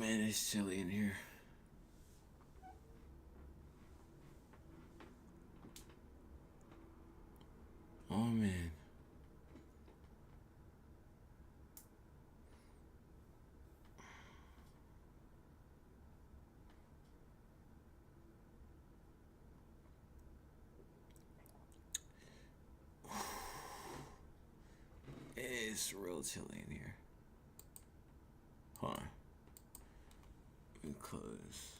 man, it's chilly in here. Oh man. It's real chilly in here. Hold on. Let me close.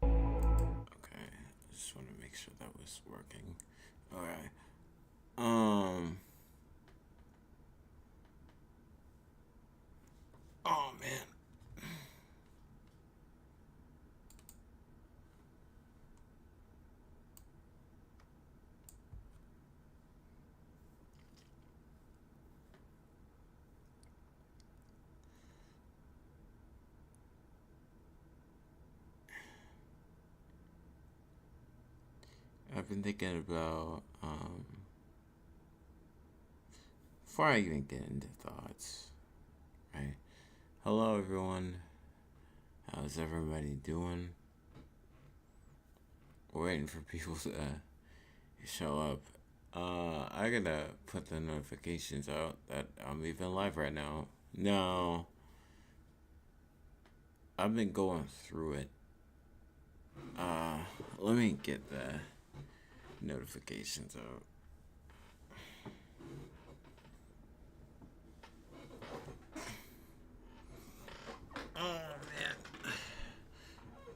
Okay. I just want to make sure that was working. Alright. Oh man. I've been thinking about before I even get into thoughts, right? Hello everyone. How's everybody doing? We're waiting for people to show up. I gotta put the notifications out that I'm even live right now. No, I've been going through it. Let me get the notifications out. Oh man,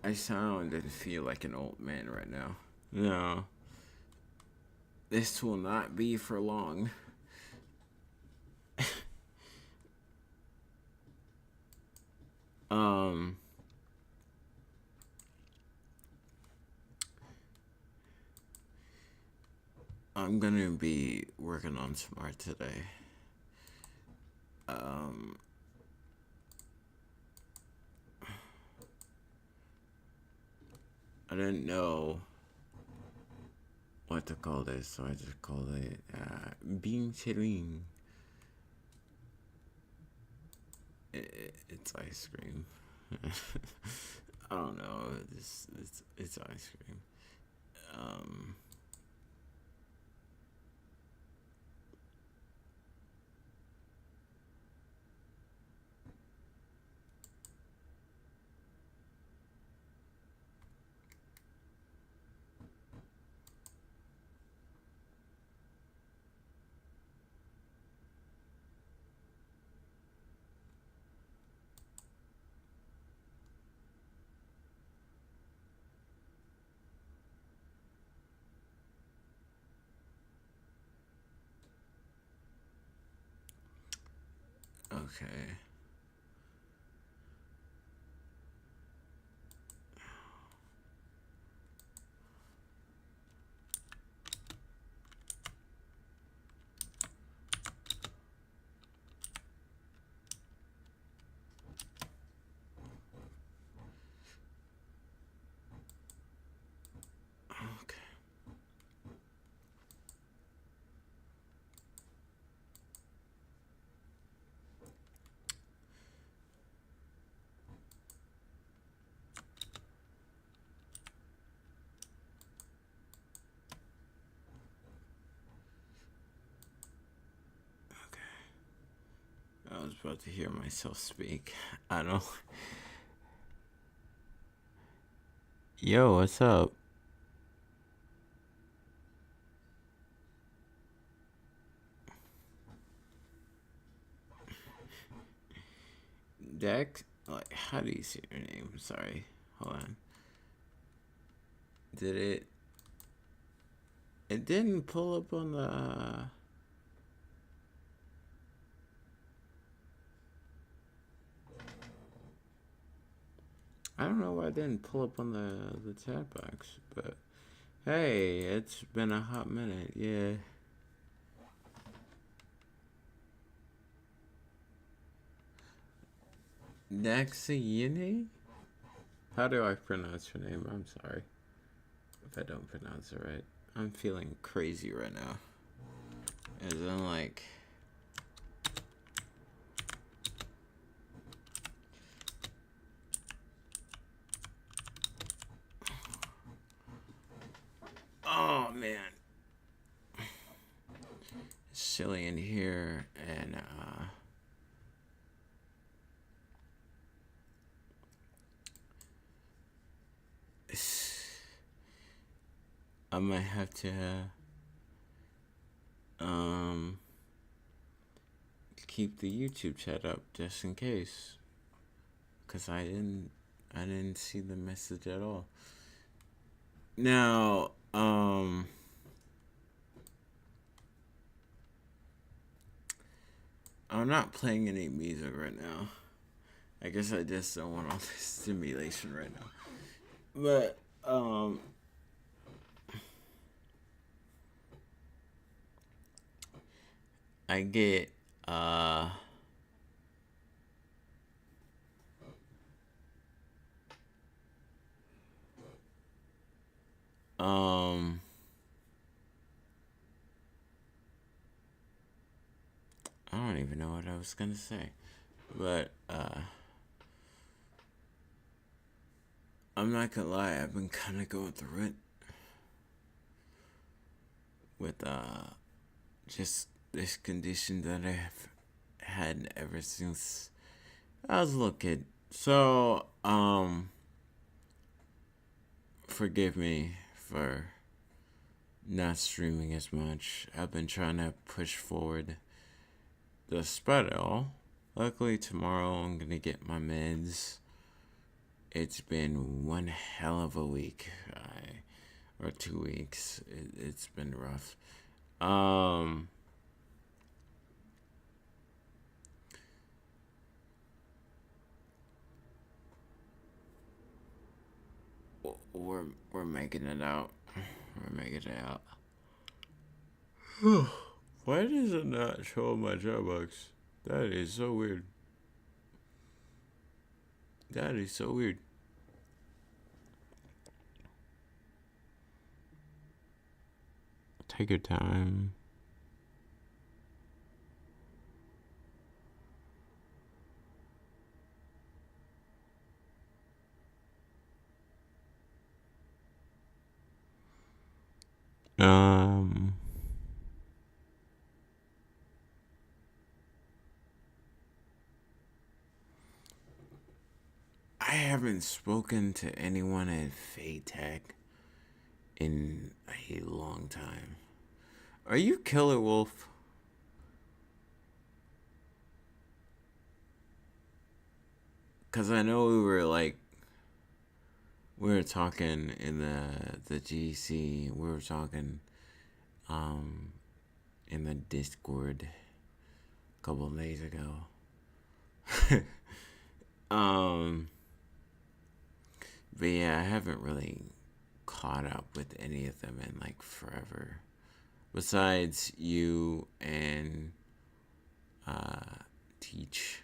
I sound and feel like an old man right now. No, this will not be for long. um. I'm gonna be working on smart today. I didn't know what to call this, so I just called it bean chilin. It's ice cream. I don't know. It's ice cream. Um, okay. Okay. I was about to hear myself speak. I don't. Yo, what's up? Dex? Like, how do you say your name? Sorry. Hold on. Did it? It didn't pull up on the. I don't know why it didn't pull up on the chat box, but hey, it's been a hot minute. Yeah. Naxiyine? How do I pronounce your name? I'm sorry if I don't pronounce it right. I'm feeling crazy right now. As in, like, chilly in here, and I might have to keep the YouTube chat up just in case, cause I didn't see the message at all. Now, I'm not playing any music right now. I guess I just don't want all this stimulation right now. But I get I don't even know what I was gonna say, but I'm not gonna lie, I've been kind of going through it with just this condition that I've had ever since I was a little kid. So forgive me for not streaming as much. I've been trying to push forward despite it all. Luckily tomorrow I'm gonna get my meds. It's been one hell of a week, or 2 weeks. It's been rough. We're making it out. We're making it out. Why does it not show on my Dropbox? That is so weird. That is so weird. Take your time. I haven't spoken to anyone at FATEC in a long time. Are you Killer Wolf? Cause I know we were talking in the GC. We were talking in the Discord a couple of days ago. But yeah, I haven't really caught up with any of them in like forever. Besides you and Teach.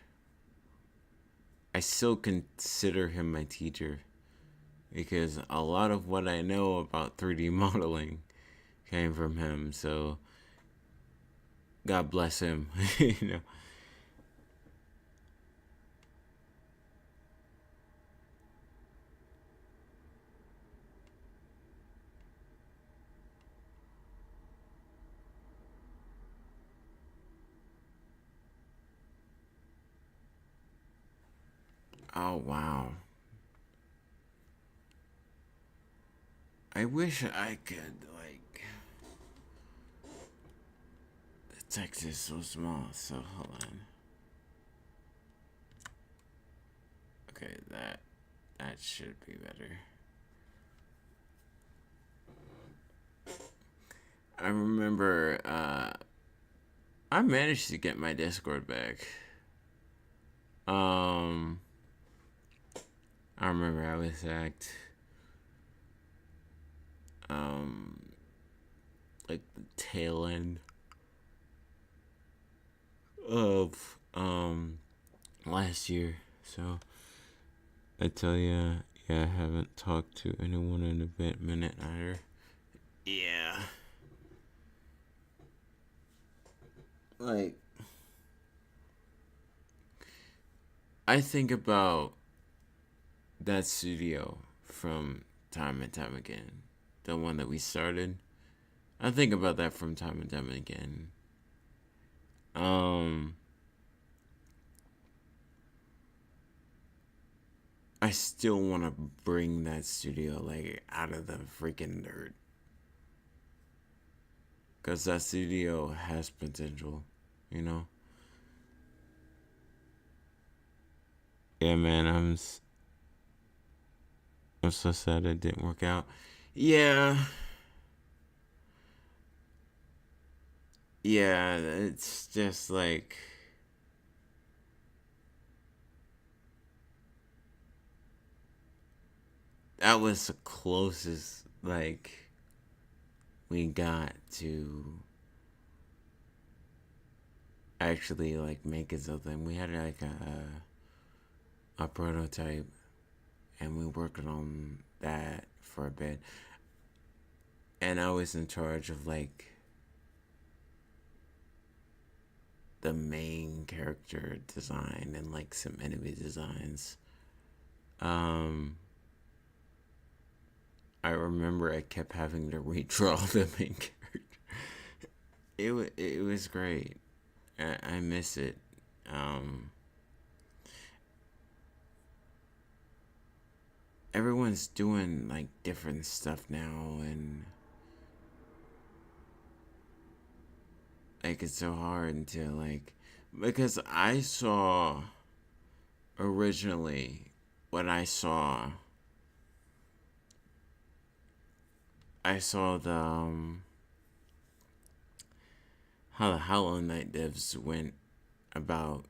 I still consider him my teacher because a lot of what I know about 3D modeling came from him. So God bless him. You know. Oh wow. I wish I could like the text is so small, so hold on. Okay, that should be better. I remember I managed to get my Discord back. I remember I was at like the tail end of last year. So I tell you, yeah, I haven't talked to anyone in a minute either. Yeah. Like I think about that studio from time and time again. The one that we started. I think about that from time and time again. Um, I still want to bring that studio like out of the freaking dirt, cause that studio has potential, you know. Yeah, man, I'm so sad it didn't work out. Yeah, yeah, it's just like that was the closest like we got to actually like making something. We had like a prototype, and we worked on that for a bit. And I was in charge of like the main character design and like some enemy designs. Um, I remember I kept having to redraw the main character. It was great. I miss it. Um, Everyone's doing like different stuff now, and like it's so hard to like because I saw originally what I saw the how the Hollow Knight devs went about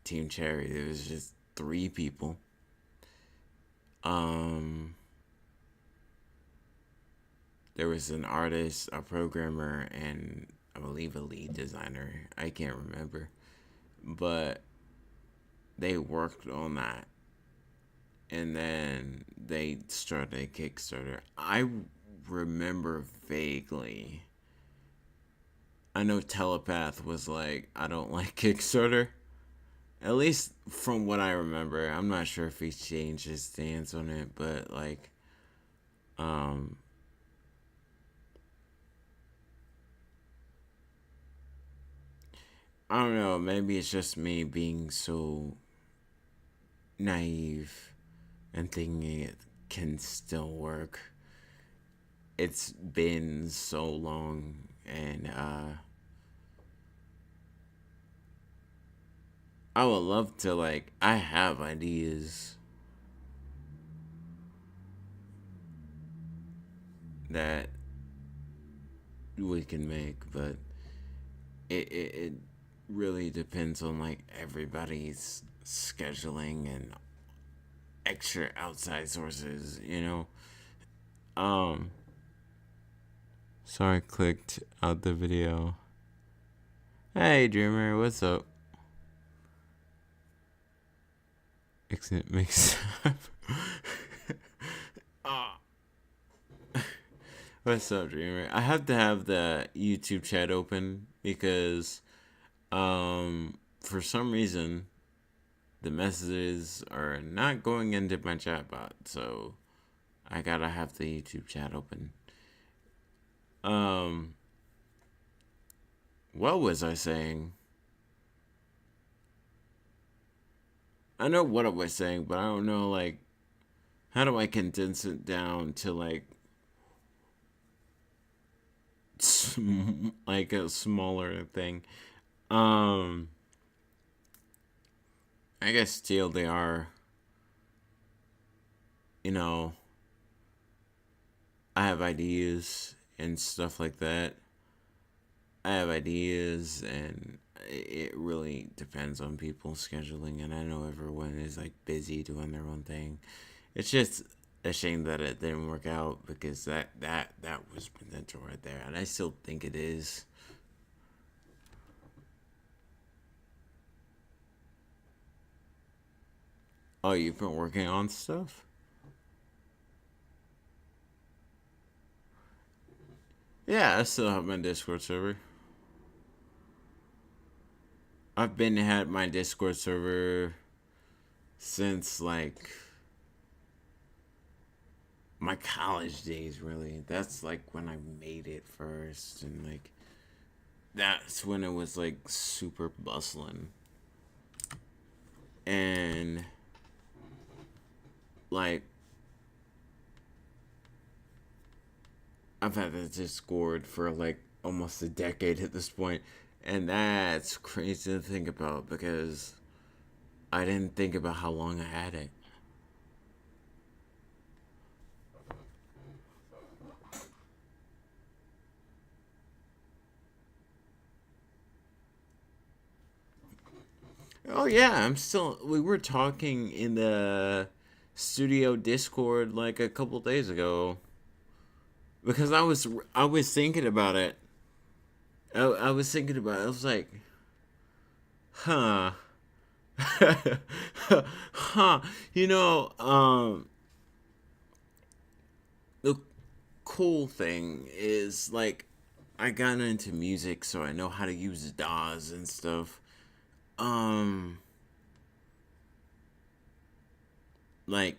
Team Cherry. It was just three people. Um, there was an artist, a programmer, and I believe a lead designer. I can't remember, but they worked on that, and then they started a Kickstarter. I remember vaguely. I know Telepath was like, I don't like Kickstarter. At least from what I remember. I'm not sure if he changed his stance on it, but like, um, I don't know. Maybe it's just me being so naive and thinking it can still work. It's been so long, and I would love to like. I have ideas that we can make, but it really depends on like everybody's scheduling and extra outside sources, you know. Um, sorry, I clicked out the video. Hey, Dreamer, what's up? Exit mix up. Oh, what's up, Dreamer? I have to have the YouTube chat open because, for some reason, the messages are not going into my chat bot, so I gotta have the YouTube chat open. Um, what was I saying? I know what I was saying, but I don't know like how do I condense it down to like like a smaller thing. Um, I guess TLDR, you know, I have ideas and stuff like that. I have ideas, and it really depends on people's scheduling, and I know everyone is like busy doing their own thing. It's just a shame that it didn't work out because that was potential right there, and I still think it is. Oh, you've been working on stuff? Yeah, I still have my Discord server. I've been had my Discord server since like my college days really. That's like when I made it first, and like that's when it was like super bustling. And like I've had this Discord for like almost a decade at this point, and that's crazy to think about because I didn't think about how long I had it. Oh yeah, I'm still. We were talking in the studio Discord like a couple days ago because I was thinking about it. I was thinking about it. I was like, huh, huh. You know, the cool thing is like I got into music, so I know how to use DAWs and stuff. Um, like,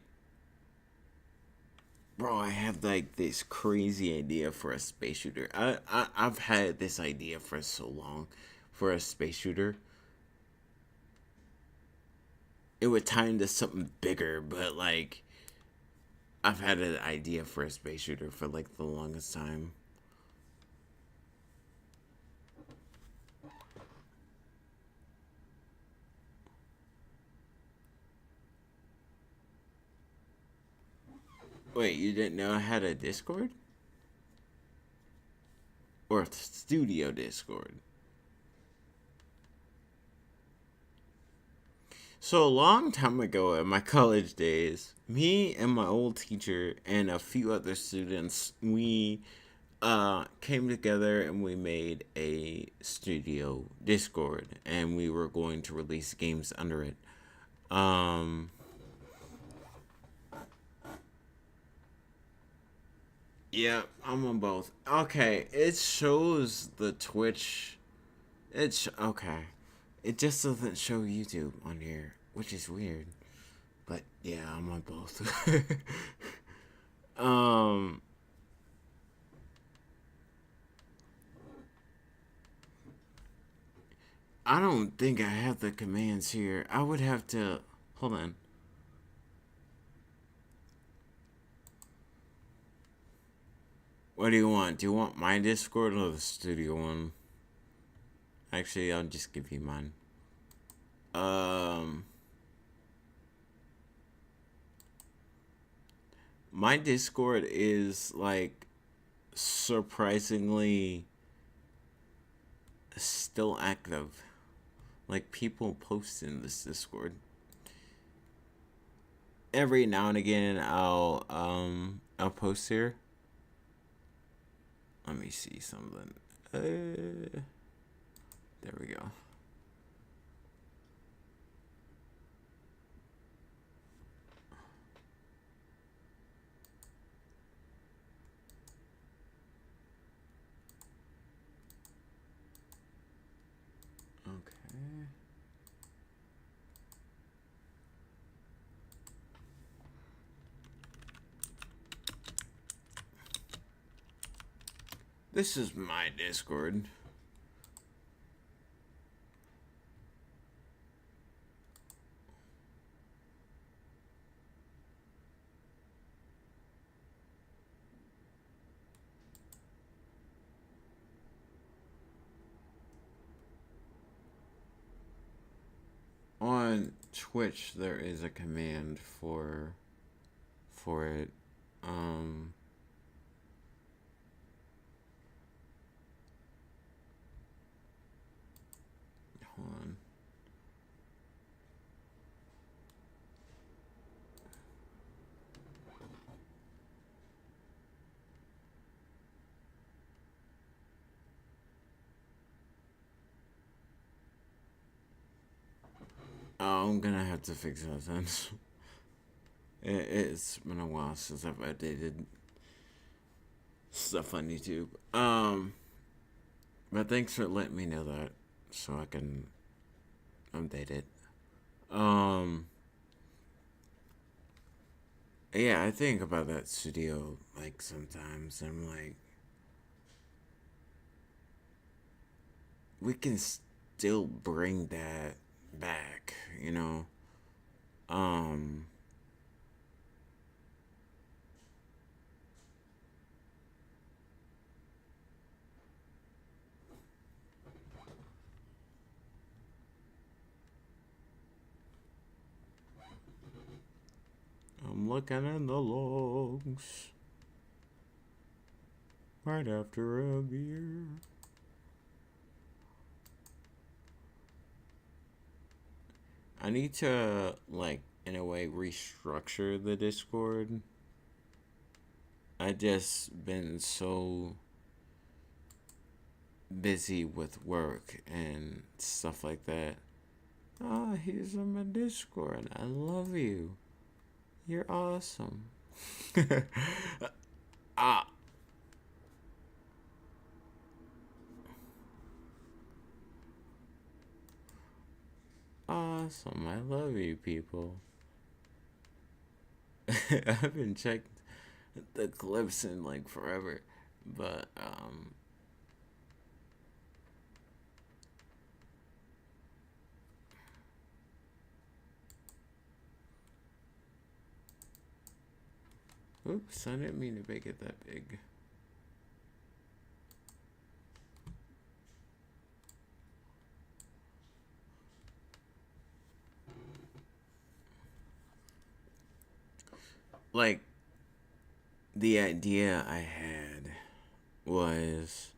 bro, I have like this crazy idea for a space shooter. I've had this idea for so long for a space shooter. It would tie into something bigger, but like I've had an idea for a space shooter for like the longest time. Wait, you didn't know I had a Discord or a studio Discord? So a long time ago in my college days, me and my old teacher and a few other students, we came together and we made a studio Discord and we were going to release games under it. Um yeah, I'm on both. Okay, it shows the Twitch. It's okay. It just doesn't show YouTube on here, which is weird. But yeah, I'm on both. um, I don't think I have the commands here. I would have to hold on. What do you want? Do you want my Discord or the studio one? Actually, I'll just give you mine. Um, my Discord is like surprisingly still active. Like people post in this Discord. Every now and again I'll post here. Let me see something. There we go. Okay. This is my Discord. On Twitch there is a command for it. Um Hold on. Oh, I'm gonna have to fix that then. It's been a while since I've updated stuff on YouTube. But thanks for letting me know that so I can update it. Um, yeah, I think about that studio like sometimes. I'm like, we can still bring that back, you know. Um, I'm looking in the logs right after a beer. I need to, like, in a way, restructure the Discord. I just been so busy with work and stuff like that. Ah, he's on my Discord. I love you. You're awesome. Ah, awesome. I love you, people. I haven't checked the clips in like forever, but oops, I didn't mean to make it that big. Like, the idea I had was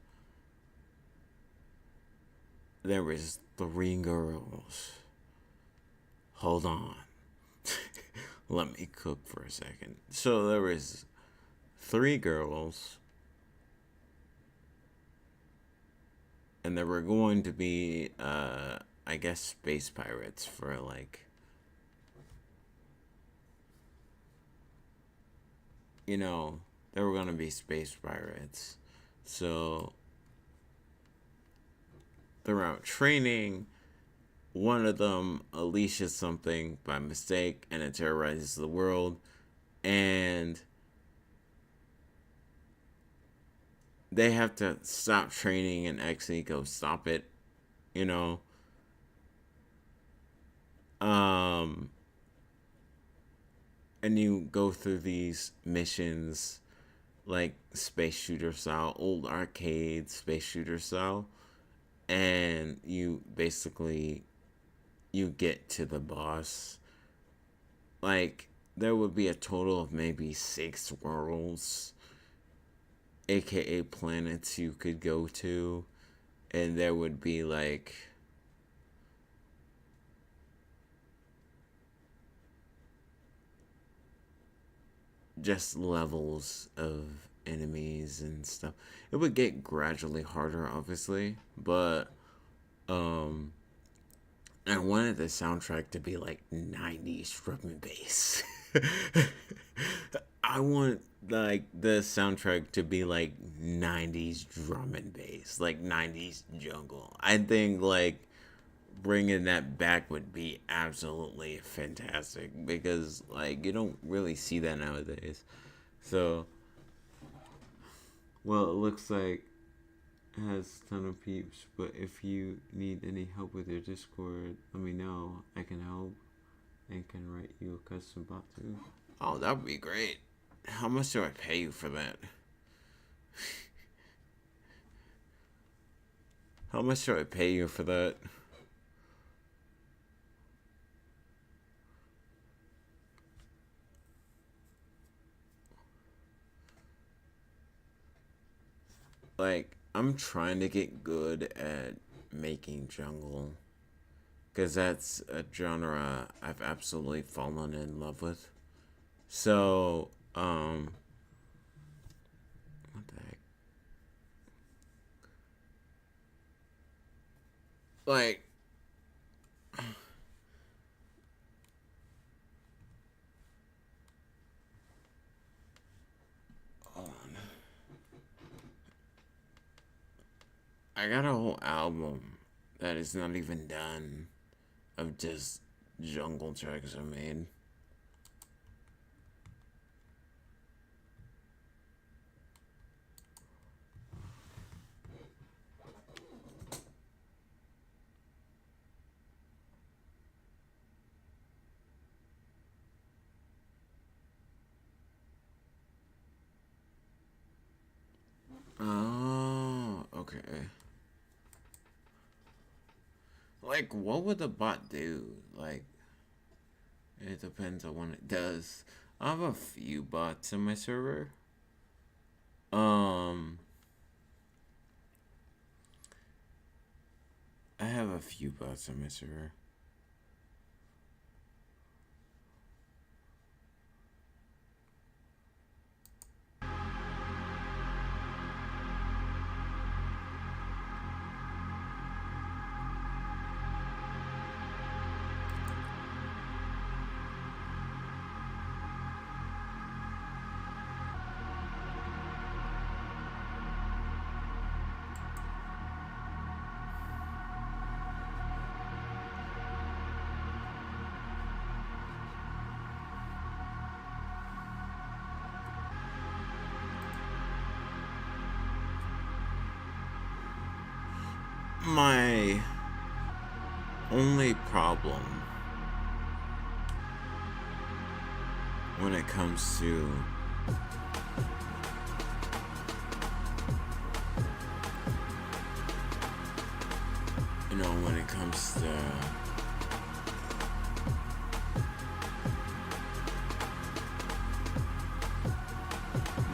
there was three girls. Hold on. Let me cook for a second. So there was three girls, and there were going to be, I guess, space pirates for like, you know, there were going to be space pirates. So throughout training, one of them unleashes something by mistake and it terrorizes the world. And they have to stop training and actually go stop it, you know. Um, and you go through these missions like space shooter style, old arcade space shooter style, and you basically you get to the boss. Like there would be a total of maybe 6 worlds, aka planets you could go to, and there would be like just levels of enemies and stuff. It would get gradually harder, obviously, but um, I wanted the soundtrack to be like 90s drum and bass. I want like the soundtrack to be like 90s drum and bass, like 90s jungle. I think like bringing that back would be absolutely fantastic because like you don't really see that nowadays. So, well, it looks like it has a ton of peeps, but if you need any help with your Discord, let me know. I can help and can write you a custom bot too. Oh, that would be great. How much do I pay you for that? How much do I pay you for that? Like, I'm trying to get good at making jungle because that's a genre I've absolutely fallen in love with. So, what the heck? Like, hold on. I got a whole album that is not even done of just jungle tracks I made. Oh, okay. Like, what would the bot do? Like, it depends on what it does. I have a few bots in my server. Um, I have a few bots on my server. My only problem when it comes to when it comes to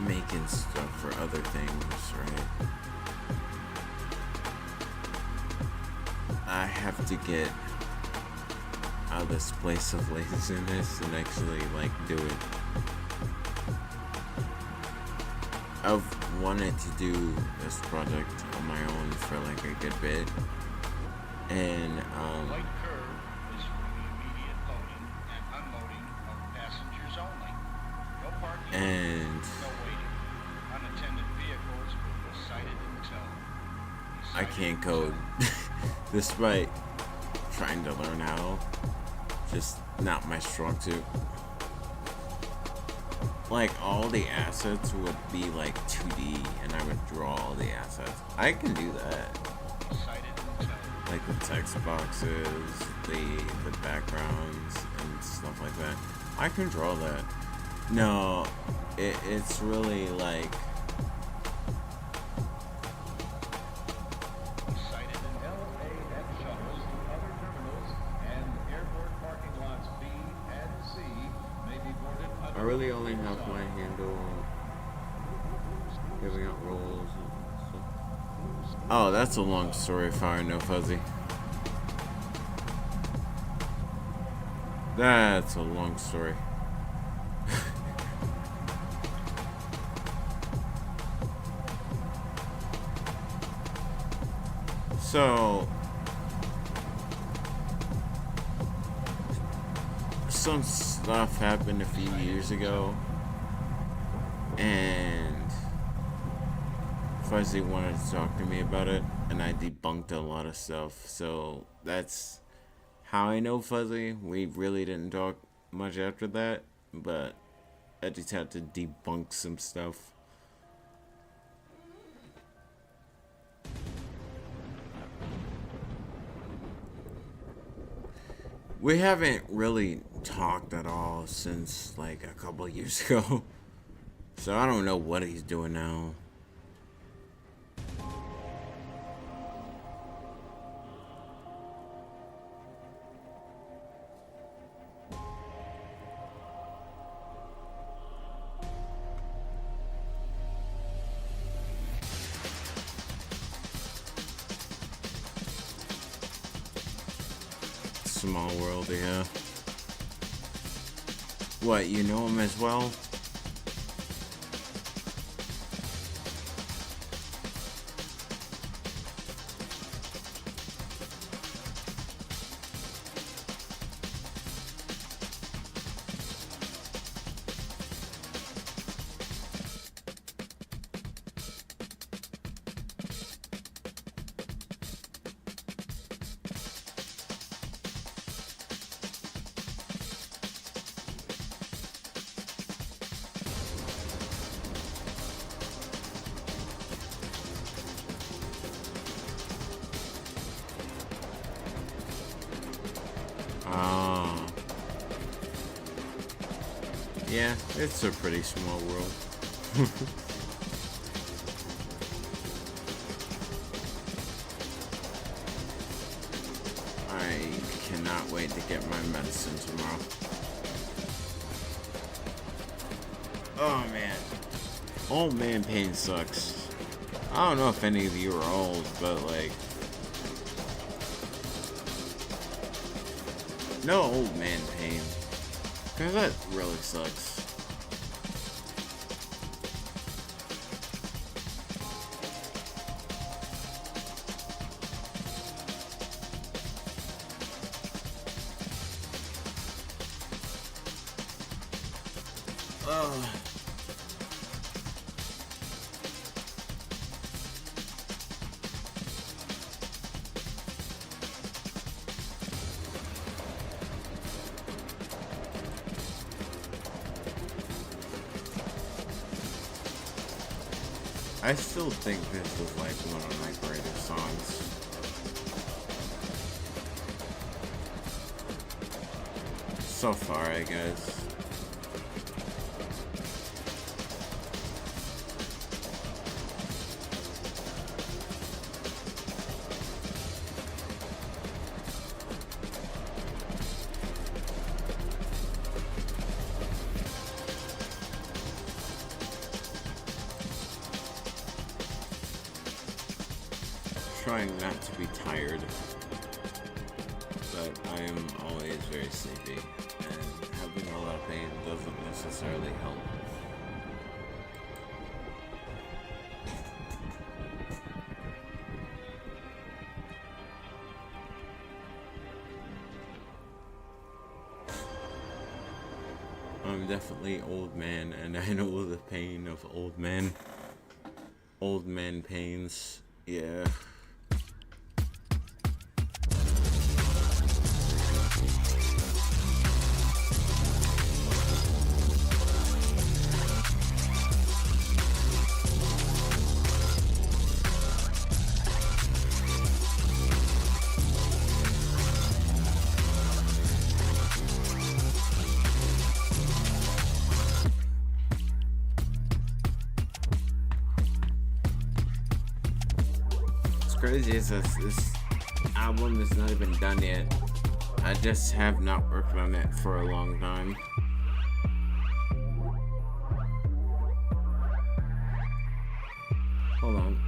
making stuff for other things, right? I have to get out of this place of laziness and actually like do it. I've wanted to do this project on my own for like a good bit, and White curve is for the immediate loading and unloading of passengers only. No parking, and no waiting. Unattended vehicles will be cited until. I can't code despite trying to learn how. Just not my strong suit. Like, all the assets would be like 2D and I would draw all the assets. I can do that. Like the text boxes, the backgrounds and stuff like that. I can draw that. No, it's really like I really only have my handle on giving out roles and stuff. Oh, that's a long story, Fire No Fuzzy. That's a long story. So, some stuff happened a few years ago, and Fuzzy wanted to talk to me about it, and I debunked a lot of stuff. So that's how I know Fuzzy. We really didn't talk much after that, but I just had to debunk some stuff. We haven't really talked at all since like a couple of years ago. So I don't know what he's doing now. Small world, yeah. What, you know him as well? Yeah, it's a pretty small world. wait to get my medicine tomorrow. Oh man. Old man pain sucks. I don't know if any of you are old, but like, no old man pain. Cause that really sucks. Ugh. I still think this is like one of my greatest songs. So far, I guess. Trying not to be tired, but I am always very sleepy, and having a lot of pain doesn't necessarily help. I'm definitely old man, and I know the pain of old man pains. Yeah. Crazy is this album is not even done yet. I just have not worked on it for a long time. Hold on,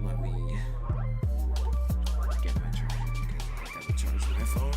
let me get my charger because I gotta charge my phone.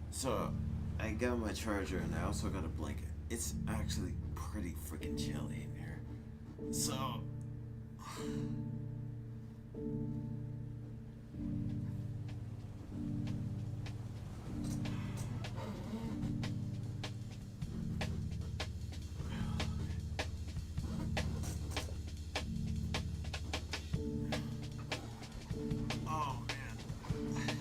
So, I got my charger and I also got a blanket. it's actually pretty freaking chilly in here. So oh man.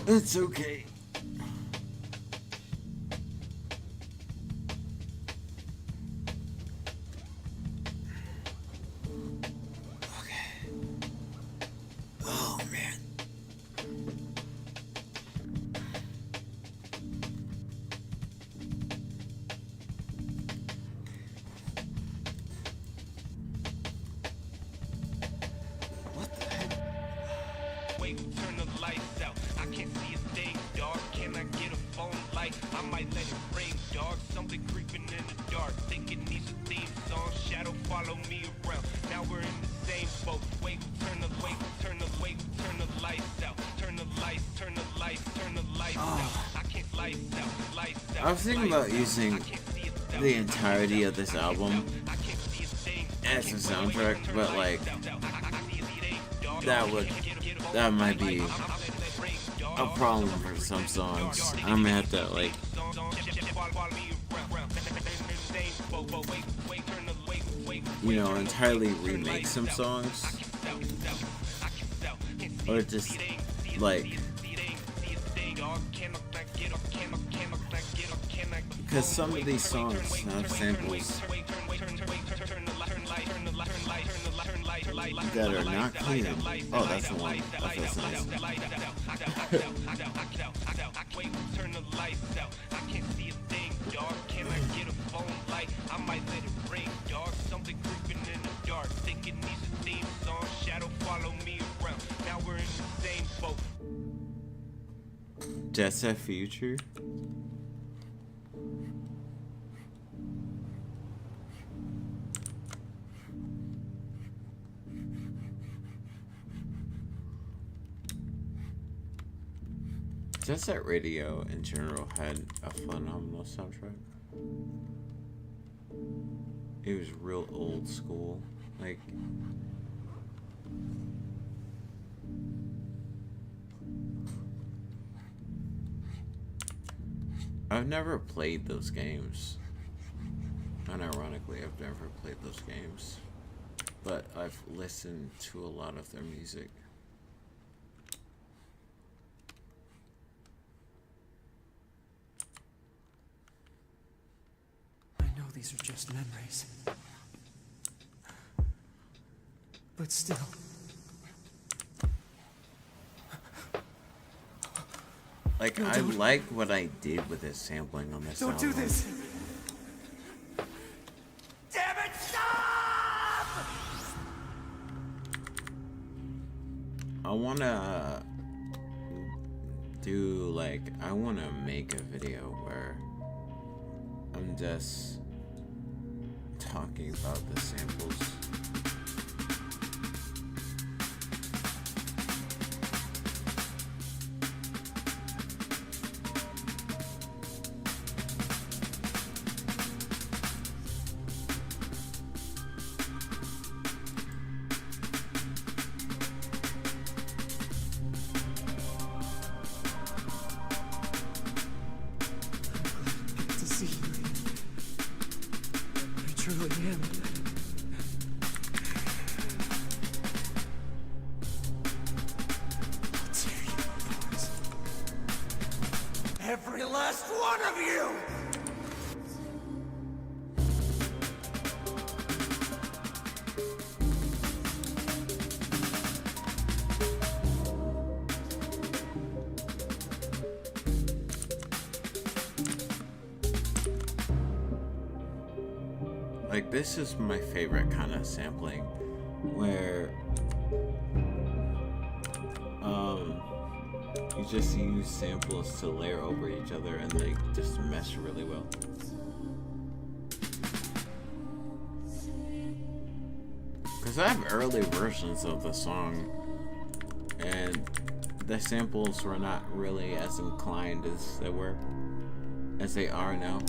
It's okay. Oh man. What the heck? Wait, turn the lights out. I can't see a thing, dog. Can I get a phone light? I might let it rain, dog. Something creeping in the dark. Think it needs a theme song. Shadow follow me around. Now we're in the same boat. Wait, turn the lights out. Turn the lights, turn the lights, turn the lights out. I can't lights out. I was thinking about using the entirety of this album as a soundtrack, but like that might be a problem for some songs. I'm gonna have to like entirely remake some songs, or just like, because some of these songs have samples that are not clear. Oh, that's the one. That feels nice. Turn the lights out. I can't see a thing, dog. Can I get a phone light? I might let it ring, dog. Something creeping in the dark. Think it needs a theme song. Shadow follow me around. Now we're in the same boat. Jet Set Future. Jet Set Radio in general had a phenomenal soundtrack. It was real old school. Like, I've never played those games. Unironically, I've never played those games. But I've listened to a lot of their music. I know these are just memories. But still. Like, No, I don't. like what I did with this sampling on this Don't album. do this! Damn it, stop! I wanna do, like, I wanna make a video where I'm just talking about the samples. To see you. I truly am. I'll tear you apart. Every last one of you! Like, this is my favorite kind of sampling, where you just use samples to layer over each other and they just mesh really well. Because I have early versions of the song, and the samples were not really as inclined as they are now.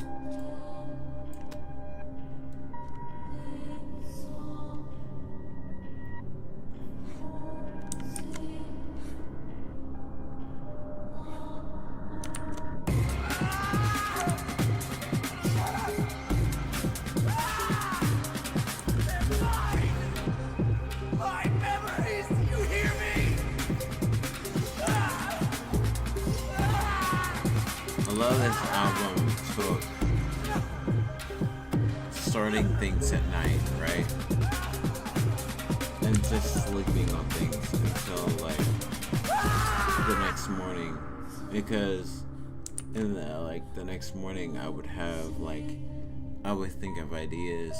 My memories! You hear me? I love this album took starting things at night, right? And just sleeping on things until like the next morning. Because in the next morning I would think of ideas.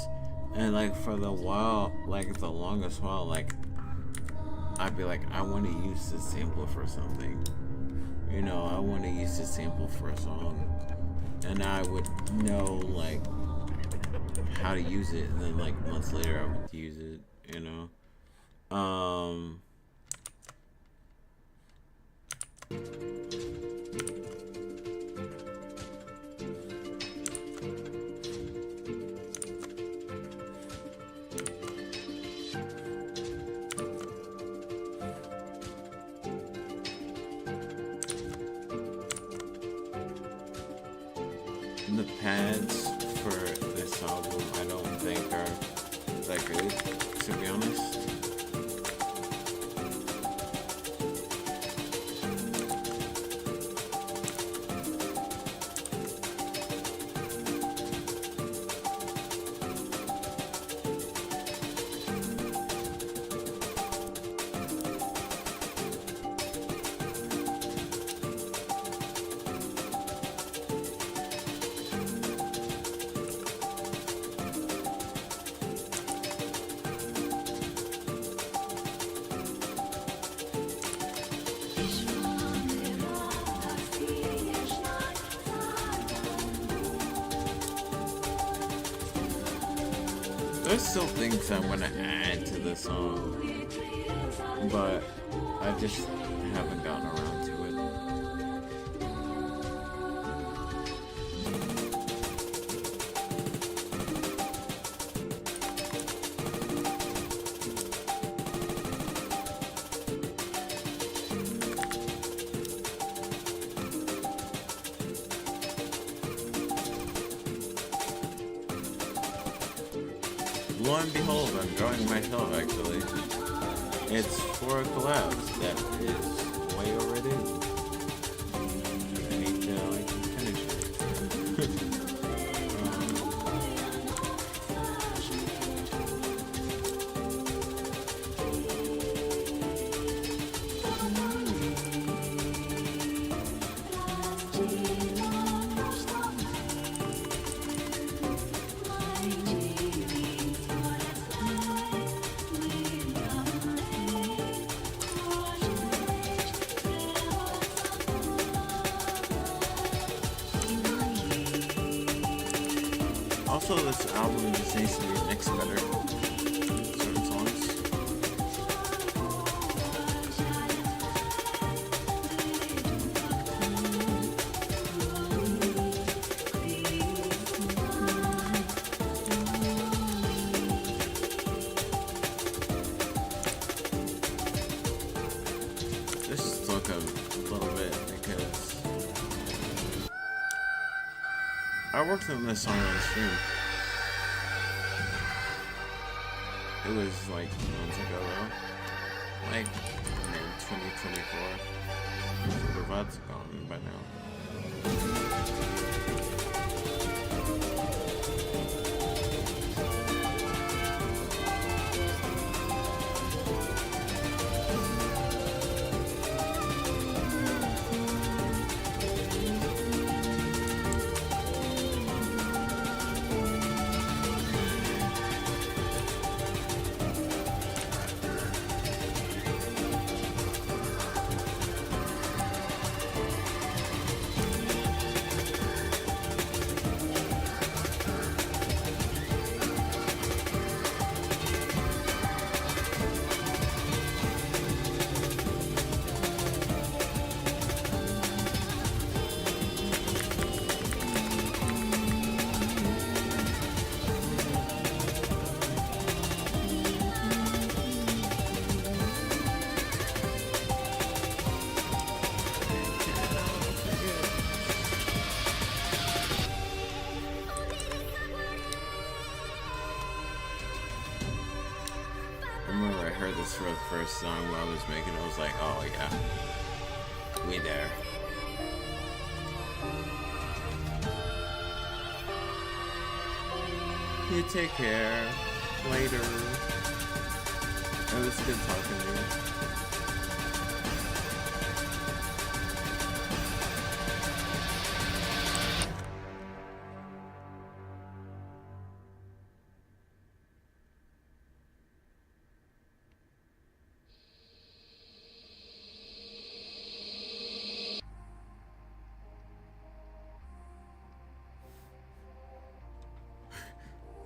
And like for the longest while, like I'd be like, I want to use this sample for something. You know, I want to use this sample for a song. And I would know like how to use it, and then like months later I would use it, you know. The pads for this album I don't think are that good, to be honest. There's still things I want to add to the song, but I just haven't gotten around to it. Lo and behold, I'm drawing myself actually. It's for a collab that is way overdue. I need to finish it. Also, this album just needs to be mixed better. Certain songs. This took a little bit because I worked on this song on stream. It was like months ago though. Like in 2024. The VOD's gone by now. for the first song I was making. I was like, oh yeah, we there. You take care. Later. It was good talking to you.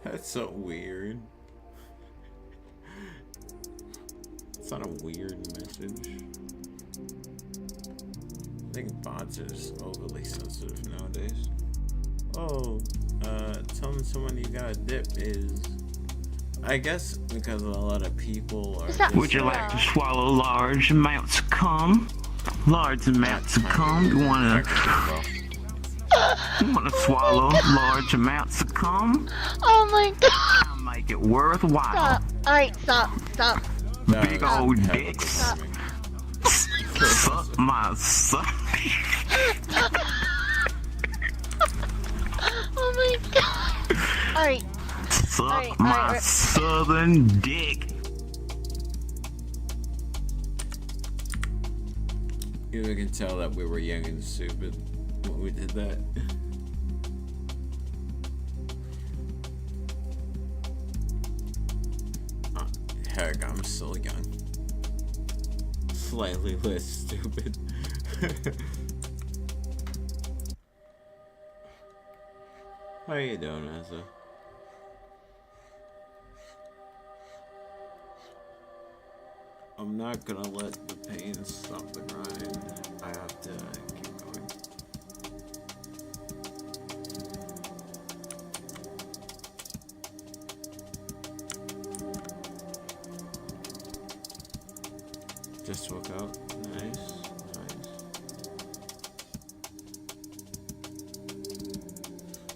That's so weird. It's not a weird message. I think bots are just overly sensitive nowadays. Oh, telling someone you got a dip is, I guess, because a lot of people are. Just Would you like to swallow large amounts of cum? Large amounts of cum? You wanna swallow large amounts of cum? Oh my god! I'll make it worthwhile. Stop. Alright, stop. Big old dicks. Suck my suck. Oh my god! Alright. Suck my southern dick. You can tell that we were young and stupid when we did that. Heck, I'm still young. Slightly less stupid. How you doing, Asa? I'm not gonna let the pain stop the grind. I have to keep going. Just woke up. Nice.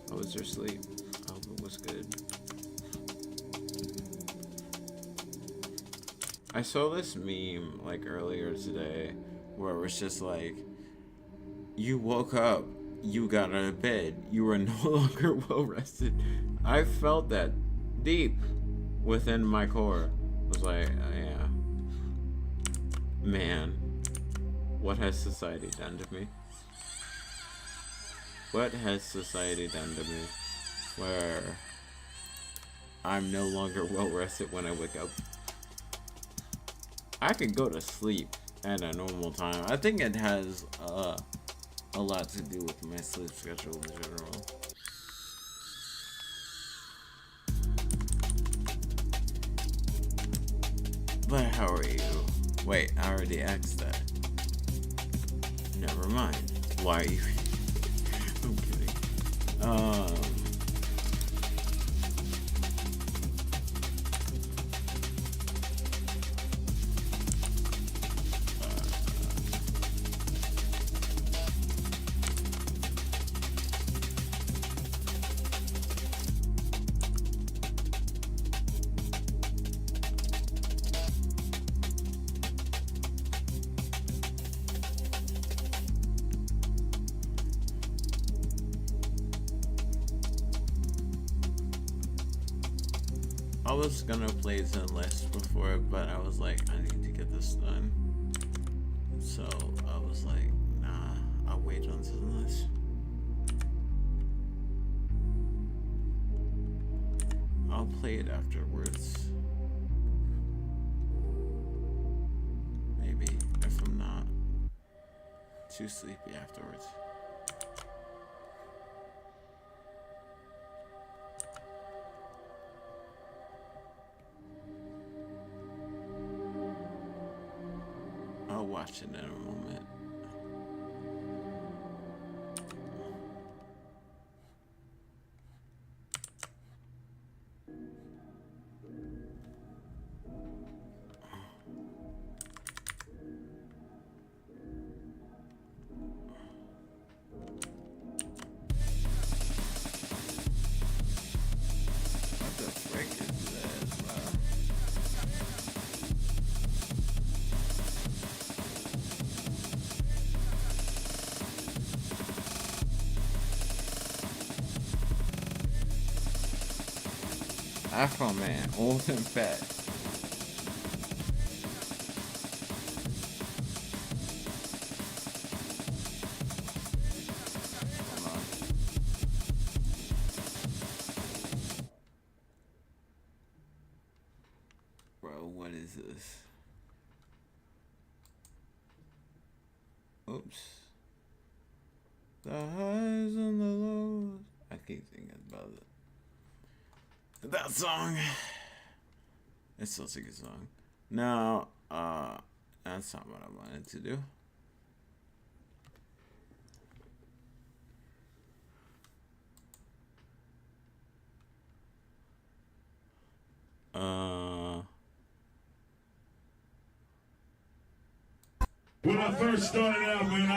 How was your sleep? I hope it was good. I saw this meme like earlier today where it was just like, you woke up, you got out of bed, you were no longer well rested. I felt that deep within my core. I was like, yeah. Man, what has society done to me? What has society done to me where I'm no longer well rested when I wake up? I could go to sleep at a normal time. I think it has a lot to do with my sleep schedule in general. But how are you? Wait, I already asked that. Never mind. Why are you? I'm kidding. I was gonna play Zen list before, but I was like, I need to get this done. So I was like, nah, I'll wait on Zen list. I'll play it afterwards. Maybe, if I'm not too sleepy afterwards. I'll watch it in a moment. What the frick is this? Afro Man, old and fat. Hold on. Bro, what is this? Oops. The highs and the lows. I keep thinking about it. That song. It's such a good song. No, that's not what I wanted to do. When I first started out, man,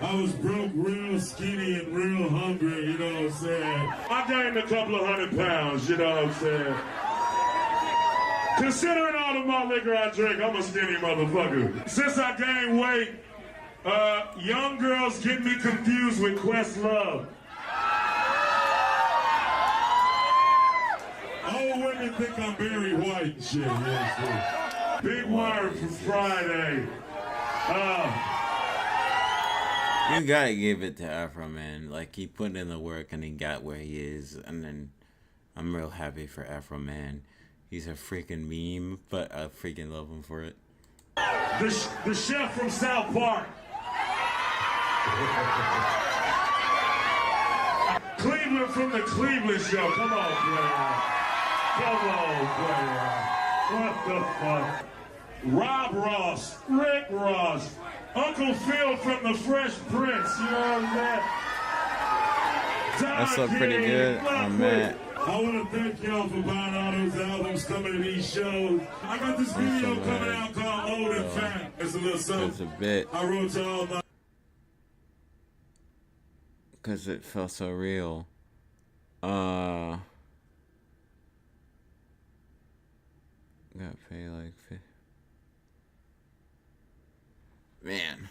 I was broke, real skinny, and real hungry, you know what I'm saying? I gained a couple of 100 pounds, you know what I'm saying? Considering all the malt liquor I drink, I'm a skinny motherfucker. Since I gained weight, young girls get me confused with Questlove. Old women think I'm Barry White and shit, yeah, shit. Big word for Friday. You gotta give it to Afro Man. Like, he put in the work and he got where he is. And then I'm real happy for Afro Man. He's a freaking meme, but I freaking love him for it. The chef from South Park. Cleveland from the Cleveland Show. Come on, player. Come on, player. What the fuck? Rob Ross, Rick Ross, Uncle Phil from the Fresh Prince, you know what I'm saying? That's up pretty good. I'm mad. I want to thank y'all for buying all those albums, coming to these shows. I got this video coming out called Old and Fat. It's a little something. It's a bit. I wrote y'all my... Because it felt so real. Got paid like... Man.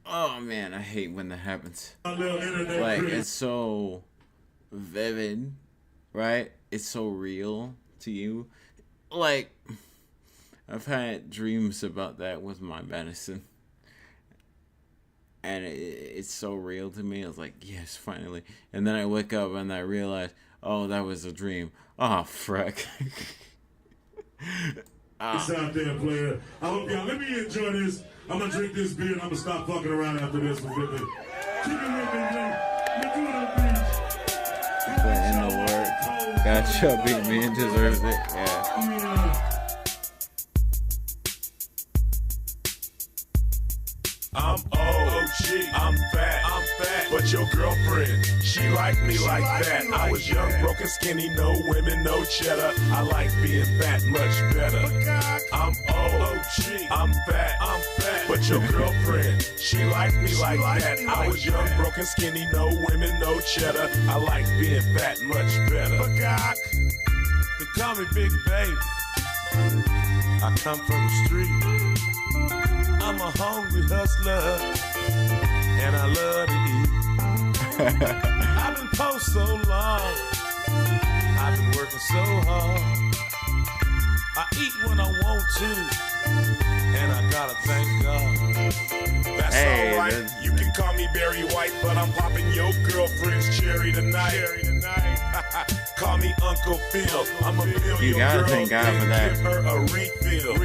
Oh man, I hate when that happens. Like, it's so vivid, right? It's so real to you. Like, I've had dreams about that with my medicine. And it's so real to me. I was like, yes, finally. And then I wake up and I realize, oh, that was a dream. Oh, frick. It's out there, player. I hope y'all let me enjoy this. I'm gonna drink this beer and I'm gonna stop fucking around after this one. Keep it with me, man. Let's do it, Put in the work. Got chubby, man deserves it. Yeah. I'm OG, I'm fat, but your girlfriend, she like me like that. I was young, broken, skinny, no women, no cheddar. I like being fat much better. I'm OG, I'm fat, but your girlfriend, she like me like that. I was young, broken, skinny, no women, no cheddar. I like being fat much better. They call me Big Baby. I come from the street. I'm a hungry hustler, and I love to eat. I've been poor so long, I've been working so hard. I eat when I want to, and I gotta thank God. That's alright, you can call me Barry White, but I'm popping your girlfriend's cherry tonight. Call me Uncle Phil, I'm a million. You gotta thank God for that. Give her a refill.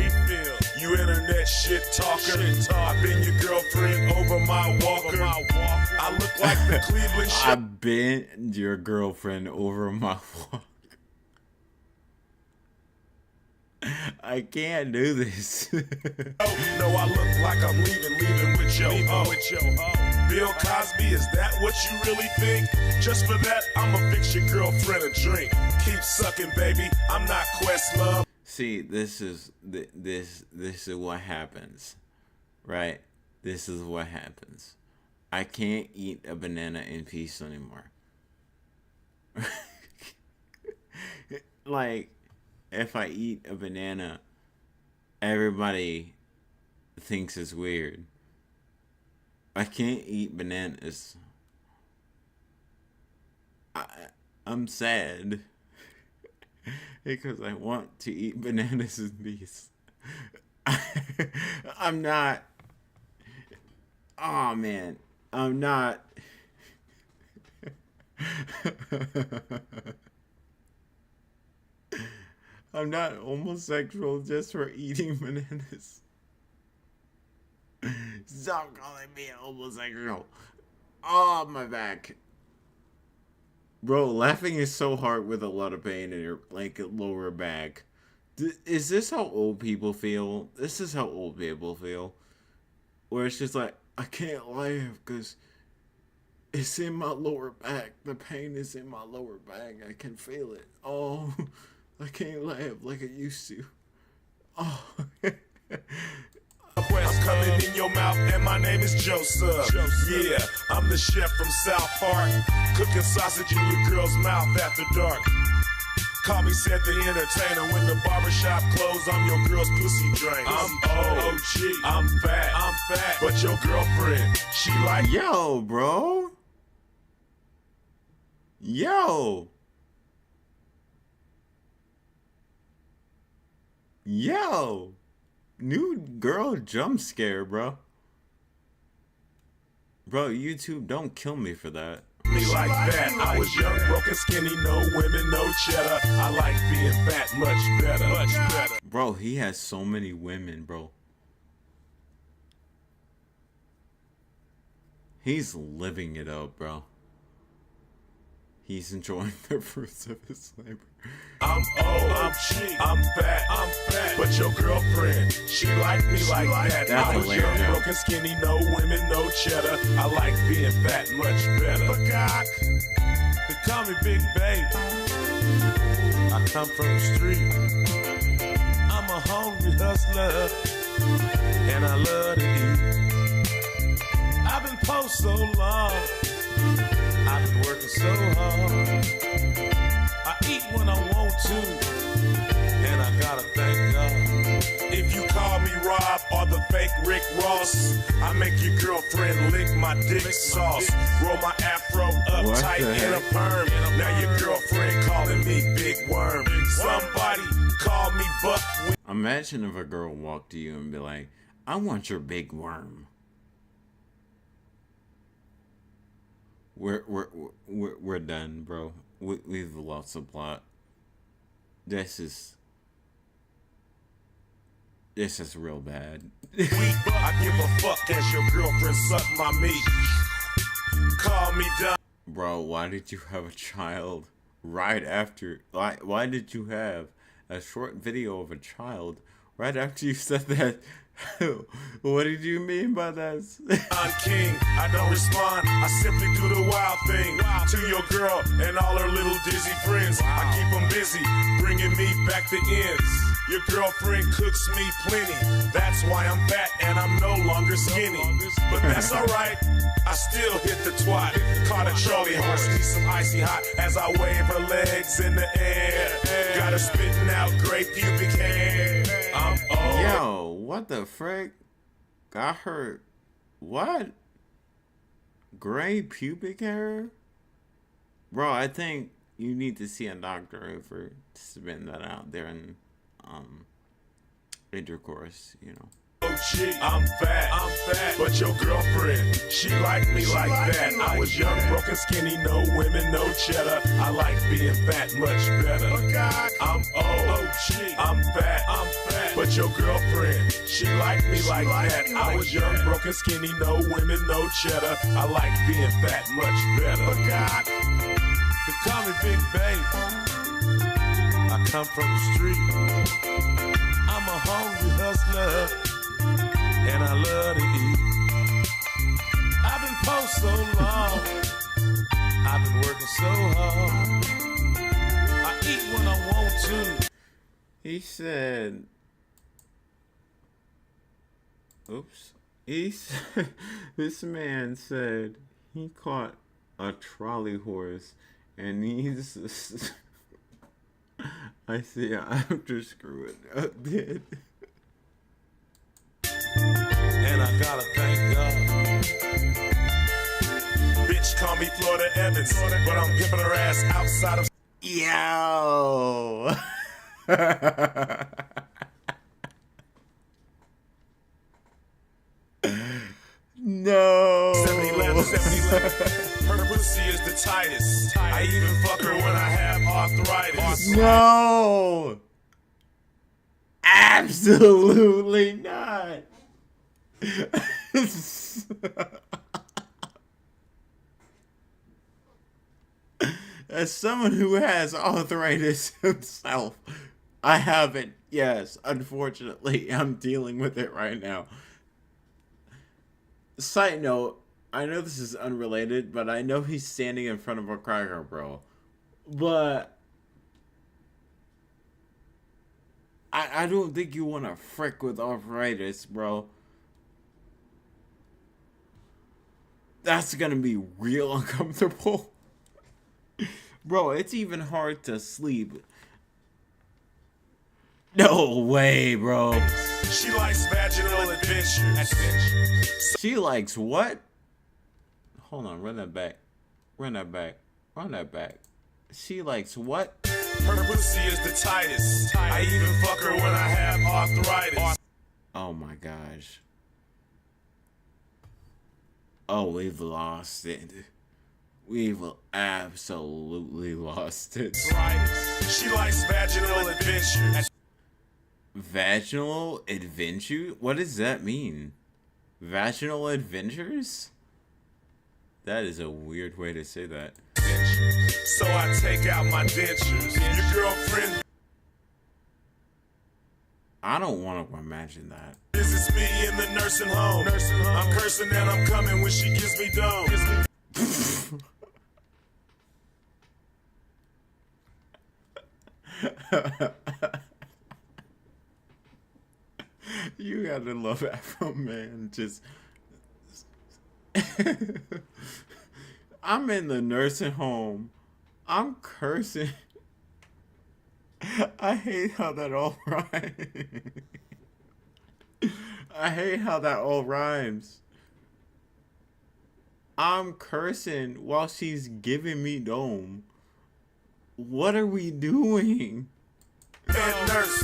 You internet shit talker. I've been your girlfriend over my walker. I look like the Cleveland shit. I've been your girlfriend over my walker. I can't do this. No, I look like I'm leaving with your hoe. Bill Cosby, is that what you really think? Just for that, I'ma fix your girlfriend a drink. Keep sucking, baby. I'm not Questlove. See, this is what happens, right? This is what happens. I can't eat a banana in peace anymore. Like, if I eat a banana, everybody thinks it's weird. I can't eat bananas. I'm sad. Because I want to eat bananas in peace. I'm not. Oh man, I'm not. I'm not homosexual just for eating bananas. Stop calling me a homosexual. Oh, my back. Bro, laughing is so hard with a lot of pain in your like lower back. Is this how old people feel? This is how old people feel. Where it's just like, I can't laugh because it's in my lower back. The pain is in my lower back. I can feel it. Oh, I can't laugh like I used to. Oh. I'm coming in your mouth and my name is Joseph. Yeah, I'm the chef from South Park. Cooking sausage in your girl's mouth after dark. Call me said the entertainer when the barbershop closed. I'm your girl's pussy drain. I'm OG. I'm fat. But your girlfriend, she like. Yo, bro. Yo. Yo. New girl jump scare, bro. Bro, YouTube, don't kill me for that. Me like that. I was young, broken, skinny, no women, no cheddar. I like being fat much better. Much better. Bro, he has so many women, bro. He's living it up, bro. He's enjoying the fruits of his labor. I'm old, I'm cheap, I'm fat, but your girlfriend, she like me like that. That's I was a young, joke. broken, skinny, no women, no cheddar. I like being fat much better. Peacock, they call me Big Babe. I come from the street. I'm a hungry hustler, and I love to eat. I've been post so long. I've been working so hard. I eat when I want to, and I gotta thank God. If you call me Rob or the fake Rick Ross, I make your girlfriend lick my dick sauce. Roll my afro up What tight the in a heck? perm. Now your girlfriend calling me Big Worm. Somebody call me Buck. Imagine if a girl walked to you and be like, I want your big worm. We're done, bro. We've lost the plot. This is real bad. I give a fuck as your girlfriend suck my meat. Call me dumb. Bro, why did you have a child right after? Why did you have a short video of a child right after you said that? What did you mean by that? I'm king, I don't respond. I simply do the wild thing to your girl and all her little dizzy friends. I keep them busy, bringing me back the ends. Your girlfriend cooks me plenty. That's why I'm fat and I'm no longer skinny. But that's alright, I still hit the twat. Caught a Charlie horse, need some icy hot as I wave her legs in the air. Got her spitting out gray pubic hair. I'm old. Yo, what the frick? Got her. What? Gray pubic hair? Bro, I think you need to see a doctor for spitting that out there in intercourse, you know. I'm fat, but your girlfriend, she like me like that. I was young, broken, skinny, no women, no cheddar. I like being fat much better. I'm old, I'm fat, but your girlfriend, she like me like that. I was young, broken, skinny, no women, no cheddar. I like being fat much better. They call me Big Babe. I come from the street. I'm a hungry hustler, and I love to eat. I've been post so long. I've been working so hard. I eat when I want to. He said, oops. He said, this man said he caught a trolley horse and he's I see I have to screw it up, dude. And I gotta thank God. Bitch call me Florida Evans, but I'm pimping her ass outside of Yo. No. 70-11, 70-11. Her pussy is the tightest. I even fuck her when I have arthritis. No. Absolutely not. As someone who has arthritis himself, I haven't. Yes, unfortunately, I'm dealing with it right now. Side note, I know this is unrelated, but I know he's standing in front of a Cracker Barrel. But I don't think you want to frick with arthritis, bro. That's gonna be real uncomfortable. Bro, it's even hard to sleep. No way, bro. She likes vaginal adventures. She likes what? Hold on, run that back. Run that back. Run that back. She likes what? Her pussy is the tightest. I even fuck her when I have arthritis. Oh my gosh. Oh, we've lost it. We've absolutely lost it. She likes vaginal adventures. Vaginal adventure? What does that mean? Vaginal adventures? That is a weird way to say that. So I take out my dentures. Your girlfriend I don't want to imagine that. visits me in the nursing home. I'm cursing and I'm coming when she gives me dome. You gotta love Afro Man. Just I'm in the nursing home. I'm cursing. I hate how that all rhymes. I hate how that all rhymes. I'm cursing while she's giving me dome. What are we doing? Head nurse,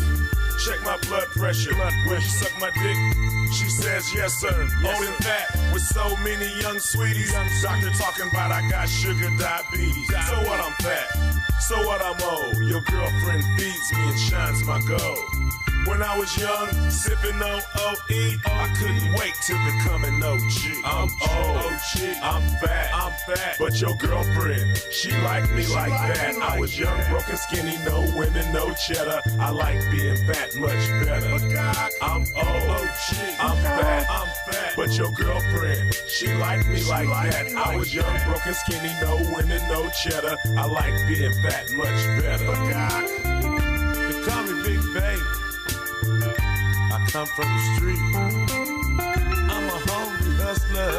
check my blood pressure. When she suck my dick, she says yes sir. Old and fat with so many young sweeties. Doctor talking about I got sugar diabetes. So what, I'm fat? So what, I'm old? Your girlfriend feeds me and shines my gold. When I was young, sipping on OE, I couldn't wait to become an OG. I'm old, I'm fat, but your girlfriend, she liked me like that. I was young, broken, skinny, no women, no cheddar. I like being fat much better. I'm old, I'm fat, but your girlfriend, she liked me like that. I was young, broken, skinny, no women, no cheddar. I like being fat much better. They call me Big Baby. I come from the street. I'm a hungry hustler,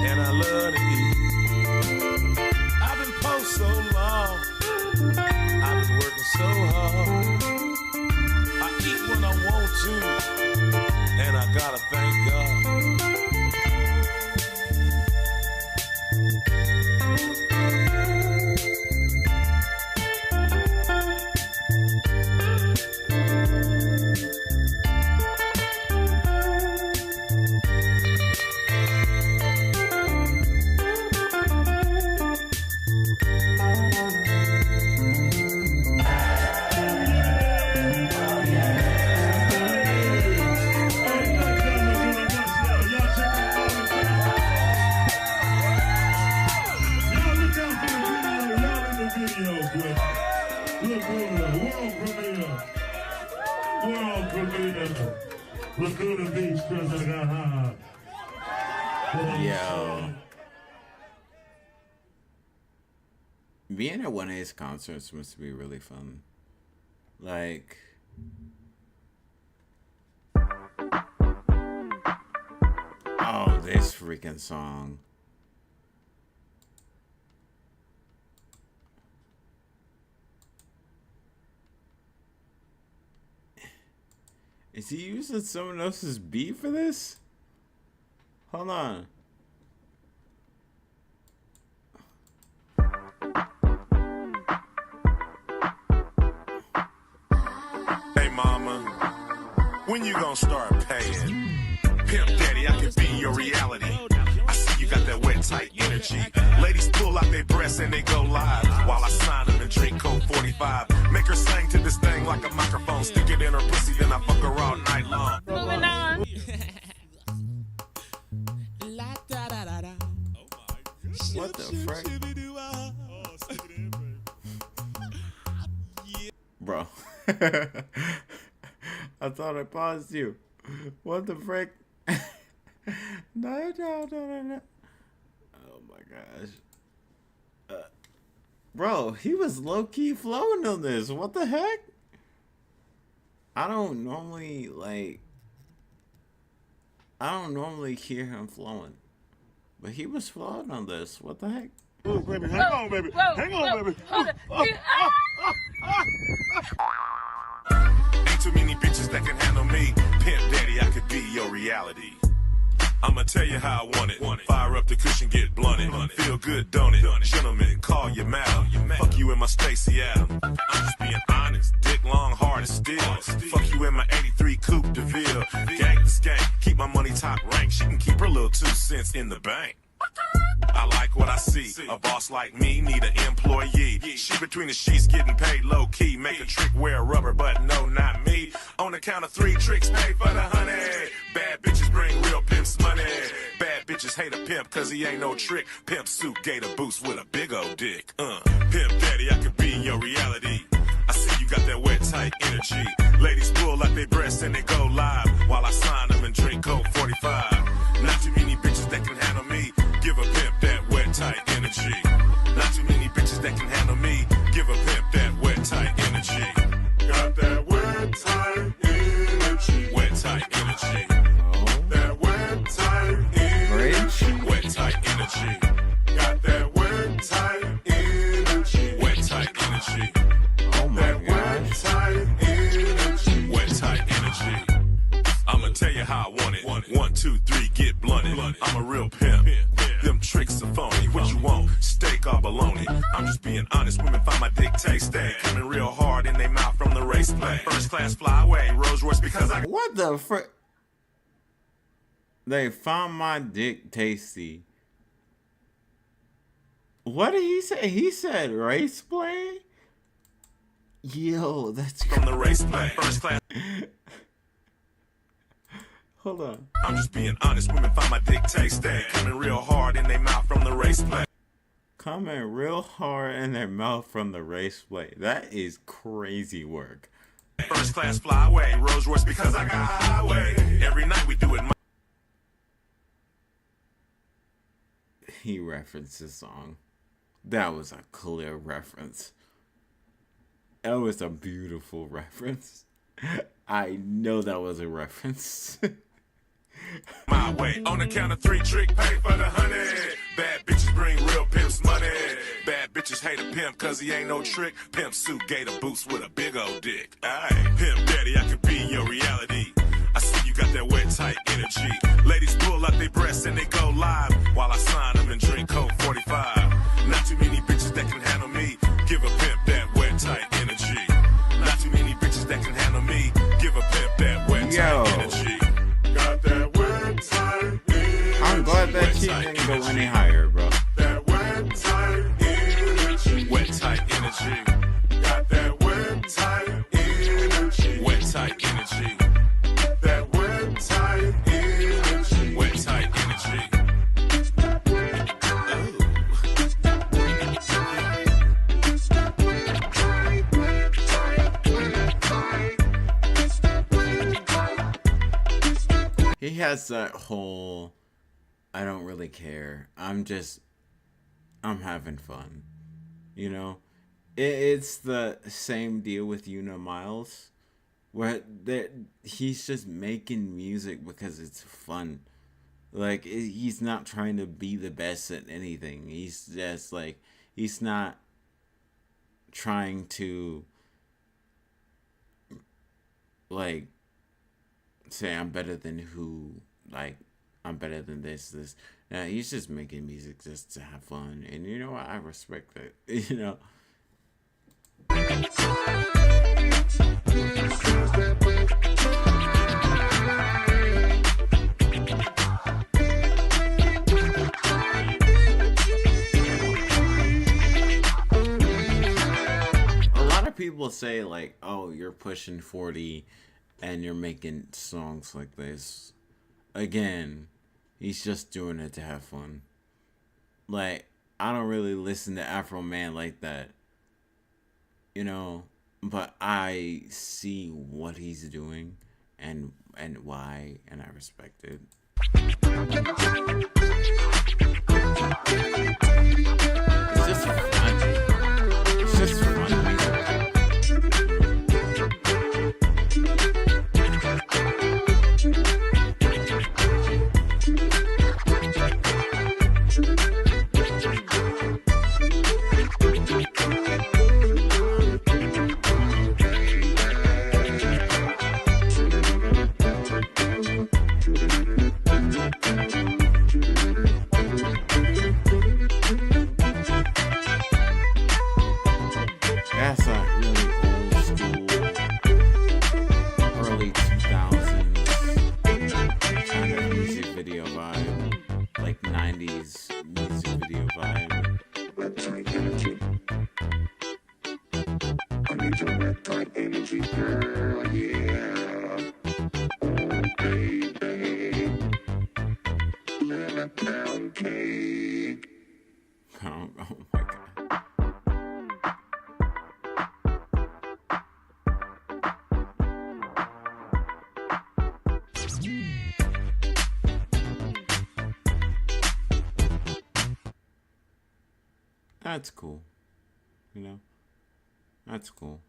and I love to eat. I've been poor so long. I've been working so hard. I eat when I want to, and I gotta thank God. Yo. Being at one of his concerts must be really fun. Like, oh, this freaking song. Is he using someone else's beat for this? Hold on. When you gonna start paying? Pimp Daddy, I could be your reality. I see you got that wet, tight energy. Ladies pull out their breasts and they go live while I sign them and drink Coke 45. Make her sing to this thing like a microphone. Stick it in her pussy, then I fuck her all night long. Moving on. What the frick? Bro. I thought I paused you. What the frick? No. Oh my gosh. Bro, he was low-key flowing on this. What the heck? I don't normally hear him flowing. But he was flowing on this. What the heck? Oh, baby, hang on, baby. Hang on, baby. Hold on. Ain't too many bitches that can handle me. Pimp Daddy, I could be your reality. I'ma tell you how I want it. Fire up the cushion, get blunted. Feel good, don't it? Gentlemen, call your mouth. Fuck you in my Stacy Adams. I'm just being honest. Dick long, hard as steel. Fuck you in my 83 Coupe de Ville. Gang to skank. Keep my money top rank. She can keep her little 2 cents in the bank. I like what I see. A boss like me need an employee. She between the sheets getting paid low key. Make a trick wear rubber, but no, not me. On the count of 3 tricks, pay for the honey. Bad bitches bring real pimps money. Bad bitches hate a pimp cause he ain't no trick. Pimp suit, gator boots with a big old dick. Pimp Daddy, I could be your reality. I see you got that wet, tight energy. Ladies pull out their breasts and they go live while I sign them and drink Coke 45. Not too many bitches that can handle me. Give a pimp that wet, tight energy. Not too many bitches that can handle me. Give a pimp that wet, tight energy. Got that wet, tight energy. Wet, tight energy. That wet, tight energy. Wet, tight energy. Got that wet, tight energy. Wet, tight energy. Oh my That wet, gosh. tight energy. Wet, tight energy. I'ma tell you how I want it. 1, 2, 3, get blunted. I'm a real pimp. Them tricks are phony. What you want? Steak or bologna? I'm just being honest. Women find my dick tasty. Coming real hard in they mouth from the race play. First class fly away. Rolls Royce because I What the frick? They found my dick tasty. What did he say? He said race play? Yo, that's from the race play. First class. Hold on. I'm just being honest. Women find my dick tasty. Coming real hard in they mouth from the race play. Coming real hard in their mouth from the race play. That is crazy work. First class fly away. Rolls Royce because I got highway. Every night we do it. He referenced this song. That was a clear reference. That was a beautiful reference. I know that was a reference. My way. On the count of 3, trick, pay for the honey. Bad bitches bring real pimps money. Bad bitches hate a pimp cause he ain't no trick. Pimp suit, gator boots with a big old dick. Aye. Pimp Daddy, I could be your reality. I see you got that wet, tight energy. Ladies pull out their breasts and they go live while I sign them and drink Coke 45. Not too many bitches that can handle me. Give a pimp that wet, tight energy. Not too many bitches that can handle me. Give a pimp that wet, tight energy. Got that wet, tight energy. I'm glad that she didn't go any higher, bro. That wet, tight energy. Wet, tight energy. Got that wet, tight energy. Wet, tight energy. That wet, tight energy. Wet, tight energy. He has that whole, I don't really care. I'm having fun. You know? It's the same deal with Una Miles. Where he's just making music because it's fun. Like, he's not trying to be the best at anything. He's just like, he's not trying to, like, say I'm better than who, like, I'm better than this. He's just making music just to have fun. And you know what? I respect that. You know? people say like, "Oh, you're pushing 40 and you're making songs like this." Again, he's just doing it to have fun. Like, I don't really listen to Afro Man like that, you know, but I see what he's doing and why, and I respect it. It's just fun. It's just fun music. That's not really old school, early 2000s kind of music video vibe, like 90s music video vibe. I need your red type energy, girl, yeah. Oh, baby. Lemon pound cake. Oh my god. That's cool. You know? That's cool.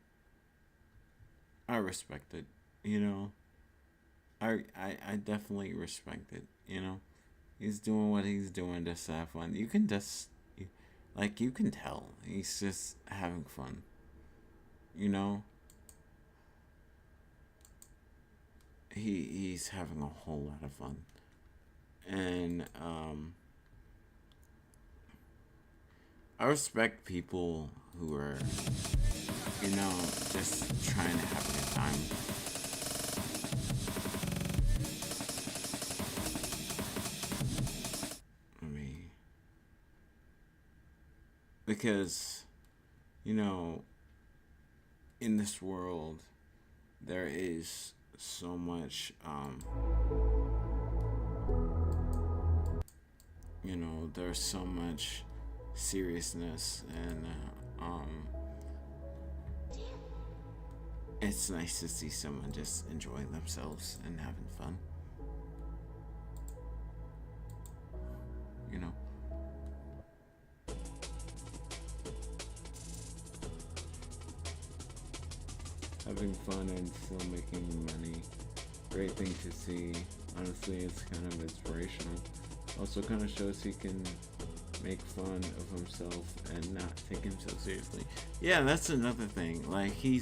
I respect it. You know? I definitely respect it. You know? He's doing what he's doing just to have fun. You can just, like, you can tell. He's just having fun. You know? He's having a whole lot of fun. And, I respect people who are, you know, just trying to have a good time. I mean, because, you know, in this world, there is so much, you know, there's so much seriousness, and it's nice to see someone just enjoying themselves and having fun, you know. Having fun and still making money, great thing to see. Honestly, it's kind of inspirational. Also kind of shows he can make fun of himself and not take himself seriously. Yeah, that's another thing. Like, he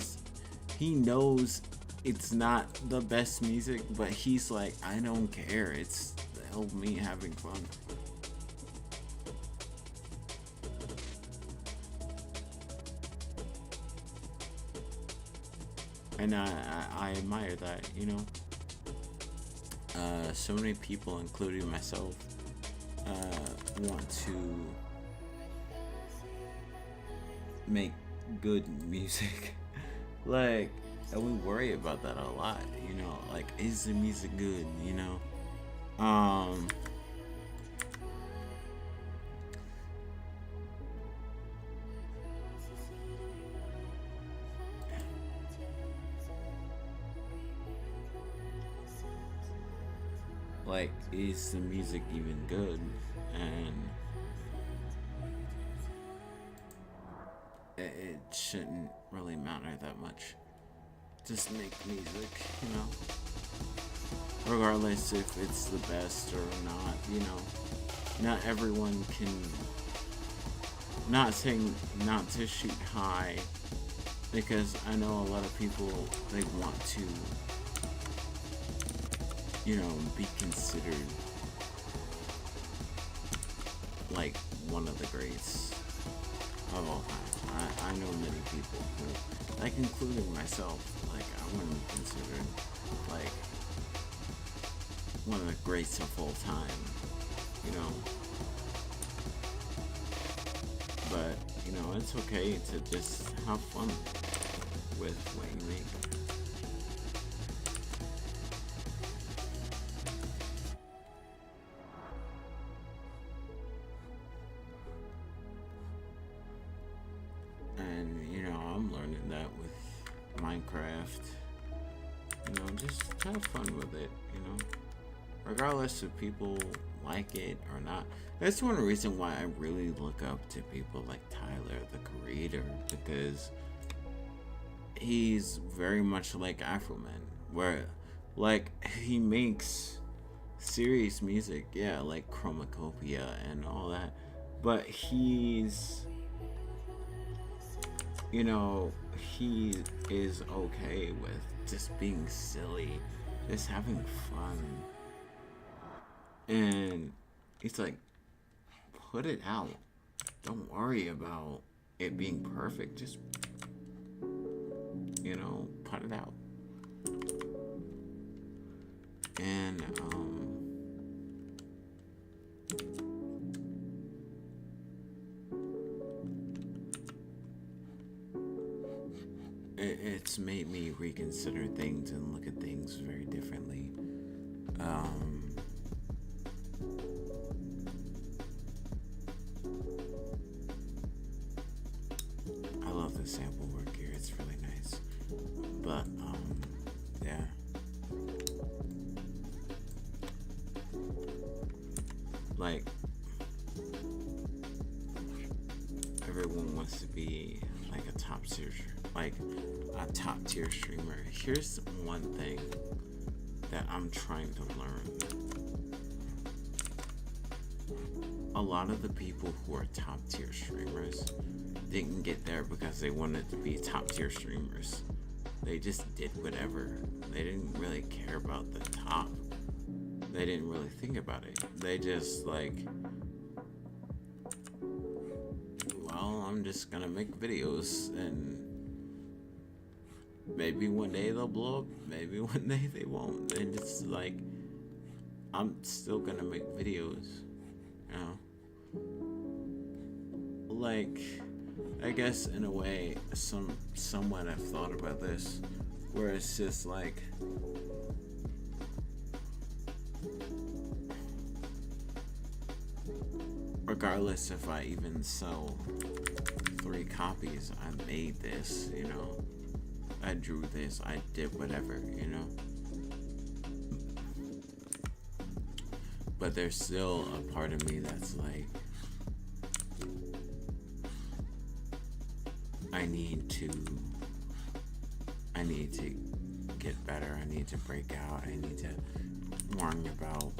knows it's not the best music, but he's like, I don't care. It's helped me having fun. And I admire that, you know. So many people, including myself, want to make good music. Like, and we worry about that a lot, you know. Like, is the music good, you know? Like, is the music even good? And it shouldn't really matter that much. Just make music, you know? Regardless if it's the best or not, you know? Not everyone can... Not saying not to shoot high, because I know a lot of people, they want to, you know, be considered like one of the greats of all time. I know many people who, like, including myself, like, I want to be considered like one of the greats of all time, you know. But, you know, it's okay to just have fun. with what you make. And you know, I'm learning that with Minecraft. You know, just have fun with it, you know, regardless if people like it or not. That's one reason why I really look up to people like Tyler, the creator, because he's very much like Afroman, where like he makes serious music, yeah, like Chromacopia and all that, but he's, you know, he is okay with just being silly, just having fun. And he's like, put it out. Don't worry about it being perfect. Just, you know, put it out. And, it's made me reconsider things and look at things very differently. I love the sample work here, it's really nice. But, yeah. Like, everyone wants to be like a top tier streamer. Here's one thing that I'm trying to learn. A lot of the people who are top tier streamers didn't get there because they wanted to be top tier streamers. They just did whatever. They didn't really care about the top. They didn't really think about it. They just like, well, I'm just gonna make videos and maybe one day they'll blow up, maybe one day they won't. And it's like, I'm still gonna make videos, you know? Like, I guess in a way, somewhat I've thought about this, where it's just like, regardless if I even sell 3 copies, I made this, you know? I drew this, I did whatever, you know? But there's still a part of me that's like, I need to get better. I need to break out. I need to learn about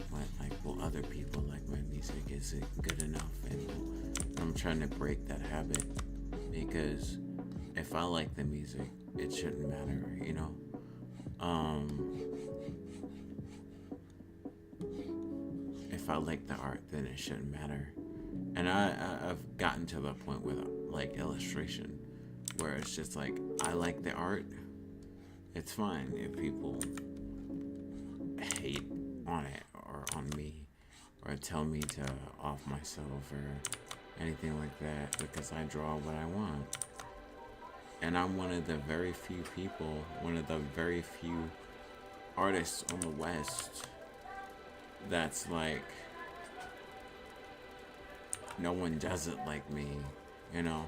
will other people like my music? Is it good enough? And I'm trying to break that habit, because if I like the music, it shouldn't matter, you know? If I like the art, then it shouldn't matter. And I've gotten to the point with like illustration, where it's just like, I like the art. It's fine if people hate on it or on me, or tell me to off myself or anything like that, because I draw what I want. And I'm one of the very few people, one of the very few artists on the West that's like, no one does it like me, you know?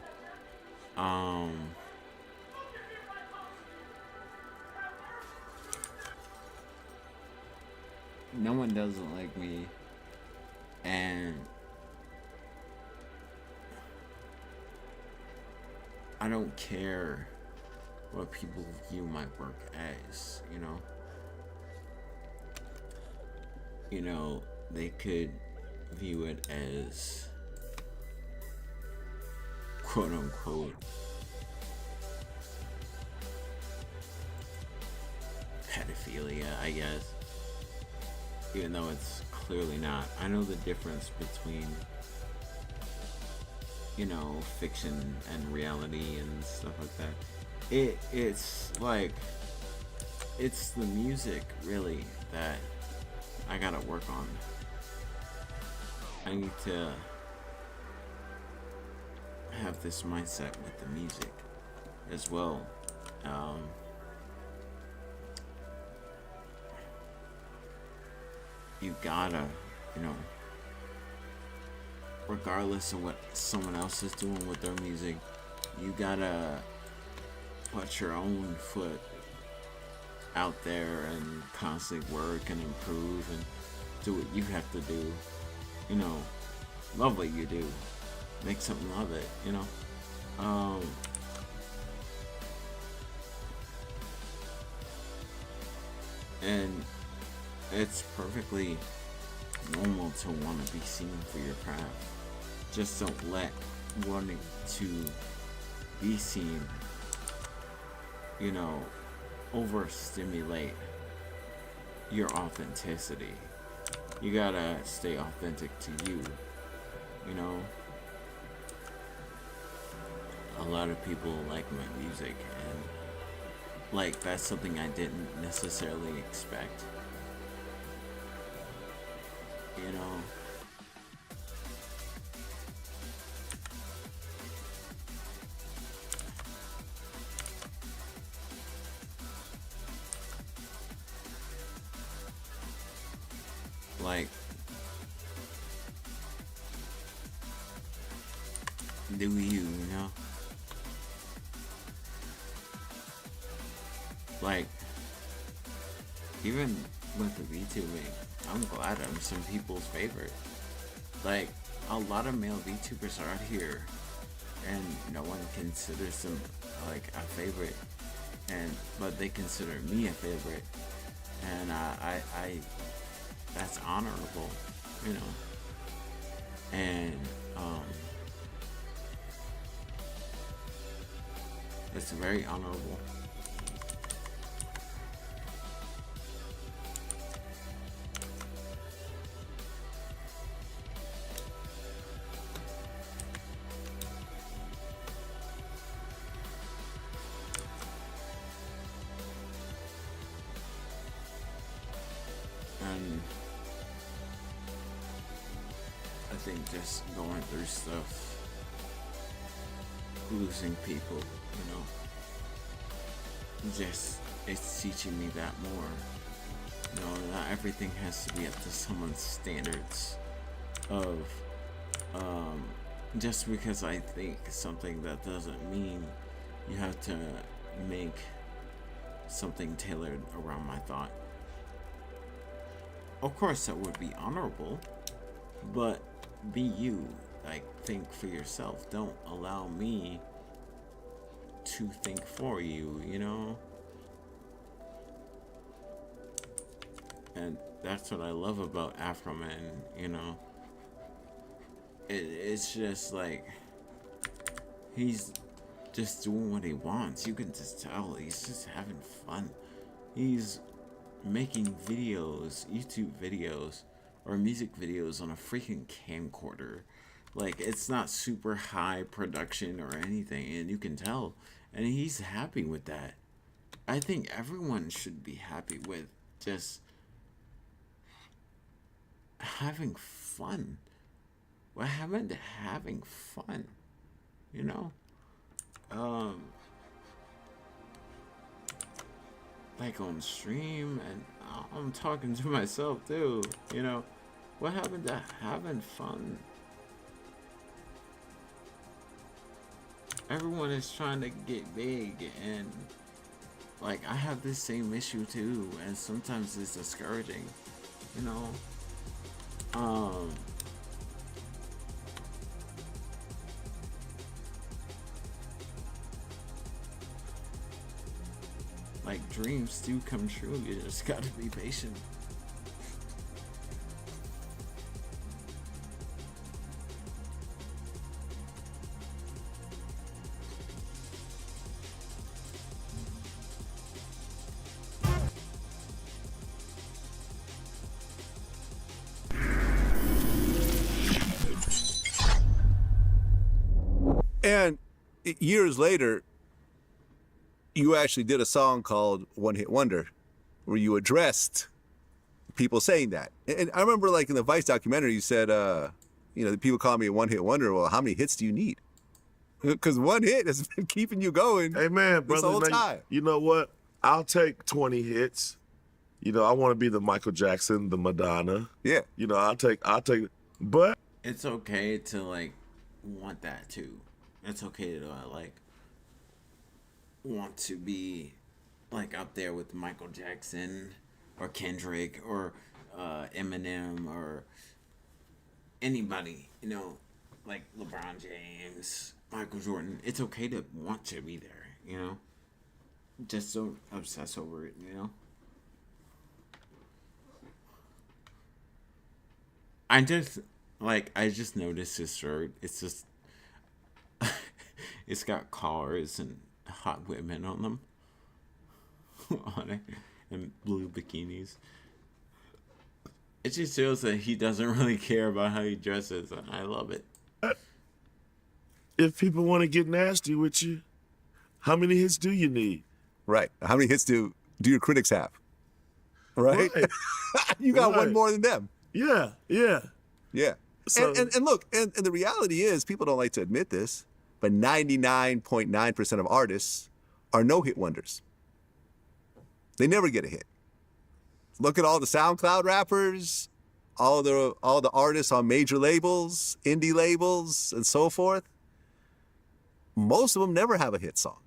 No one does it like me, and I don't care what people view my work as, you know? You know, they could view it as quote unquote pedophilia, I guess. Even though it's clearly not. I know the difference between, you know, fiction and reality and stuff like that. It's like, it's the music really that I gotta work on. I need to have this mindset with the music as well Um, you gotta, you know, regardless of what someone else is doing with their music, you gotta put your own foot out there and constantly work and improve and do what you have to do. You know, love what you do. Make something of it, you know. And it's perfectly normal to want to be seen for your craft. Just don't let wanting to be seen, you know, overstimulate your authenticity. You gotta stay authentic to you, you know. A lot of people like my music, and like that's something I didn't necessarily expect, you know. Like, do you know? Like, even with the VTubing, I'm glad I'm some people's favorite. Like, a lot of male VTubers are out here, and no one considers them like a favorite, but they consider me a favorite, and I that's honorable, you know. And it's very honorable. And I think just going through stuff, losing people, you know, just it's teaching me that more. You know, not everything has to be up to someone's standards of just because I think something, that doesn't mean you have to make something tailored around my thought. Of course that would be honorable, but be you. Like, think for yourself. Don't allow me to think for you, you know? And that's what I love about Afro Man, you know? It's just like, he's just doing what he wants. You can just tell he's just having fun. He's making videos, YouTube videos, or music videos on a freaking camcorder. Like, it's not super high production or anything, and you can tell. And he's happy with that. I think everyone should be happy with just having fun. What happened to having fun? You know? Like on stream, and I'm talking to myself too, you know? What happened to having fun? Everyone is trying to get big, and like, I have this same issue too, and sometimes it's discouraging, you know? Like, dreams do come true, you just gotta be patient. And years later, you actually did a song called One Hit Wonder, where you addressed people saying that. And I remember, like, in the Vice documentary, you said, you know, the people call me a one hit wonder. Well, how many hits do you need? Because one hit has been keeping you going. Hey man, this brother, whole now, time. you know what? I'll take 20 hits. You know, I want to be the Michael Jackson, the Madonna. Yeah. You know, I'll take, but it's okay to like want that too. It's okay to like want to be like up there with Michael Jackson or Kendrick or Eminem or anybody, you know, like LeBron James, Michael Jordan. It's okay to want to be there, you know. Just don't obsess over it, you know. I just noticed his shirt. It's just it's got cars and hot women on them on it and blue bikinis. It just shows that he doesn't really care about how he dresses, and I love it. If people want to get nasty with you, how many hits do you need? Right. How many hits do your critics have? Right. You got one more than them. Yeah. So, and look, and the reality is, people don't like to admit this, but 99.9% of artists are no-hit wonders. They never get a hit. Look at all the SoundCloud rappers, all the artists on major labels, indie labels, and so forth. Most of them never have a hit song.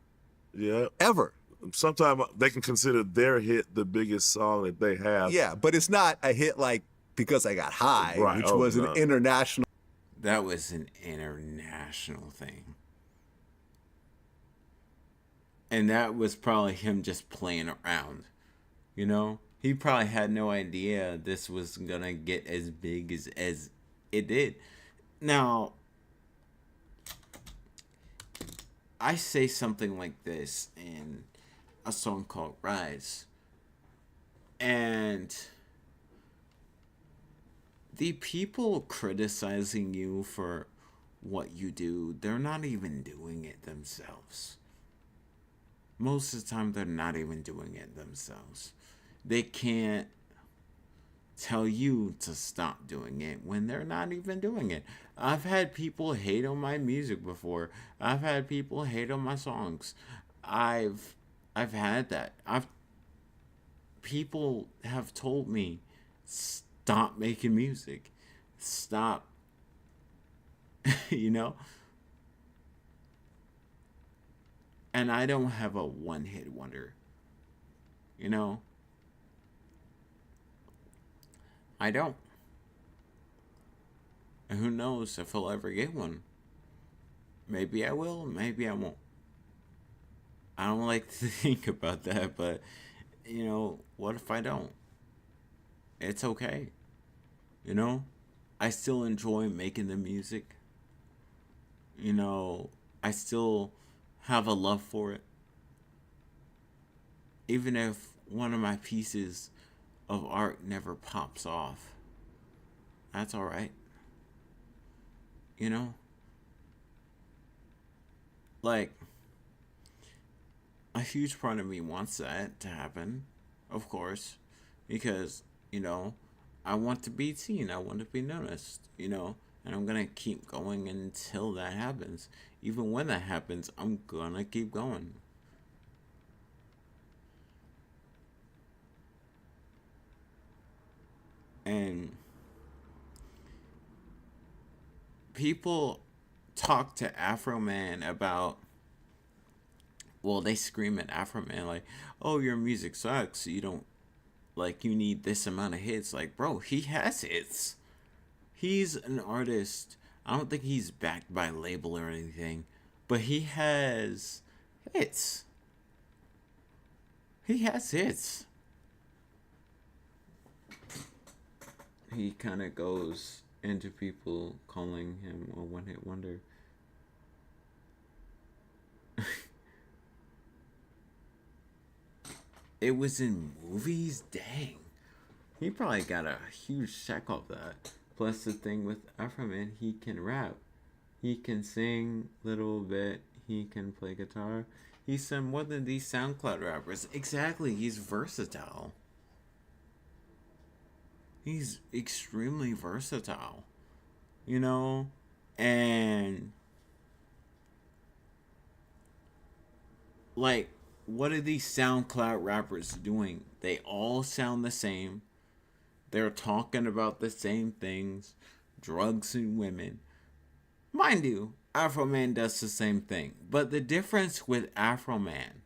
Yeah. Ever. Sometimes they can consider their hit the biggest song that they have. Yeah, but it's not a hit like Because I Got High, Right. which was an international. That was an international thing. And that was probably him just playing around, you know? He probably had no idea this was gonna get as big as it did. Now, I say something like this in a song called Rise. And the people criticizing you for what you do, they're not even doing it themselves. Most of the time, they're not even doing it themselves. They can't tell you to stop doing it when they're not even doing it. I've had people hate on my music before. I've had people hate on my songs. I've had that. People have told me, stop making music. Stop. You know? And I don't have a one-hit wonder. You know? I don't. And who knows if I'll ever get one. Maybe I will, maybe I won't. I don't like to think about that, but, you know, what if I don't? It's okay. You know? I still enjoy making the music. You know, I still have a love for it. Even if one of my pieces of art never pops off, that's alright. You know? Like, a huge part of me wants that to happen, of course, because, you know, I want to be seen, I want to be noticed, you know, and I'm gonna keep going until that happens. Even when that happens, I'm gonna keep going. And people talk to Afro Man about, well, they scream at Afro Man like, oh, your music sucks, you don't, like, you need this amount of hits. Like, bro, he has hits. He's an artist. I don't think he's backed by a label or anything, but he has hits. He has hits. He kind of goes into people calling him a one-hit wonder. It was in movies? Dang. He probably got a huge check off that. Plus the thing with Afro Man, he can rap. He can sing a little bit. He can play guitar. He's some more than these SoundCloud rappers. Exactly, he's versatile. He's extremely versatile. You know? And Like, what are these SoundCloud rappers doing? They all sound the same. They're talking about the same things, drugs and women. Mind you, Afro Man does the same thing. But the difference with Afro Man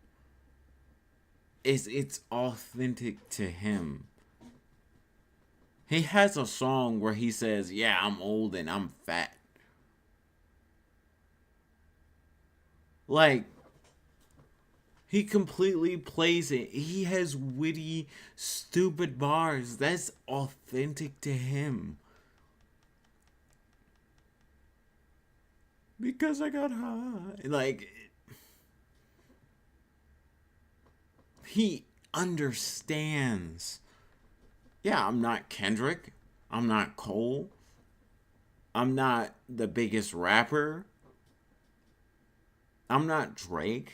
is it's authentic to him. He has a song where he says, yeah, I'm old and I'm fat. Like, he completely plays it. He has witty, stupid bars. That's authentic to him. Because I got high. Like, he understands. Yeah, I'm not Kendrick. I'm not Cole. I'm not the biggest rapper. I'm not Drake.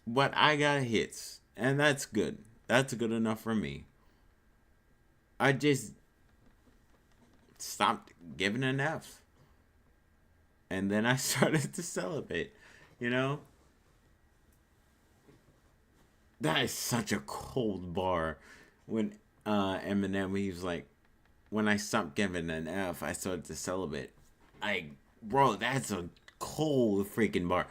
But I got hits. And that's good. That's good enough for me. I just stopped giving an F. And then I started to celebrate. You know? That is such a cold bar. When Eminem, he was like, when I stopped giving an F, I started to celebrate. Bro, that's a cold freaking bar.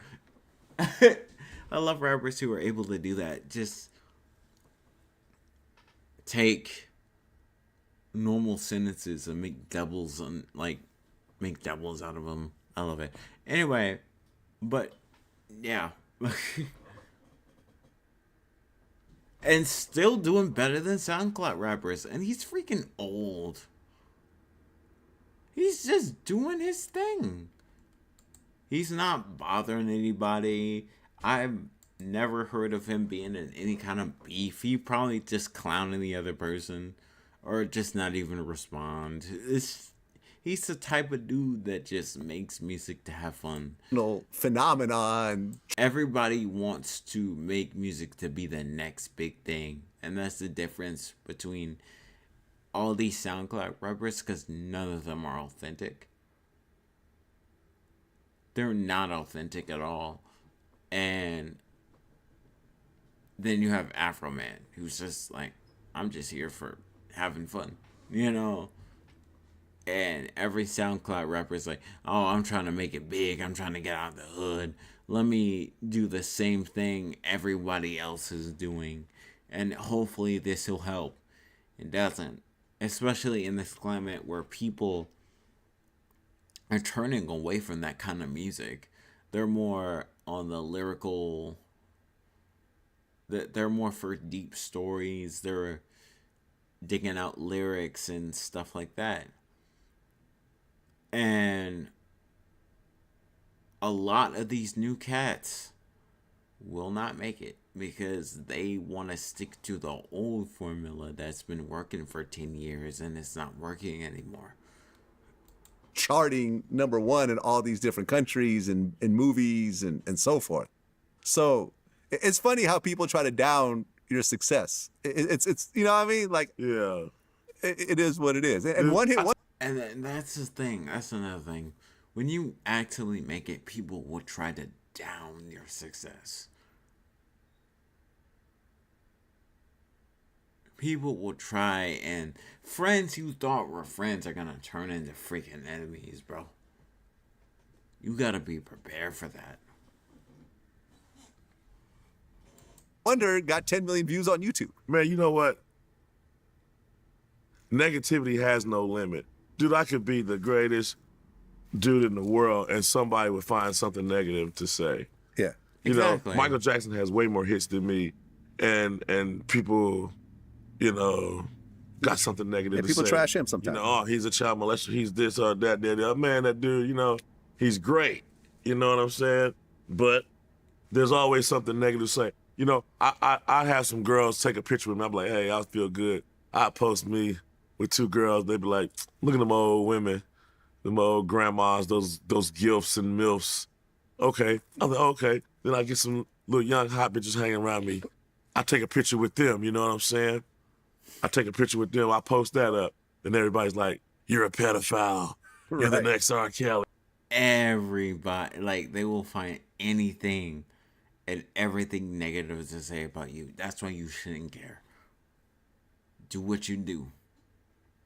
I love rappers who are able to do that. Just take normal sentences and make doubles and make doubles out of them. I love it. Anyway, but yeah. And still doing better than SoundCloud rappers. And he's freaking old. He's just doing his thing. He's not bothering anybody. I've never heard of him being in any kind of beef. He probably just clowning the other person. Or just not even respond. He's the type of dude that just makes music to have fun. No phenomenon. Everybody wants to make music to be the next big thing. And that's the difference between all these SoundCloud rappers, because none of them are authentic. They're not authentic at all. And then you have Afro Man, who's just like, I'm just here for having fun, you know? And every SoundCloud rapper is like, oh, I'm trying to make it big. I'm trying to get out of the hood. Let me do the same thing everybody else is doing. And hopefully this will help. It doesn't. Especially in this climate where people are turning away from that kind of music. They're more on the lyrical. They're more for deep stories. They're digging out lyrics and stuff like that. And a lot of these new cats will not make it because they want to stick to the old formula that's been working for 10 years and it's not working anymore. Charting #1 in all these different countries and movies and so forth. So it's funny how people try to down your success. It's you know what I mean? Like, yeah, it is what it is. And one hit one. And that's the thing. That's another thing. When you actually make it, people will try to down your success. People will try, and friends you thought were friends are gonna turn into freaking enemies, bro. You gotta be prepared for that. Wonder got 10 million views on YouTube. Man, you know what? Negativity has no limit. Dude, I could be the greatest dude in the world and somebody would find something negative to say. Yeah. You Exactly. know, Michael Jackson has way more hits than me and people, you know, got something negative to say. People trash him sometimes. You know, oh, he's a child molester, he's this or that. Man, that dude, you know, he's great. You know what I'm saying? But there's always something negative to say. You know, I have some girls take a picture with me. I'm like, hey, I feel good. I post me with 2 girls. They be like, look at them old women, them old grandmas, those gilfs and milfs. Okay. I'm like, okay. Then I get some little young hot bitches hanging around me. I take a picture with them, you know what I'm saying? I take a picture with them, I post that up, and everybody's like, you're a pedophile. You're the next R. Kelly. Everybody, like, they will find anything and everything negative to say about you. That's why you shouldn't care. Do what you do.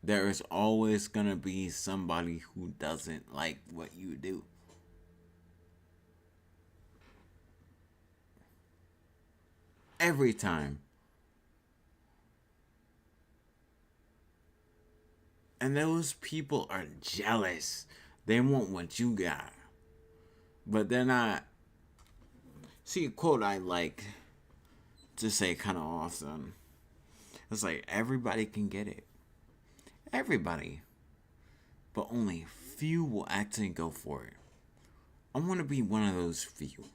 There is always gonna be somebody who doesn't like what you do. Every time. And those people are jealous. They want what you got. But they're not. See, a quote I like to say kind of often. It's like, everybody can get it. Everybody. But only few will actually go for it. I want to be one of those few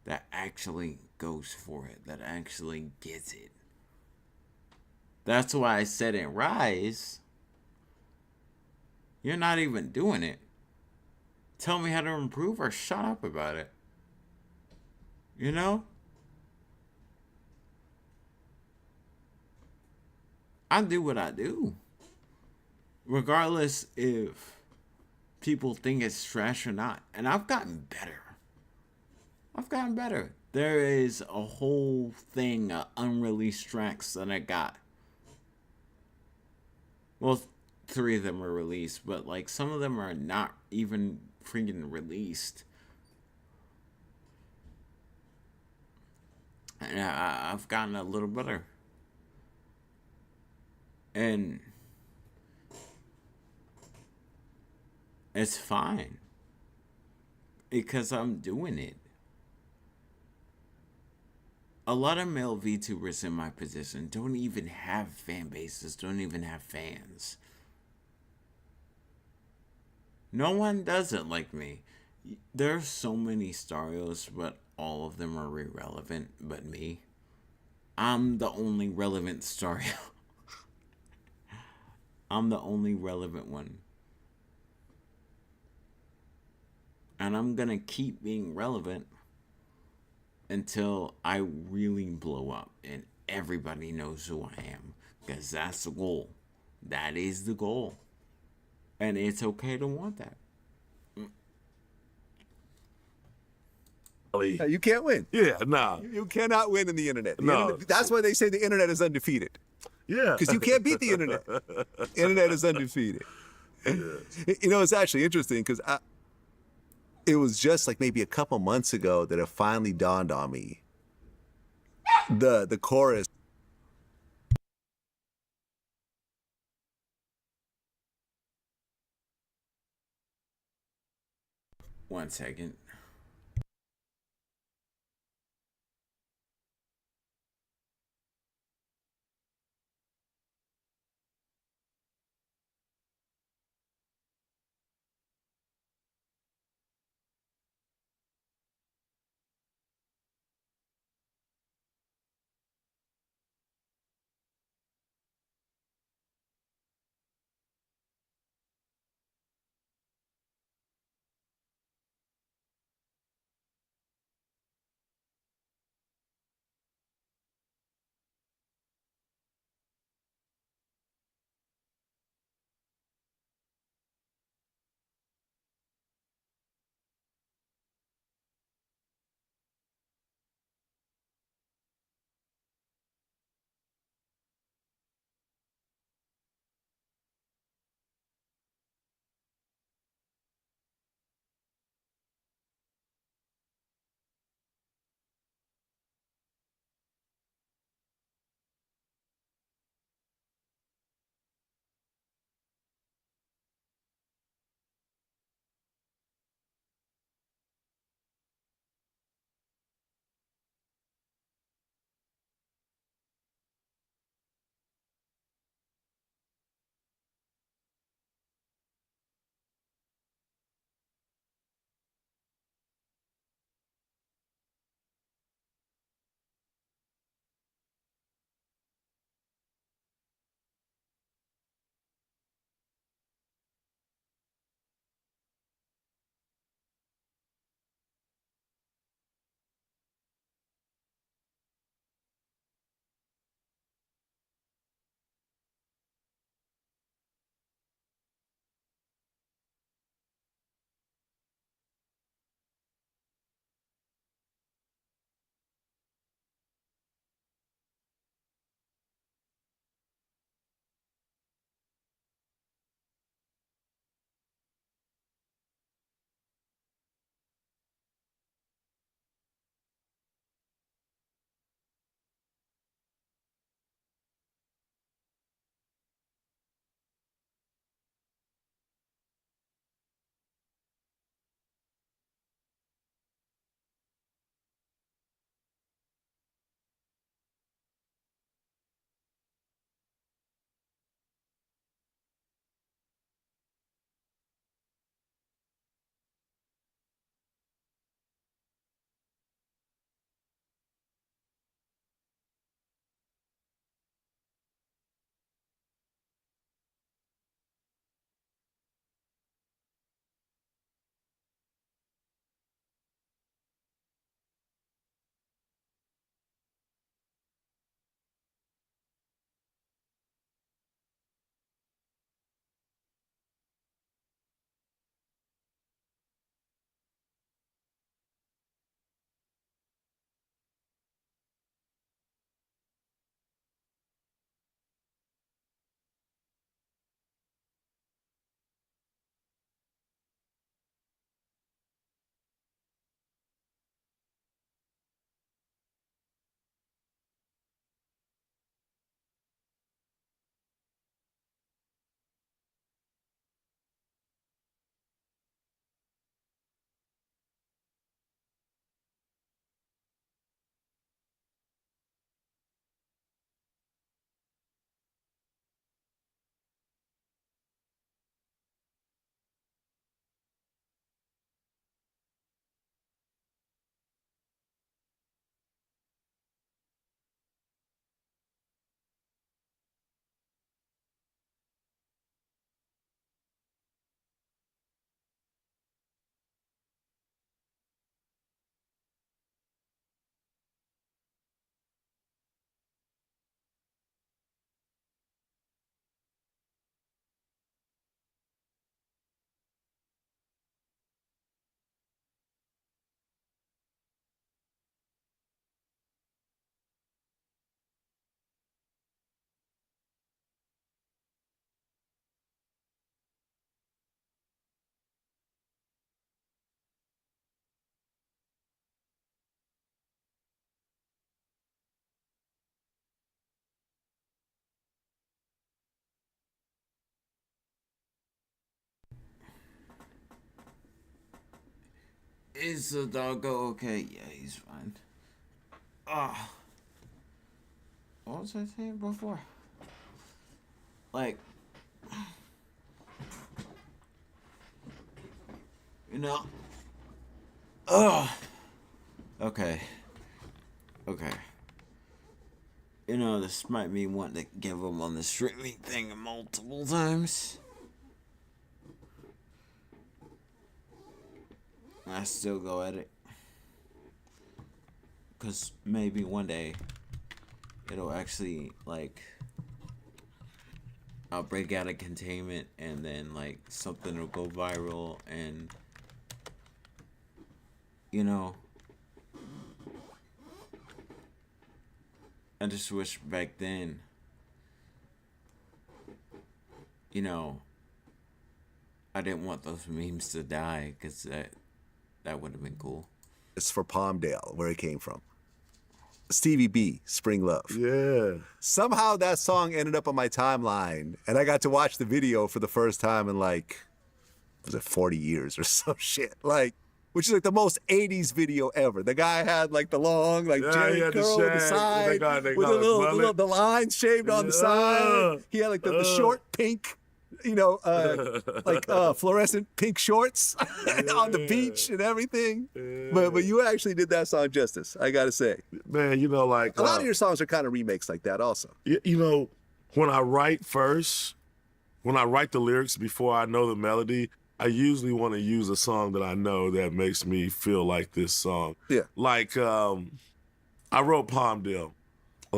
that actually goes for it, that actually gets it. That's why I said in Rise, you're not even doing it. Tell me how to improve or shut up about it. You know? I do what I do. Regardless if people think it's trash or not. And I've gotten better. I've gotten better. There is a whole thing of unreleased tracks that I got. Well, 3 of them are released, but like some of them are not even freaking released. And I've gotten a little better. And it's fine. Because I'm doing it. A lot of male VTubers in my position don't even have fan bases, don't even have fans. No one does it like me. There are so many Starios, but all of them are irrelevant but me. I'm the only relevant Stario. I'm the only relevant one. And I'm gonna keep being relevant until I really blow up and everybody knows who I am. Because that's the goal. That is the goal. And it's okay to want that. You can't win. Yeah, nah. You cannot win in the internet. No. Internet, that's why they say the internet is undefeated. Yeah. Because you can't beat the internet. Internet is undefeated. You know, it's actually interesting because it was just like maybe a couple months ago that it finally dawned on me. The chorus. One second. Is the doggo okay? Yeah, he's fine. Ah. What was I saying before? Like, you know. Ugh. Okay. Okay. You know, this might be one to give him on the streaming thing multiple times. I still go at it. Because maybe one day it'll actually, like, I'll break out of containment and then, like, something will go viral and, you know, I just wish back then, you know, I didn't want those memes to die because that would have been cool. It's for Palmdale, where it came from. Stevie B, Spring Love. Yeah. Somehow that song ended up on my timeline, and I got to watch the video for the first time in like, was it 40 years or some shit? Like, which is like the most 80s video ever. The guy had like the long, like Jerry curl on the side, with the lines shaved on the side. He had like the short pink, you know, fluorescent pink shorts on the beach and everything. But you actually did that song justice, I gotta say. Man, you know, like a lot of your songs are kind of remakes like that also. You know, when I write the lyrics before I know the melody, I usually want to use a song that I know that makes me feel like this song. Yeah. Like, I wrote Palmdale,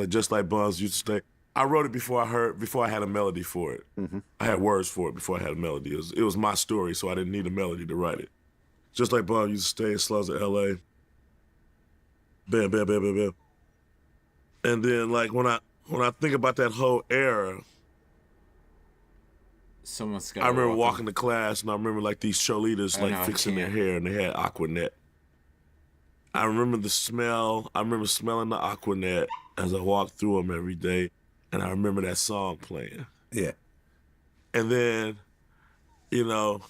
just like Buns used to say. I wrote it before I had a melody for it. Mm-hmm. I had words for it before I had a melody. It was my story, so I didn't need a melody to write it. Just like Buns used to stay in slugs of L.A. Bam, bam, bam, bam, bam. And then, like, when I think about that whole era, I remember walking to class, and I remember like these Cholitas like fixing their hair, and they had Aquanet. I remember the smell. I remember smelling the Aquanet as I walked through them every day, and I remember that song playing. Yeah. And then, you know,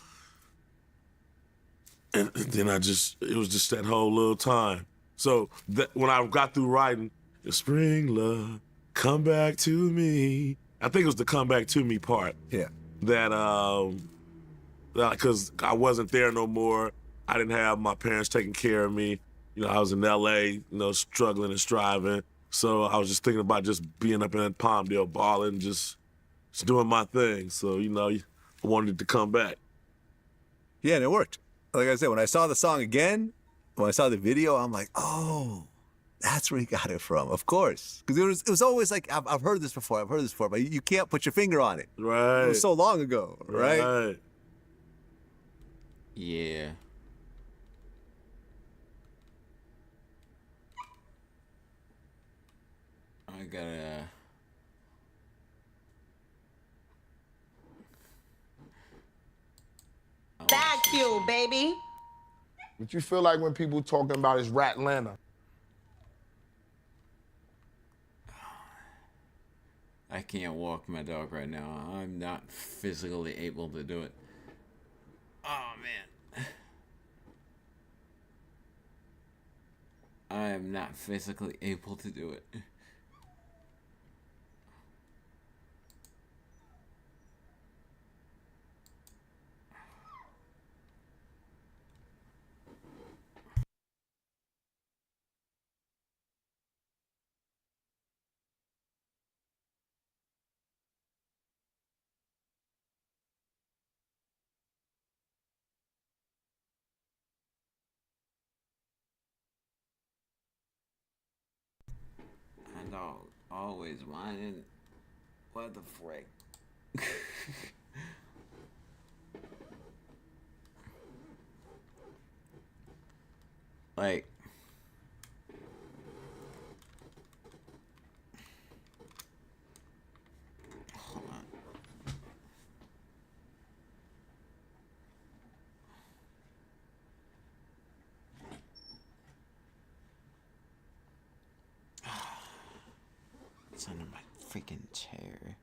and then it was just that whole little time. So when I got through writing, the spring love, come back to me. I think it was the come back to me part. Yeah. That because I wasn't there no more. I didn't have my parents taking care of me. You know, I was in LA, you know, struggling and striving. So I was just thinking about just being up in Palmdale, balling, just doing my thing. So, you know, I wanted it to come back. Yeah, and it worked. Like I said, when I saw the song again, when I saw the video, I'm like, oh, that's where he got it from. Of course. Because it was always like, I've heard this before, but you can't put your finger on it. Right. It was so long ago, right? Yeah. I gotta... Bag fuel, baby. What you feel like when people talking about is Ratlanta? I can't walk my dog right now. I'm not physically able to do it. Oh, man. I am not physically able to do it. My dog always whining. What the frick? Like, hold on. It's under my freaking chair.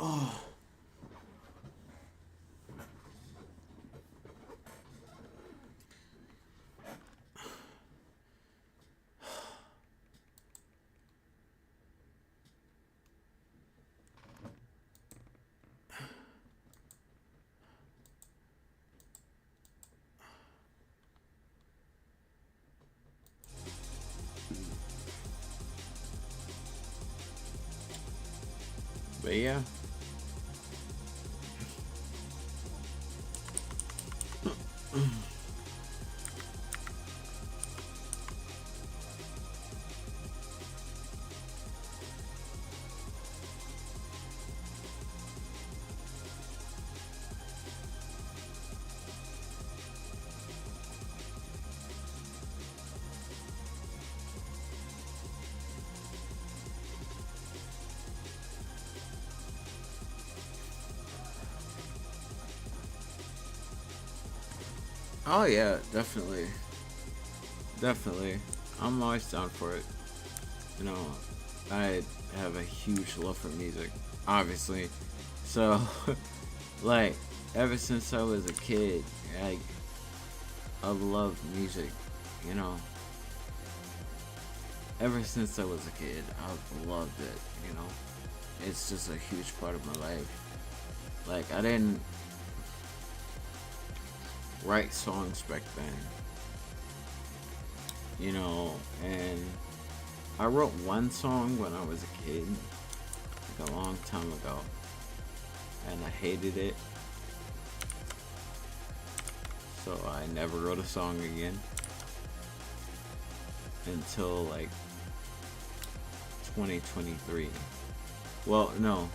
Oh. But yeah. Oh yeah, definitely. Definitely. I'm always down for it. You know, I have a huge love for music, obviously. So, like, ever since I was a kid, I've loved music, you know. Ever since I was a kid, I've loved it, you know. It's just a huge part of my life. Like, I didn't write songs back then, you know, and I wrote one song when I was a kid, like a long time ago, and I hated it, so I never wrote a song again until like 2023. Well, no,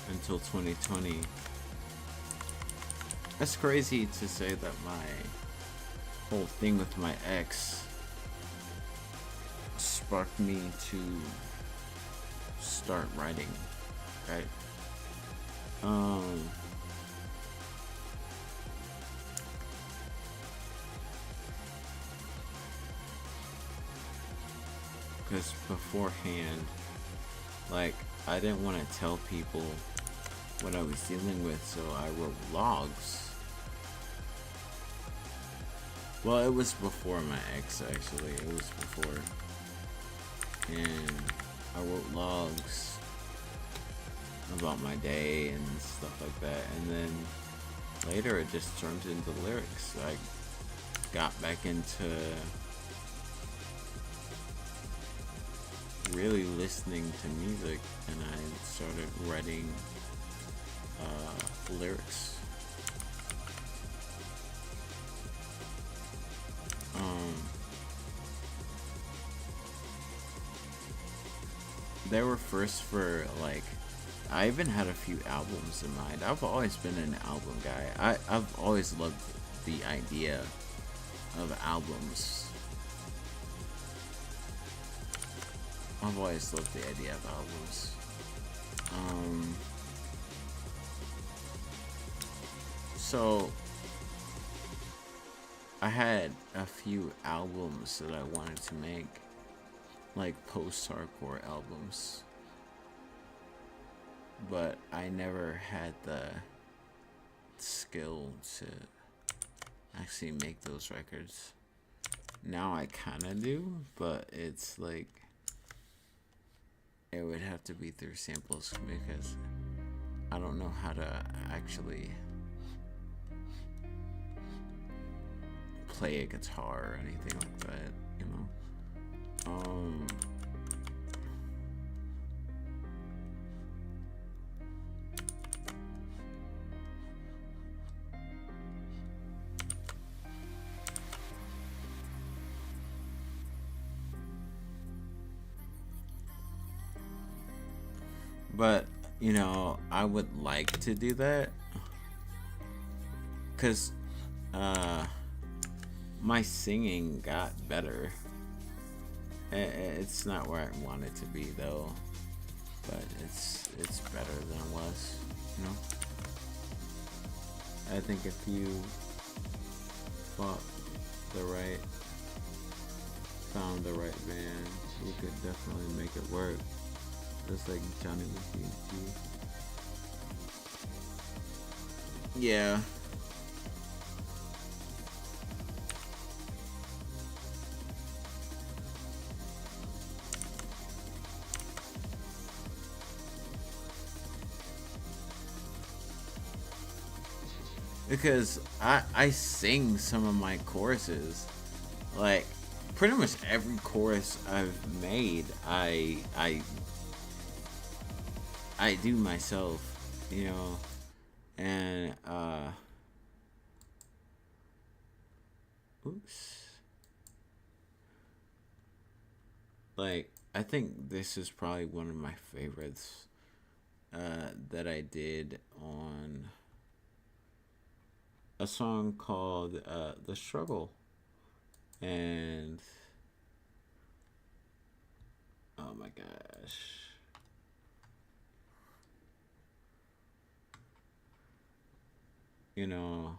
until 2020. That's crazy to say that my whole thing with my ex sparked me to start writing, right? Because beforehand, like, I didn't want to tell people what I was dealing with, so I wrote logs. Well, it was before my ex, actually. It was before. And I wrote logs about my day and stuff like that. And then later it just turned into lyrics. I got back into really listening to music, and I started writing lyrics. They were first for, like, I even had a few albums in mind. I've always been an album guy. I've always loved the idea of albums. I've always loved the idea of albums. So I had a few albums that I wanted to make, like post-hardcore albums, but I never had the skill to actually make those records. Now I kind of do, but it's like it would have to be through samples because I don't know how to actually play a guitar or anything like that, you know. But, you know, I would like to do that, because my singing got better. It's not where I want it to be, though, but it's better than it was, you know. I think if you found the right band, you could definitely make it work. Just like Johnny with DG. Yeah. Because I sing some of my choruses. Like, pretty much every chorus I've made, I do myself, you know. And oops. Like, I think this is probably one of my favorites that I did on a song called The Struggle. And oh my gosh. You know,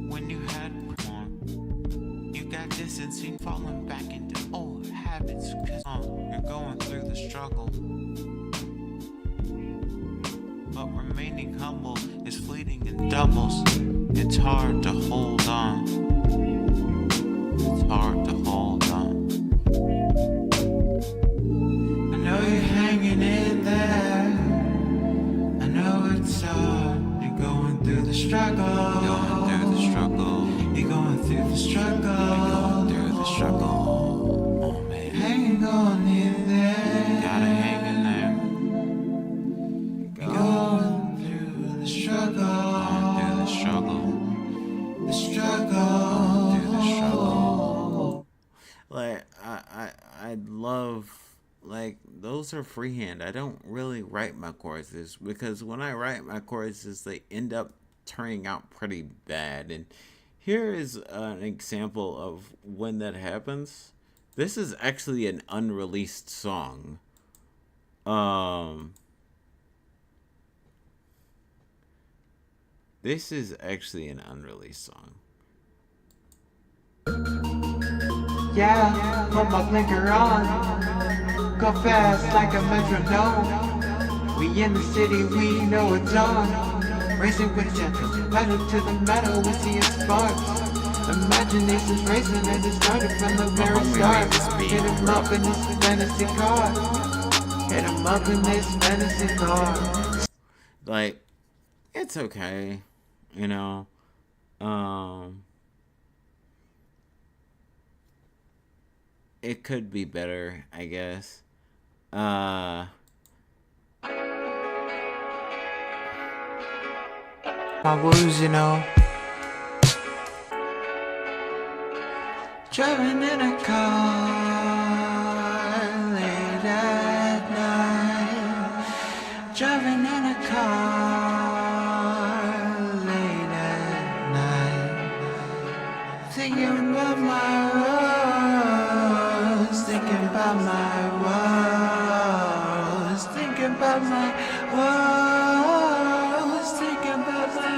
when you had one, you got distancing, falling back into old habits, cause you're going through the struggle. But remaining humble is fleeting in doubles. It's hard to hold on. It's hard to hold on. I know you're hanging in there. I know it's hard. You're going through the struggle. Going through the struggle. You're going through the struggle. You're going through the struggle. Oh man. Hang on in there. You gotta hang in there. Going through the struggle. Going through the struggle. The struggle. Going through the struggle. like I love, like, those are freehand. I don't really write my choruses because when I write my choruses, they end up turning out pretty bad. And here is an example of when that happens. This is actually an unreleased song. This is actually an unreleased song. Yeah, put my blinker on. Go fast like a metronome. We in the city, we know it's on. Racing with gentle, pedal to the metal, we see it sparks. Imagination's racing and it started from the very start. Hit him up in this fantasy car. Hit him up in this fantasy car. Like, it's okay, you know. It could be better, I guess. My woes, you know. Driving in a car late at night. Driving in a car late at night. Thinking about my woes. Thinking about my woes. Thinking about my woes. Thinking about my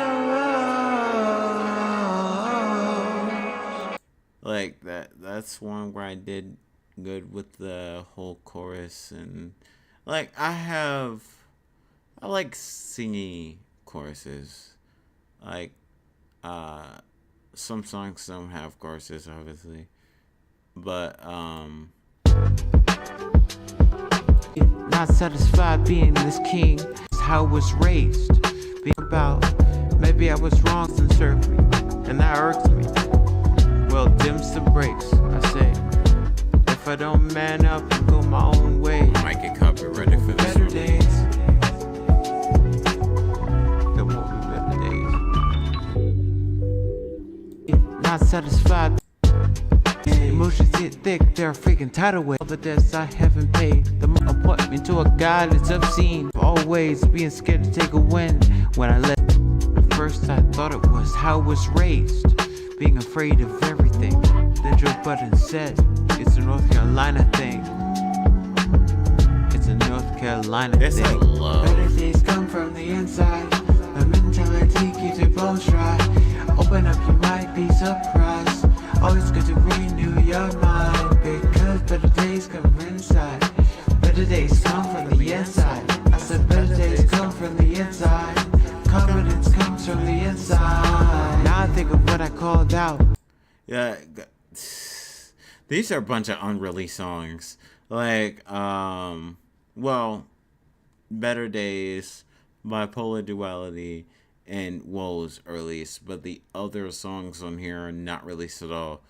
woes. Like, that's one where I did good with the whole chorus. And like, I like singing choruses. Like, some songs don't have choruses, obviously, but not satisfied being this king. It's how I was raised. Being about, maybe I was wrong and served me, and that irks me. Well, dims the brakes, I say. If I don't man up and go my own way, might get copyrighted for this better one. days. There won't be better days. Not satisfied. Emotions get thick, they're a freaking tidal wave. All the debts I haven't paid, the appointment to a God is obscene. Always being scared to take a win. When I let, at first I thought it was how I was raised, being afraid of everything. Then Joe Budden said, it's a North Carolina thing. It's a North Carolina This thing. I love. Better days come from the inside. The mentality keeps your bones dry. Open up, you might be surprised. Always good to renew your mind, because better days come inside. Better days come from Yeah, these are a bunch of unreleased songs. Like, well, Better Days, Bipolar Duality, and Woes are released, but the other songs on here are not released at all.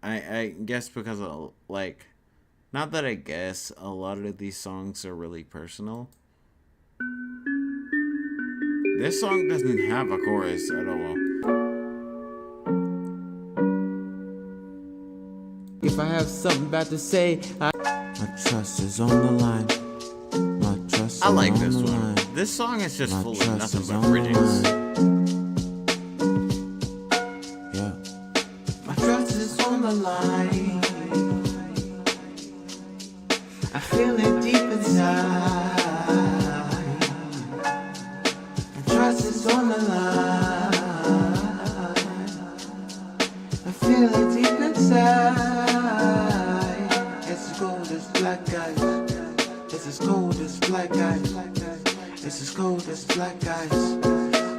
I guess because of, like, not that I guess, a lot of these songs are really personal. This song doesn't have a chorus at all. If I have something bad to say, my trust is on the line. My trust is I like on this the one. line. This song is just My full of trust nothing is but on the bridges. Yeah. My trust is on the line. I feel it deep inside. My trust is on the line. I feel it deep inside. It's as cold as black ice. It's as cold as black ice. It's as cold as black ice.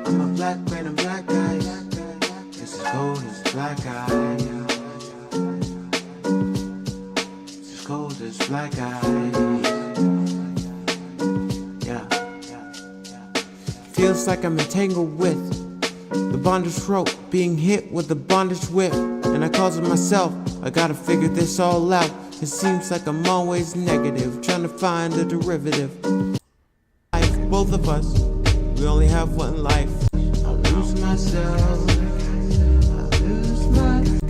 I'm a black man in black ice. It's as cold as black ice. It's as cold as black ice. Yeah. Feels like I'm entangled with the bondage rope, being hit with the bondage whip. And I cause it myself, I gotta figure this all out. It seems like I'm always negative, trying to find a derivative. Life, both of us, we only have one life. I lose myself, I lose myself.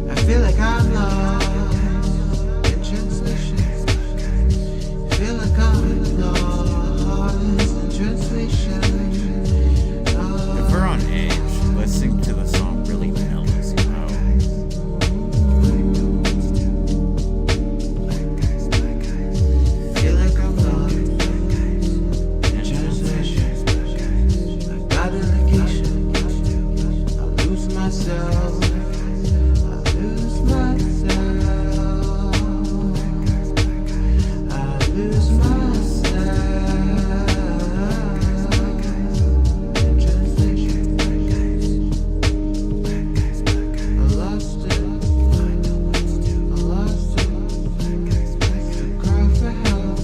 I feel like I'm lost in translation. Feel like I'm lost in translation. If we're on edge, listening to the song really mellows you out. Feel like I'm lost in translation. I got a location. I lose myself. I lose myself. I lose myself. In translation. I lost it. I lost it. To cry for help.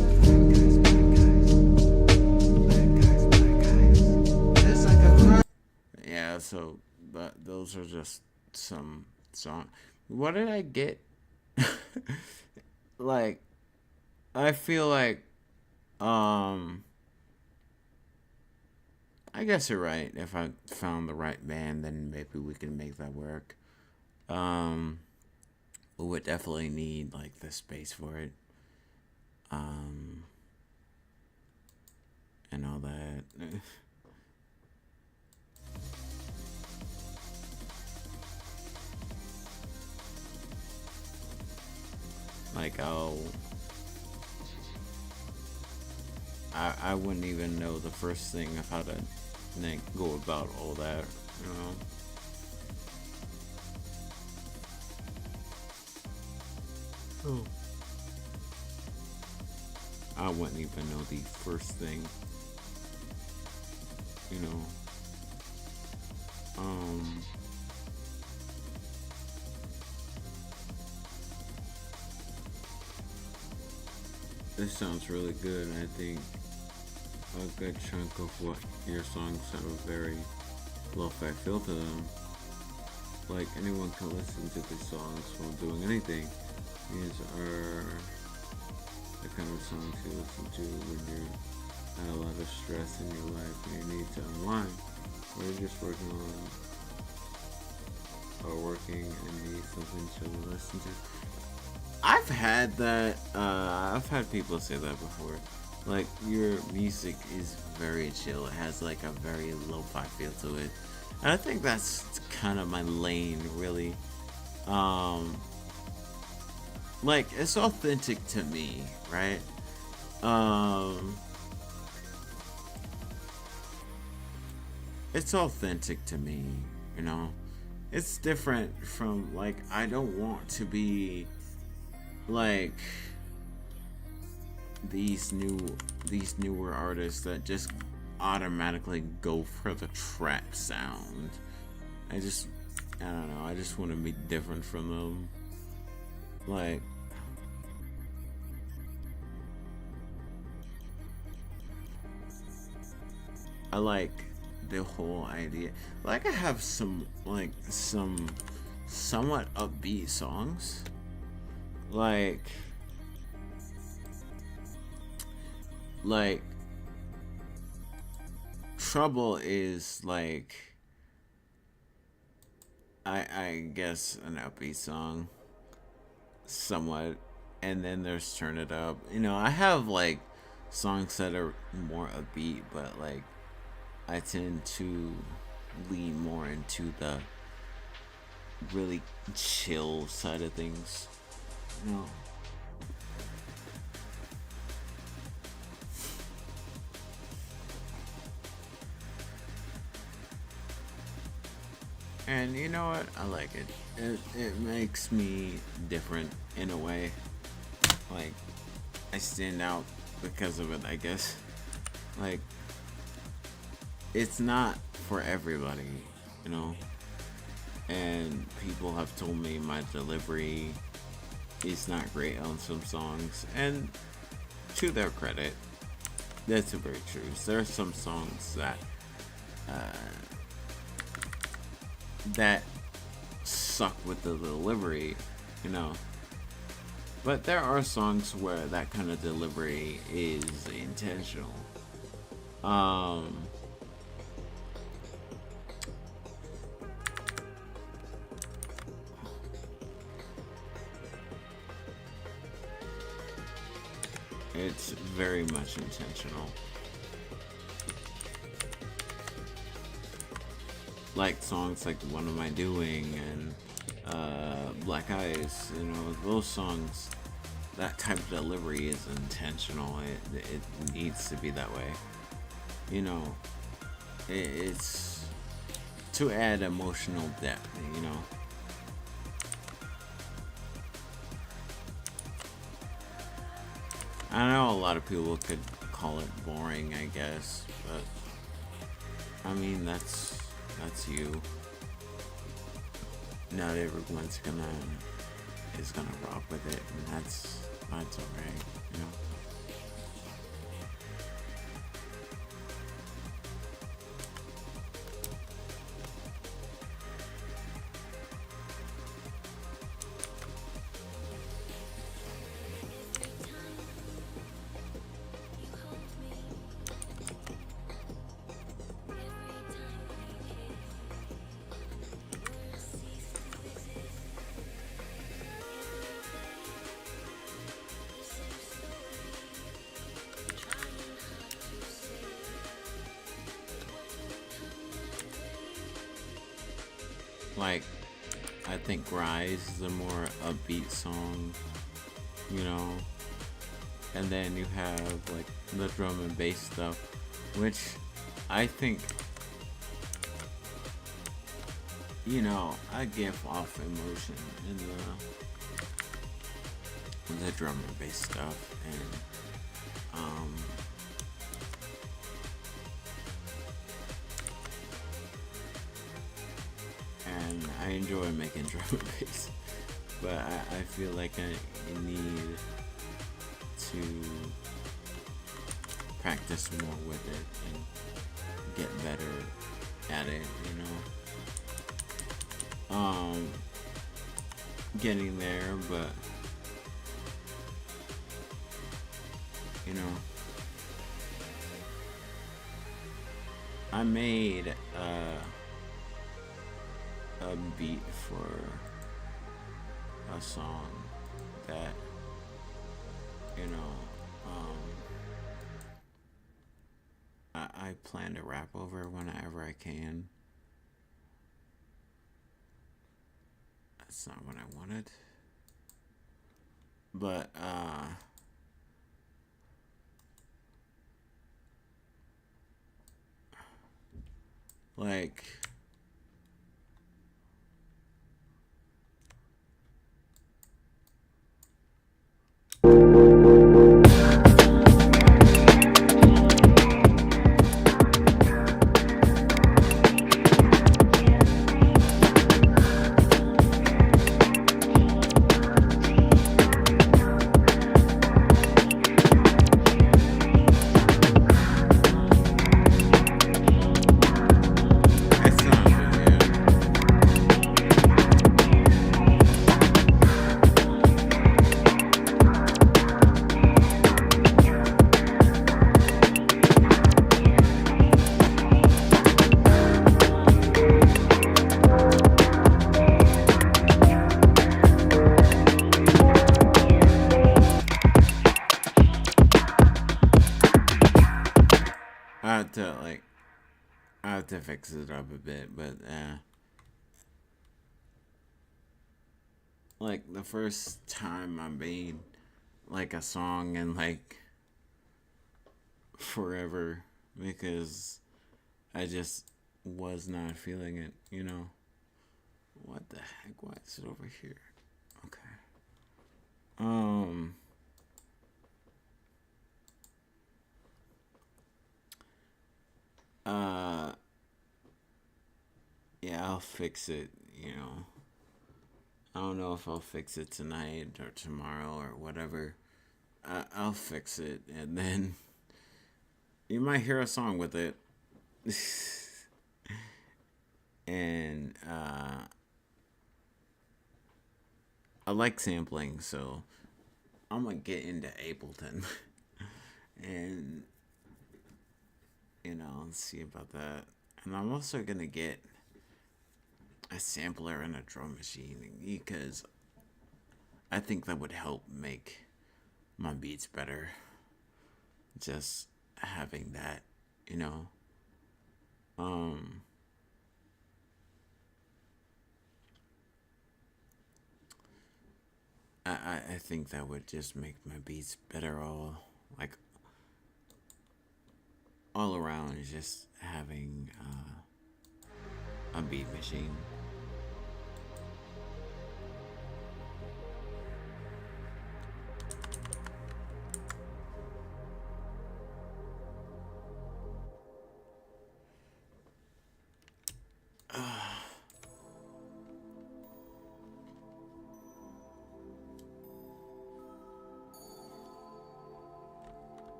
It's like a cry. Yeah, so those are just some song. What did I get? Like, I feel like, I guess you're right. If I found the right band, then maybe we can make that work. We would definitely need like the space for it. And all that. Like, I wouldn't even know the first thing of how to go about all that, you know. I wouldn't even know the first thing, you know. This sounds really good. I think a good chunk of what your songs have a very lo-fi feel to them. Like, anyone can listen to these songs while doing anything. These are the kind of songs you listen to when you have a lot of stress in your life and you need to unwind, or you're just working and need something to listen to. I've had that. I've had people say that before. Like, your music is very chill. It has like a very lo-fi feel to it. And I think that's kind of my lane, really. Like, it's authentic to me, right? It's authentic to me, you know? It's different from, like, I don't want to be, like, these newer artists that just automatically go for the trap sound. I don't know, I just want to be different from them. Like, I like the whole idea. Like, I have some somewhat upbeat songs. Like Trouble is like, I guess an upbeat song, somewhat. And then there's Turn It Up. You know, I have like songs that are more upbeat, but like I tend to lean more into the really chill side of things. You know. And you know what? I like it. It makes me different in a way. Like, I stand out because of it, I guess. Like, it's not for everybody, you know? And people have told me my delivery is not great on some songs. And to their credit, that's very true. There are some songs that suck with the delivery, you know. But there are songs where that kind of delivery is intentional. It's very much intentional. Like songs like What Am I Doing and Black Eyes, you know, those songs, that type of delivery is intentional. It needs to be that way. You know, it's to add emotional depth, you know. I know a lot of people could call it boring, I guess, but I mean, that's you. Not everyone's gonna rock with it, and that's alright, you know. Like, I think Rise is a more upbeat song, you know, and then you have like the drum and bass stuff, which I think, you know, I give off emotion in the drum and bass stuff, and I enjoy making drum and bass, but I feel like I need to practice more with it and get better at it, you know. Getting there, but you know, I made a beat for a song that, you know, I plan to rap over whenever I can. That's not what I wanted, but like, I have to fix it up a bit, but like the first time I made like a song in like forever, because I just was not feeling it, you know. What the heck? Why is it over here? Okay. Yeah, I'll fix it, you know. I don't know if I'll fix it tonight or tomorrow or whatever. I'll fix it, and then you might hear a song with it. And I like sampling, so I'm gonna get into Ableton. And you know, let's see about that. And I'm also gonna get a sampler and a drum machine, because I think that would help make my beats better. Just having that, you know. I think that would just make my beats better all around, just having a beat machine.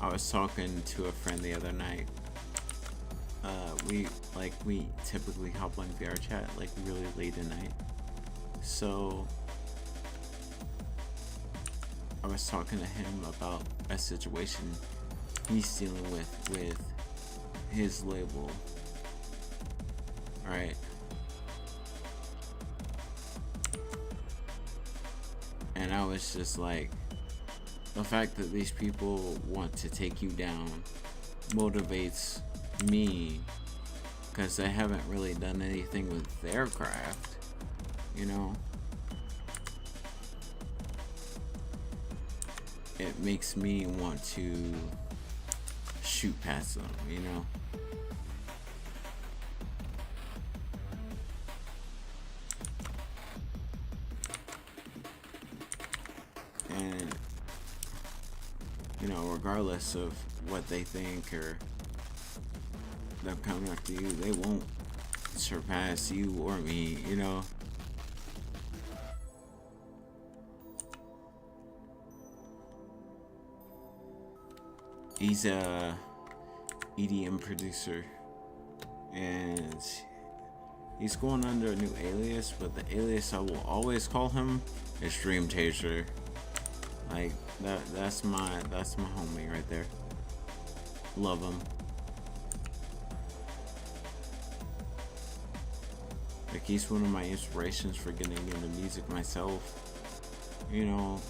I was talking to a friend the other night. We typically hop on VR chat like really late at night. So I was talking to him about a situation he's dealing with his label. Right? And I was just like, the fact that these people want to take you down motivates me, because they haven't really done anything with their craft, you know. It makes me want to shoot past them, you know. And you know, regardless of what they think or them coming after you, they won't surpass you or me, you know. He's a EDM producer, and he's going under a new alias, but the alias I will always call him is Dream Taser. Like that's my homie right there. Love him. Like, he's one of my inspirations for getting into music myself. You know,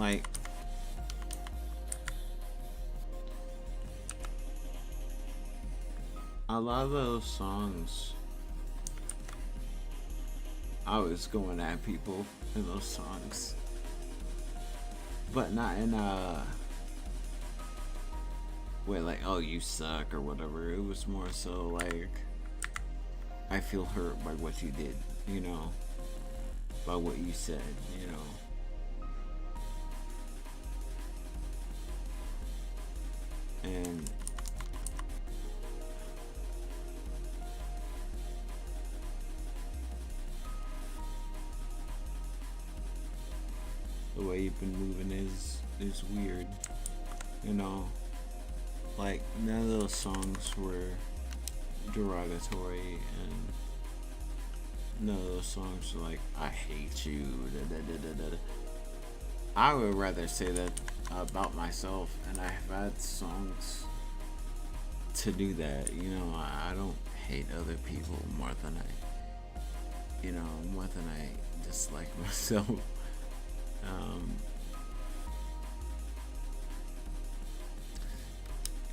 Like, a lot of those songs, I was going at people in those songs, but not in a way like, oh, you suck or whatever. It was more so like, I feel hurt by what you did, you know, by what you said, you know. And the way you've been moving is weird, you know. Like, none of those songs were derogatory, and none of those songs were like, I hate you, da, da, da, da, da. I would rather say that about myself, and I've had songs to do that, you know. I don't hate other people more than I dislike myself.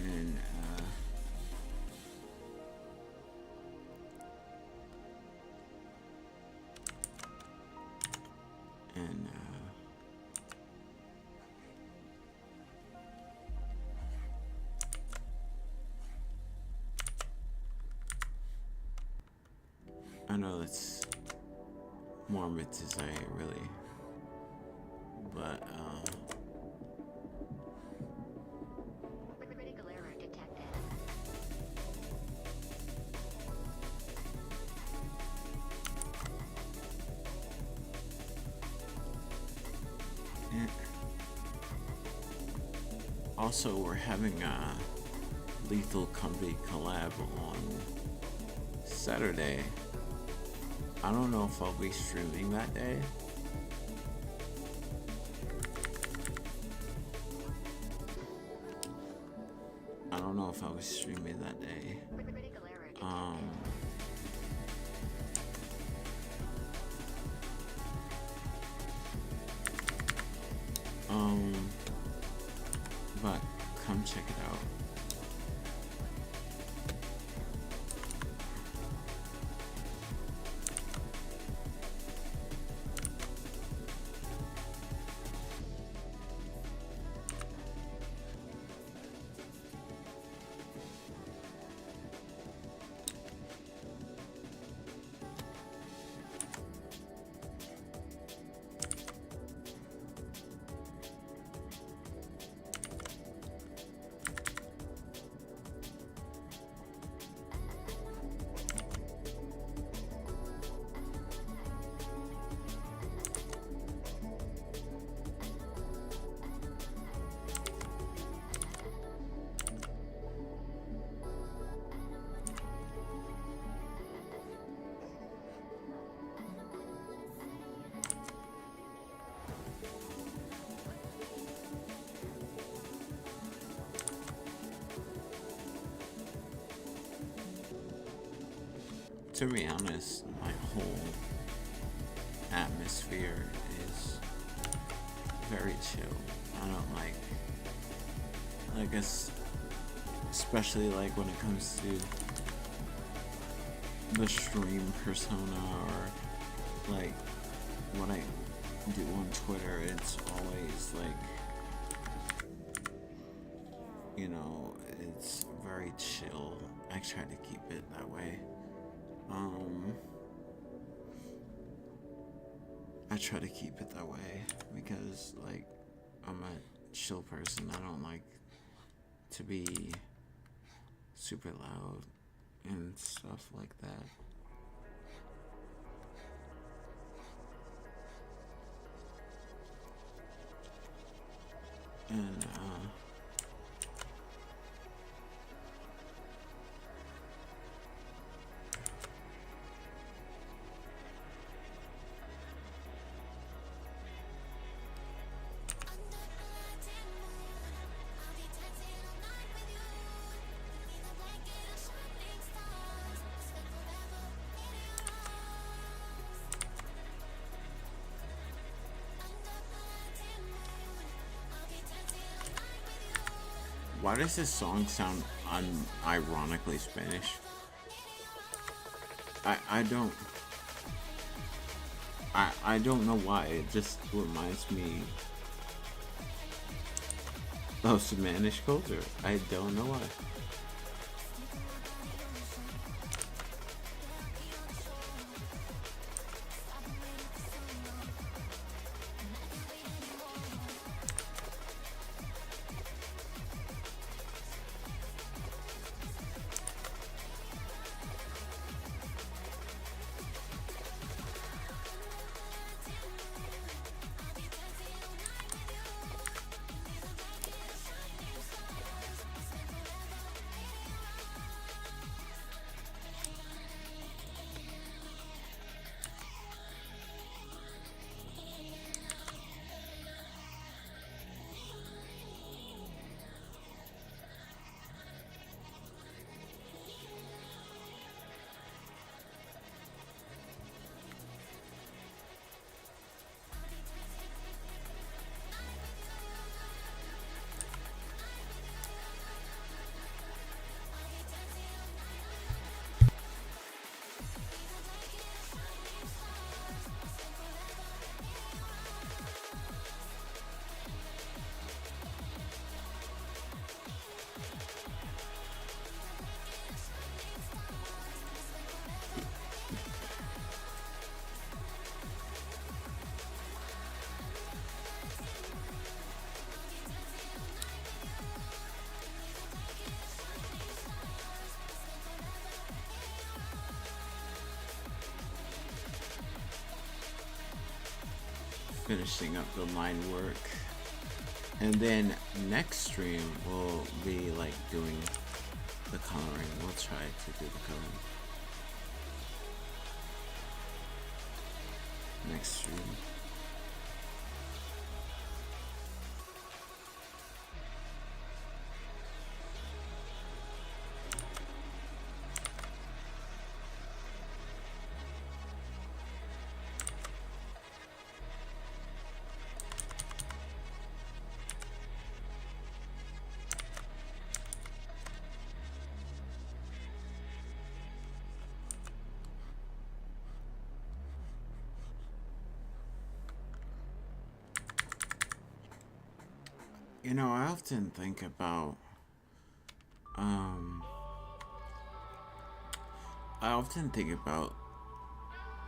And I know that's morbid to say, really, but also, we're having a Lethal Company collab on Saturday. I don't know if I'll be streaming that day. I don't know if I'll be streaming that day. But come check it out. To be honest, my whole atmosphere is very chill. I don't I guess, especially like when it comes to the stream persona, or like what I do on Twitter, it's always like, you know, it's very chill. I try to keep it that way. I try to keep it that way because, like, I'm a chill person. I don't like to be super loud and stuff like that. And, Why does this song sound unironically Spanish? I don't know why. It just reminds me of Spanish culture. I don't know why. Finishing up the line work, and then next stream will be like doing the coloring. We'll try to do the coloring next stream. You know, I often think about,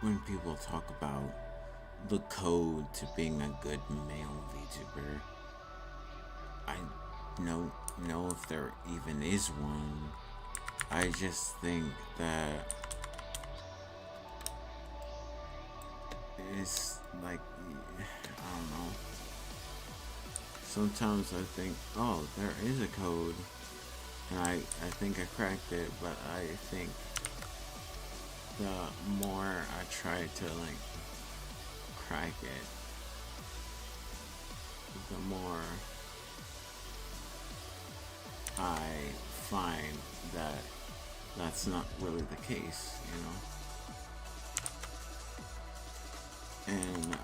when people talk about the code to being a good male VTuber. I don't know if there even is one. I just think that it's like, I don't know. Sometimes I think, oh, there is a code, and I think I cracked it, but I think the more I try to like crack it, the more I find that that's not really the case, you know? And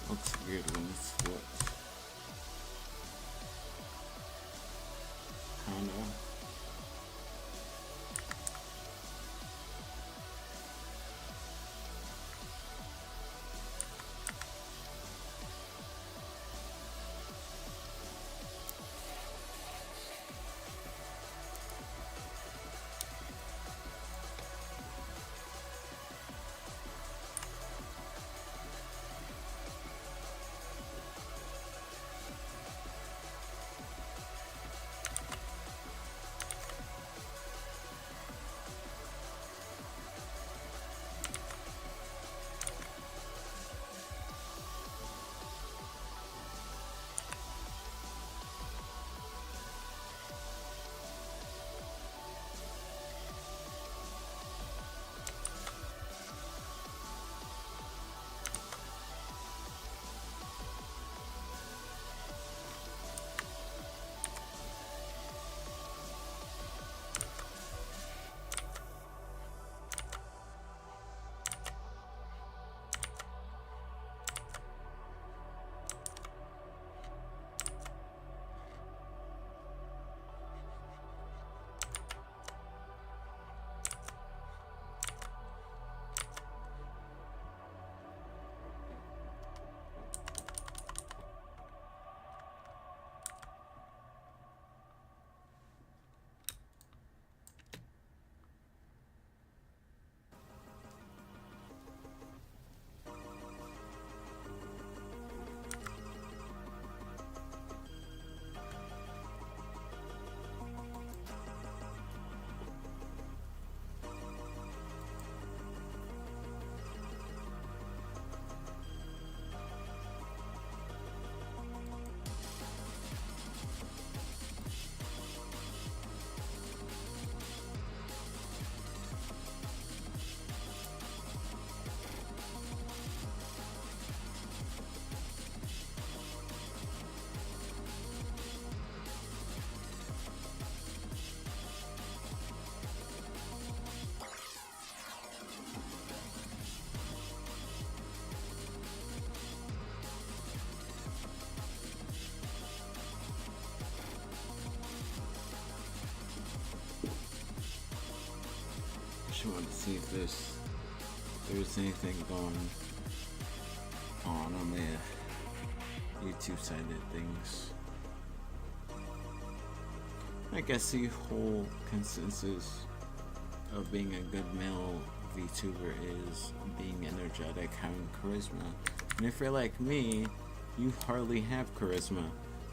looks weird when it's flipped. Kinda. just wanted to see if there's anything going on the YouTube side of things. I guess the whole consensus of being a good male VTuber is being energetic, having charisma. And if you're like me, you hardly have charisma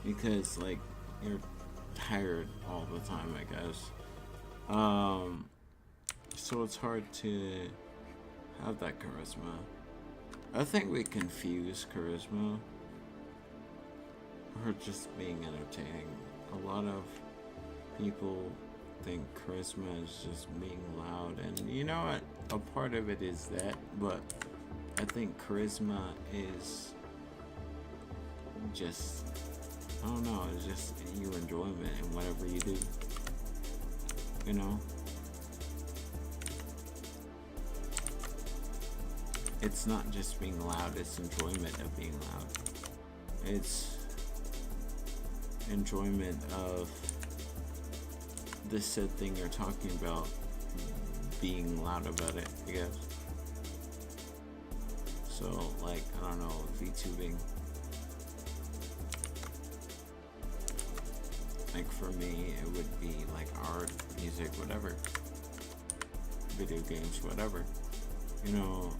because like you're tired all the time, I guess. So it's hard to have that charisma. I think we confuse charisma or just being entertaining. A lot of people think charisma is just being loud, and you know what? A part of it is that, but I think charisma is just, I don't know, it's just your enjoyment in whatever you do, you know? It's not just being loud, it's enjoyment of being loud. It's enjoyment of the said thing you're talking about, being loud about it, I guess. So, like, I don't know, VTubing. Like, for me, it would be like art, music, whatever. Video games, whatever. You know,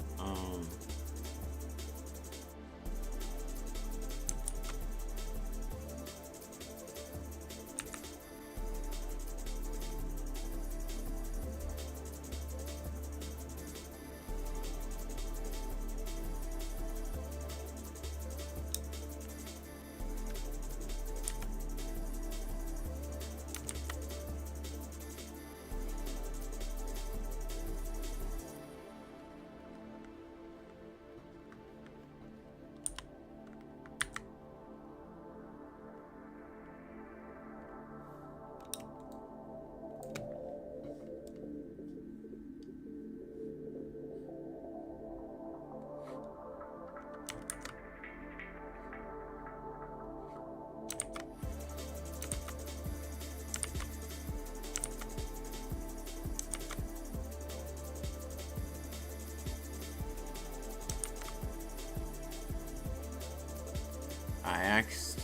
I asked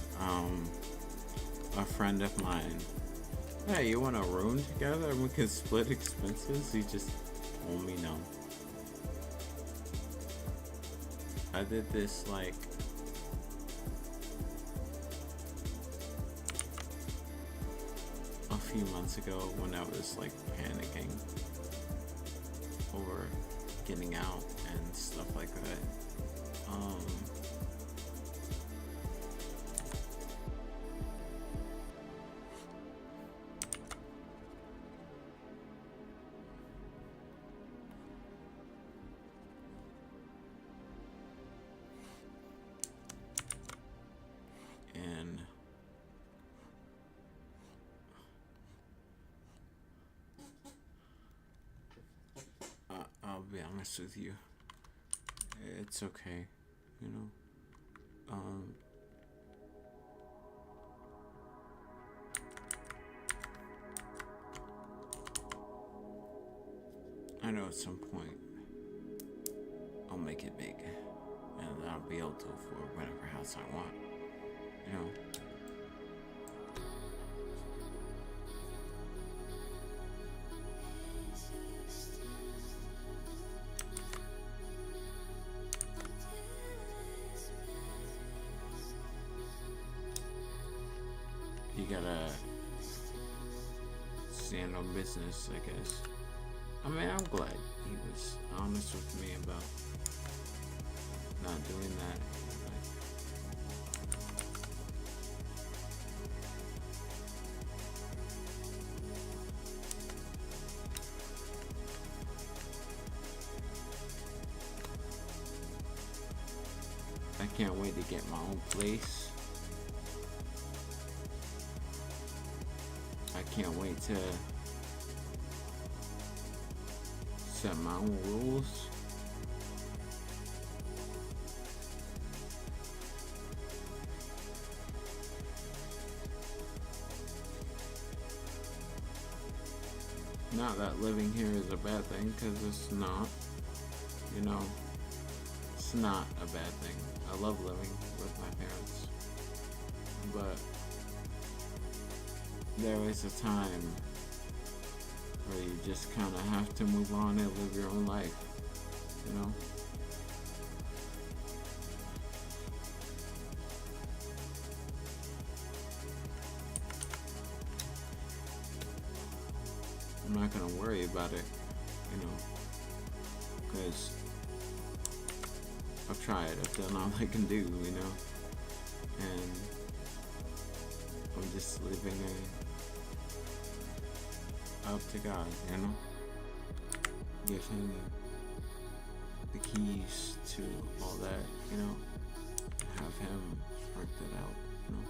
a friend of mine, hey, you want to room together and we can split expenses? He just told me no. I did this like a few months ago when I was like panicking over getting out and stuff like that. And I'll be honest with you, it's okay, you know. I know at some point I'll make it big, and I'll be able to afford whatever house I want, you know. You gotta stand on business, I guess. I mean, I'm glad he was honest with me about not doing that. I can't wait to get my own place. I can't wait to set my own rules. Not that living here is a bad thing, because it's not. You know, it's not a bad thing. I love living with my parents. But there is a time where you just kind of have to move on and live your own life, you know? I'm not gonna worry about it, you know, because I've tried, I've done all I can do, you know, and I'm just living up to God, you know, give him the keys to all that, you know, have him work it out, you know.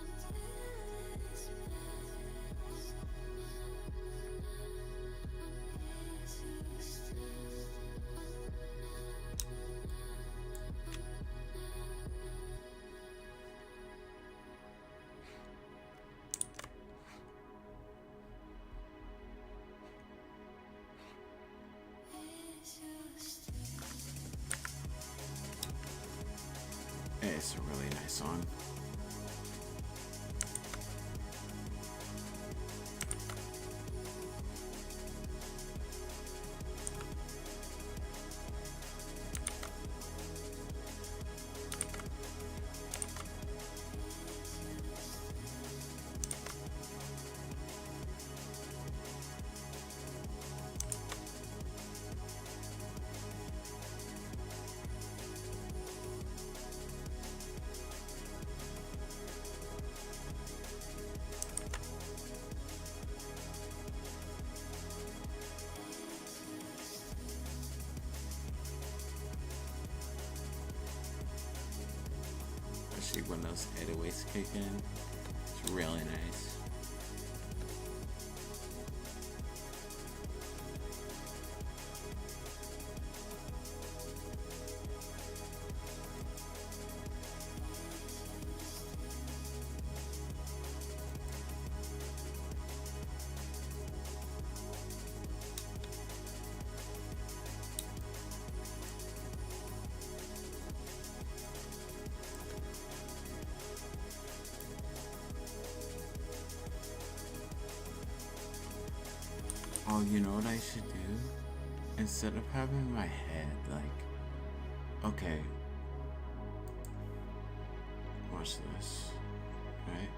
It's a really nice song. Especially when those 808s kick in. It's really nice. Oh, you know what I should do? Instead of having my head like, okay, watch this, right?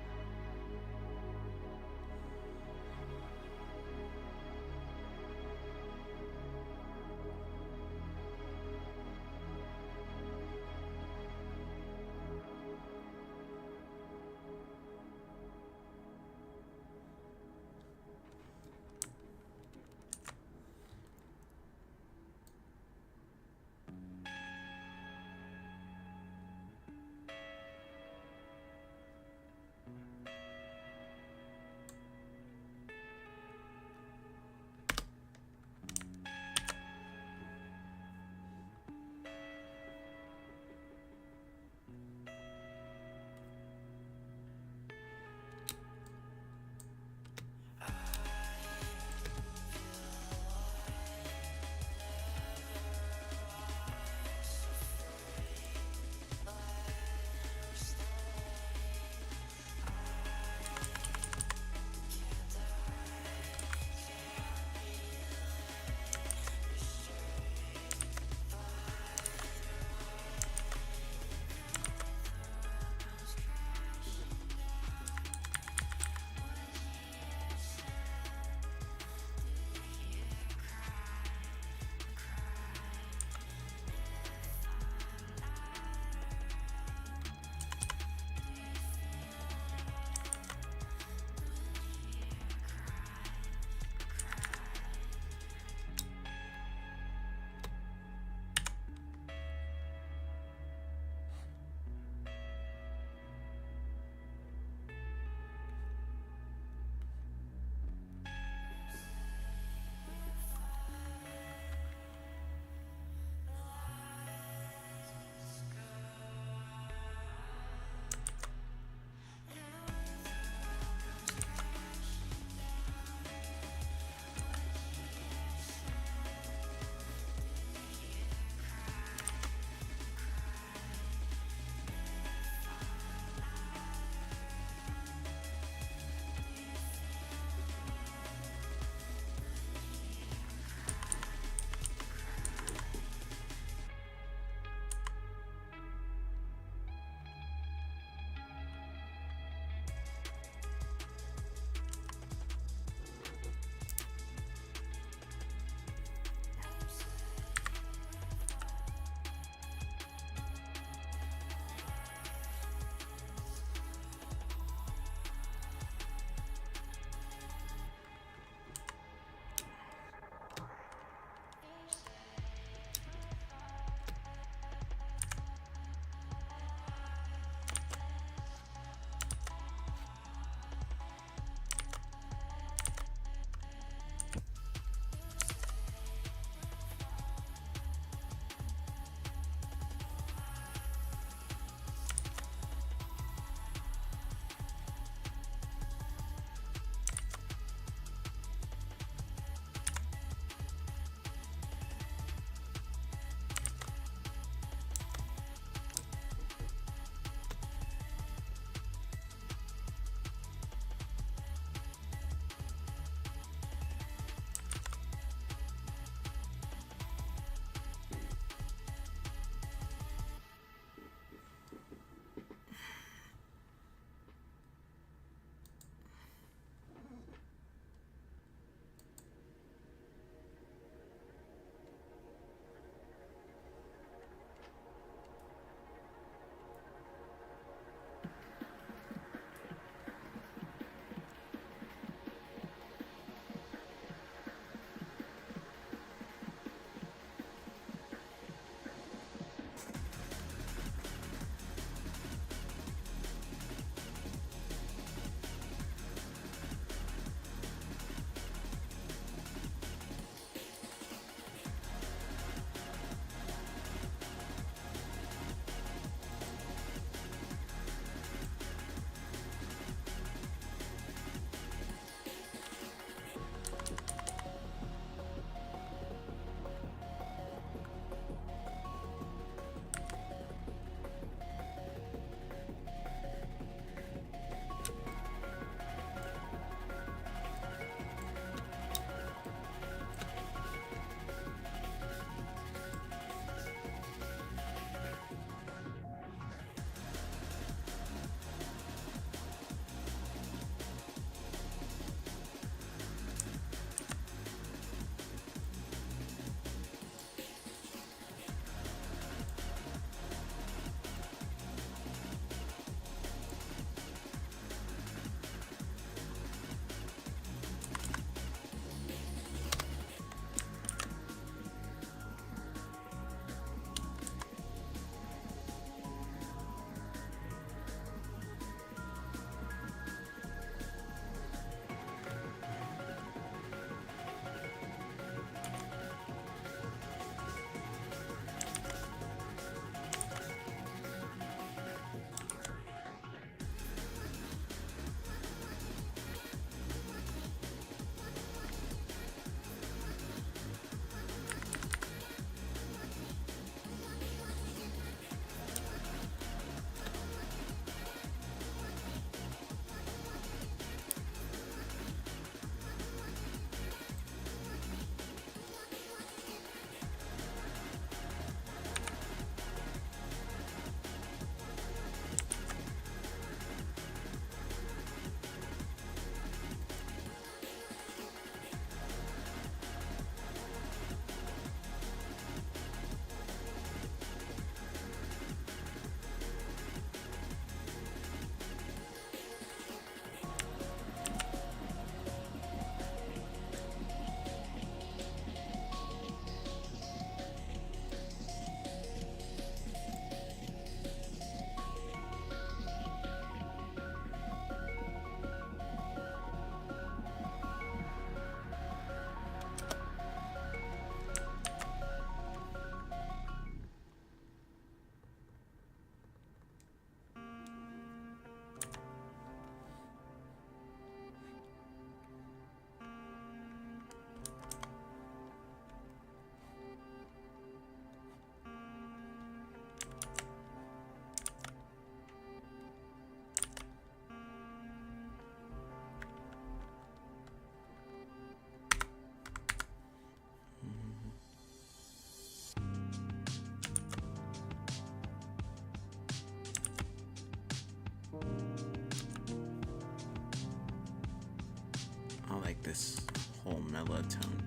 this whole mellow tone.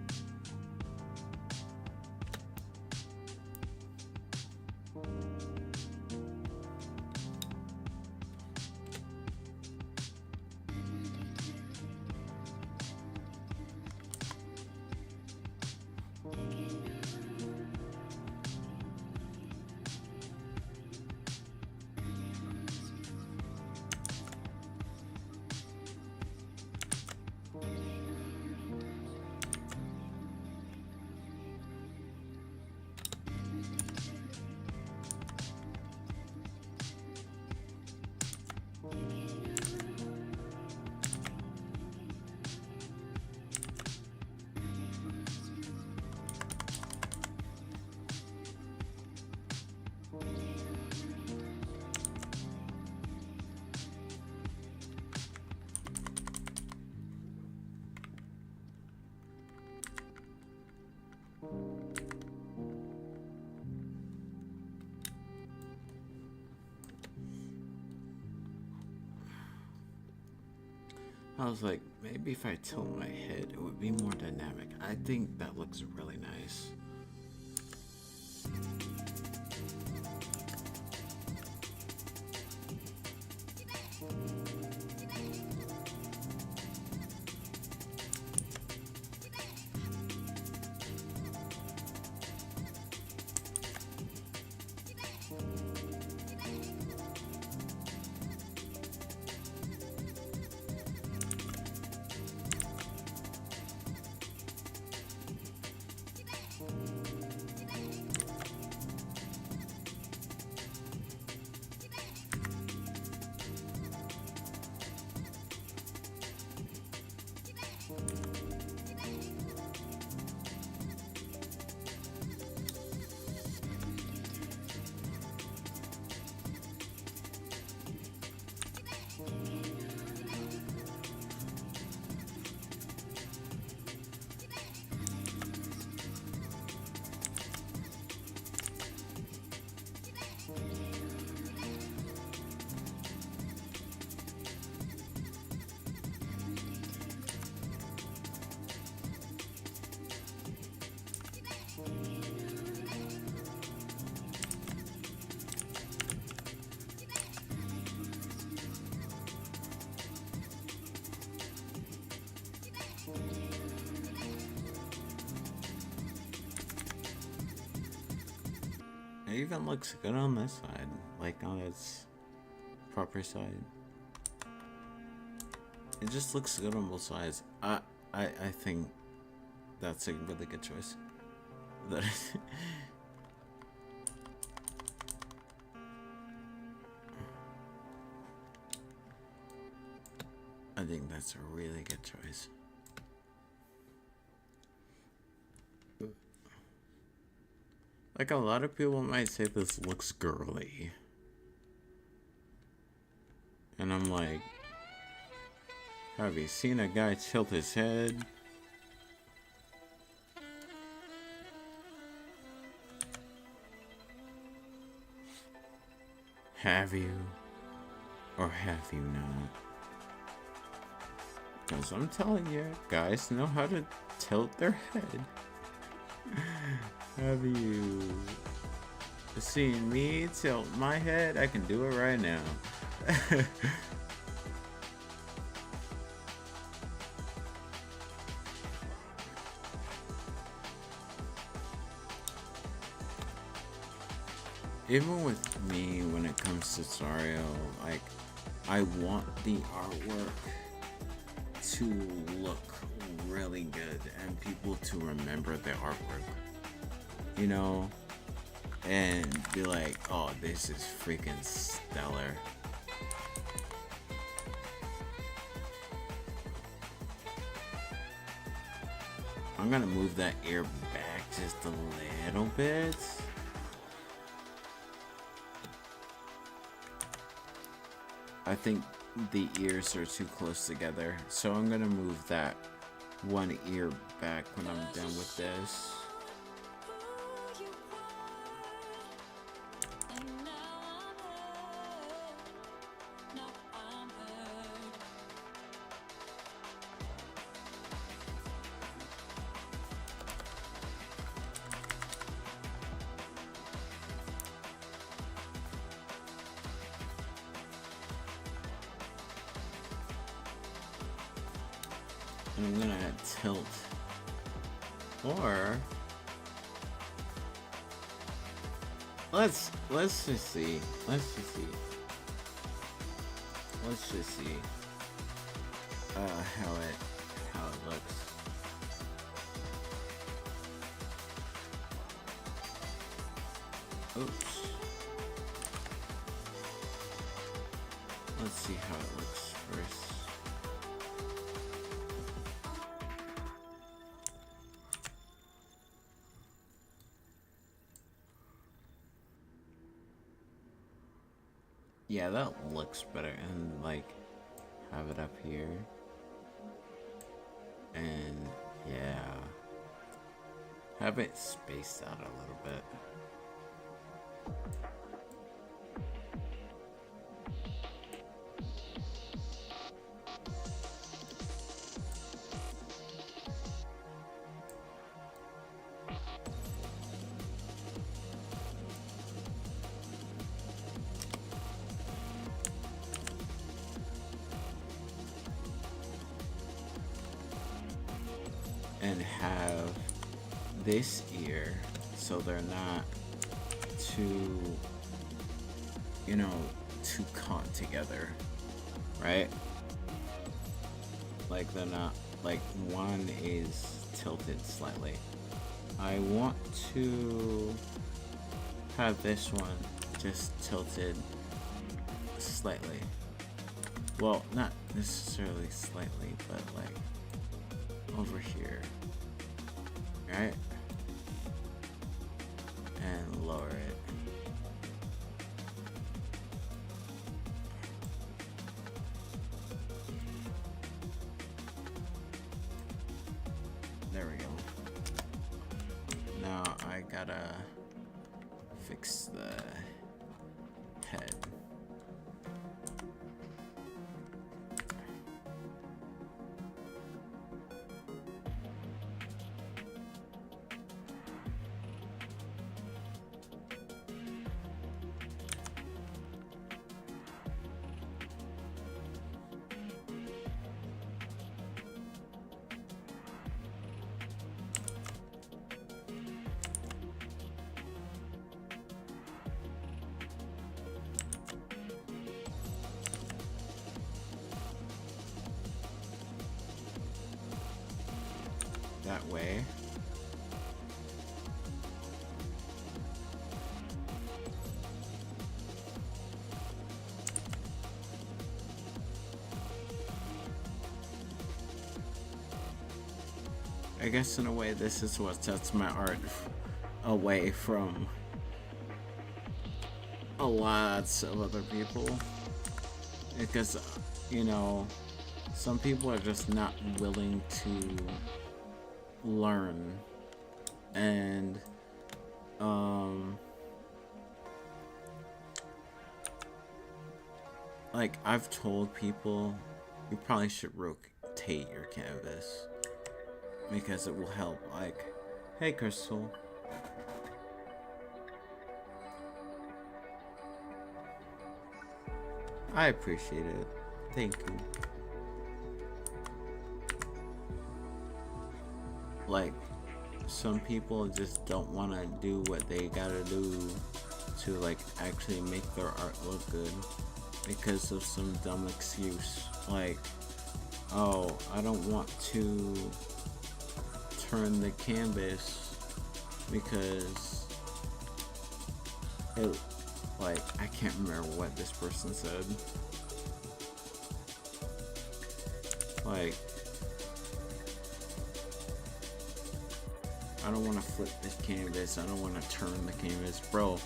I was like, maybe if I tilt my head, it would be more dynamic. I think that looks really nice. It even looks good on this side, like on its proper side. It just looks good on both sides. I think that's a really good choice. That is I think that's a really good choice. Like, a lot of people might say this looks girly. And I'm like, have you seen a guy tilt his head? Have you? Or have you not? Because I'm telling you, guys know how to tilt their head. Have you seen me tilt my head? I can do it right now. Even with me, when it comes to Sario, like, I want the artwork to look really good and people to remember the artwork, you know, and be like, oh, this is freaking stellar. I'm gonna move that ear back just a little bit. I think the ears are too close together, so I'm gonna move that one ear back when I'm done with this. And I'm gonna tilt. Or let's just see. Let's just see how it looks. Oops. Let's see how it looks first. Yeah, that looks better, and like have it up here. And yeah, have it spaced out a little bit. And have this ear so they're not too, you know, too caught together, right? Like they're not, like one is tilted slightly. I want to have this one just tilted slightly. Well, not necessarily slightly, but like over here, right? And lower it. There we go. Now I gotta fix the head. That way. I guess in a way this is what sets my art away from a lot of other people, because, you know, some people are just not willing to learn, and like I've told people you probably should rotate your canvas because it will help. Like, hey Crystal, I appreciate it, thank you. Like, some people just don't want to do what they gotta do to like actually make their art look good because of some dumb excuse, like, oh, I don't want to turn the canvas because it, like, I can't remember what this person said. Like, I don't want to flip this canvas, I don't want to turn the canvas. Bro,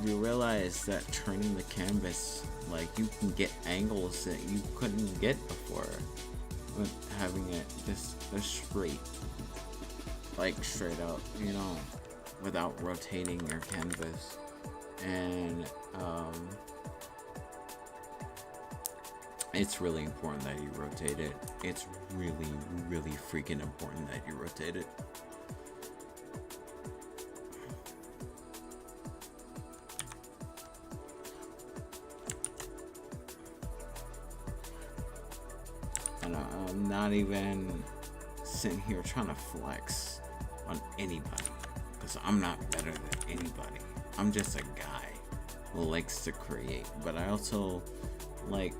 you realize that turning the canvas, like, you can get angles that you couldn't get before with having it just straight, like straight out, you know, without rotating your canvas. And it's really important that you rotate it. It's really, really freaking important that you rotate it. And I'm not even sitting here trying to flex on anybody, because I'm not better than anybody. I'm just a guy who likes to create, but I also like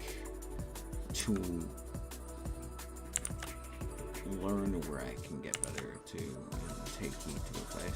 to learn where I can get better to take me to a place.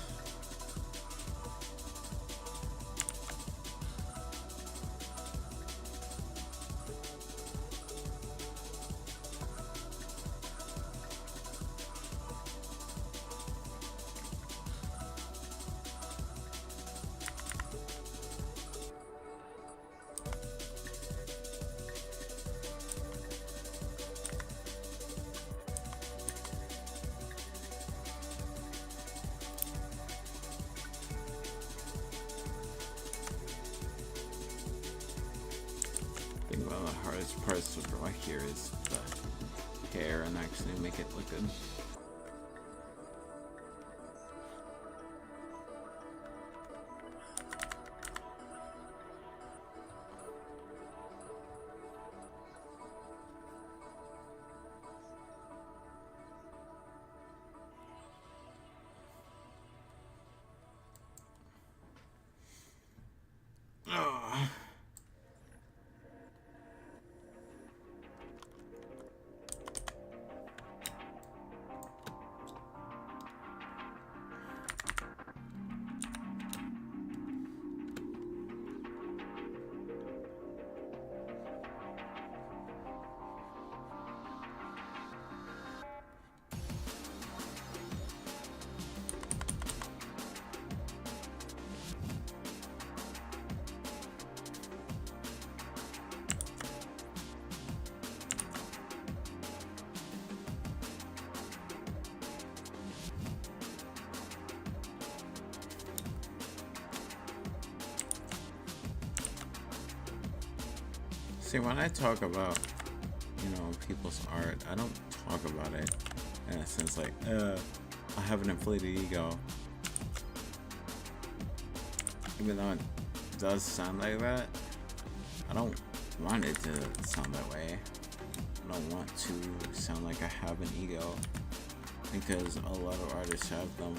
One of the hardest parts to draw here is the hair and actually make it look good. See, when I talk about, people's art, I don't talk about it in a sense like, I have an inflated ego. Even though it does sound like that, I don't want it to sound that way. I don't want to sound like I have an ego, because a lot of artists have them.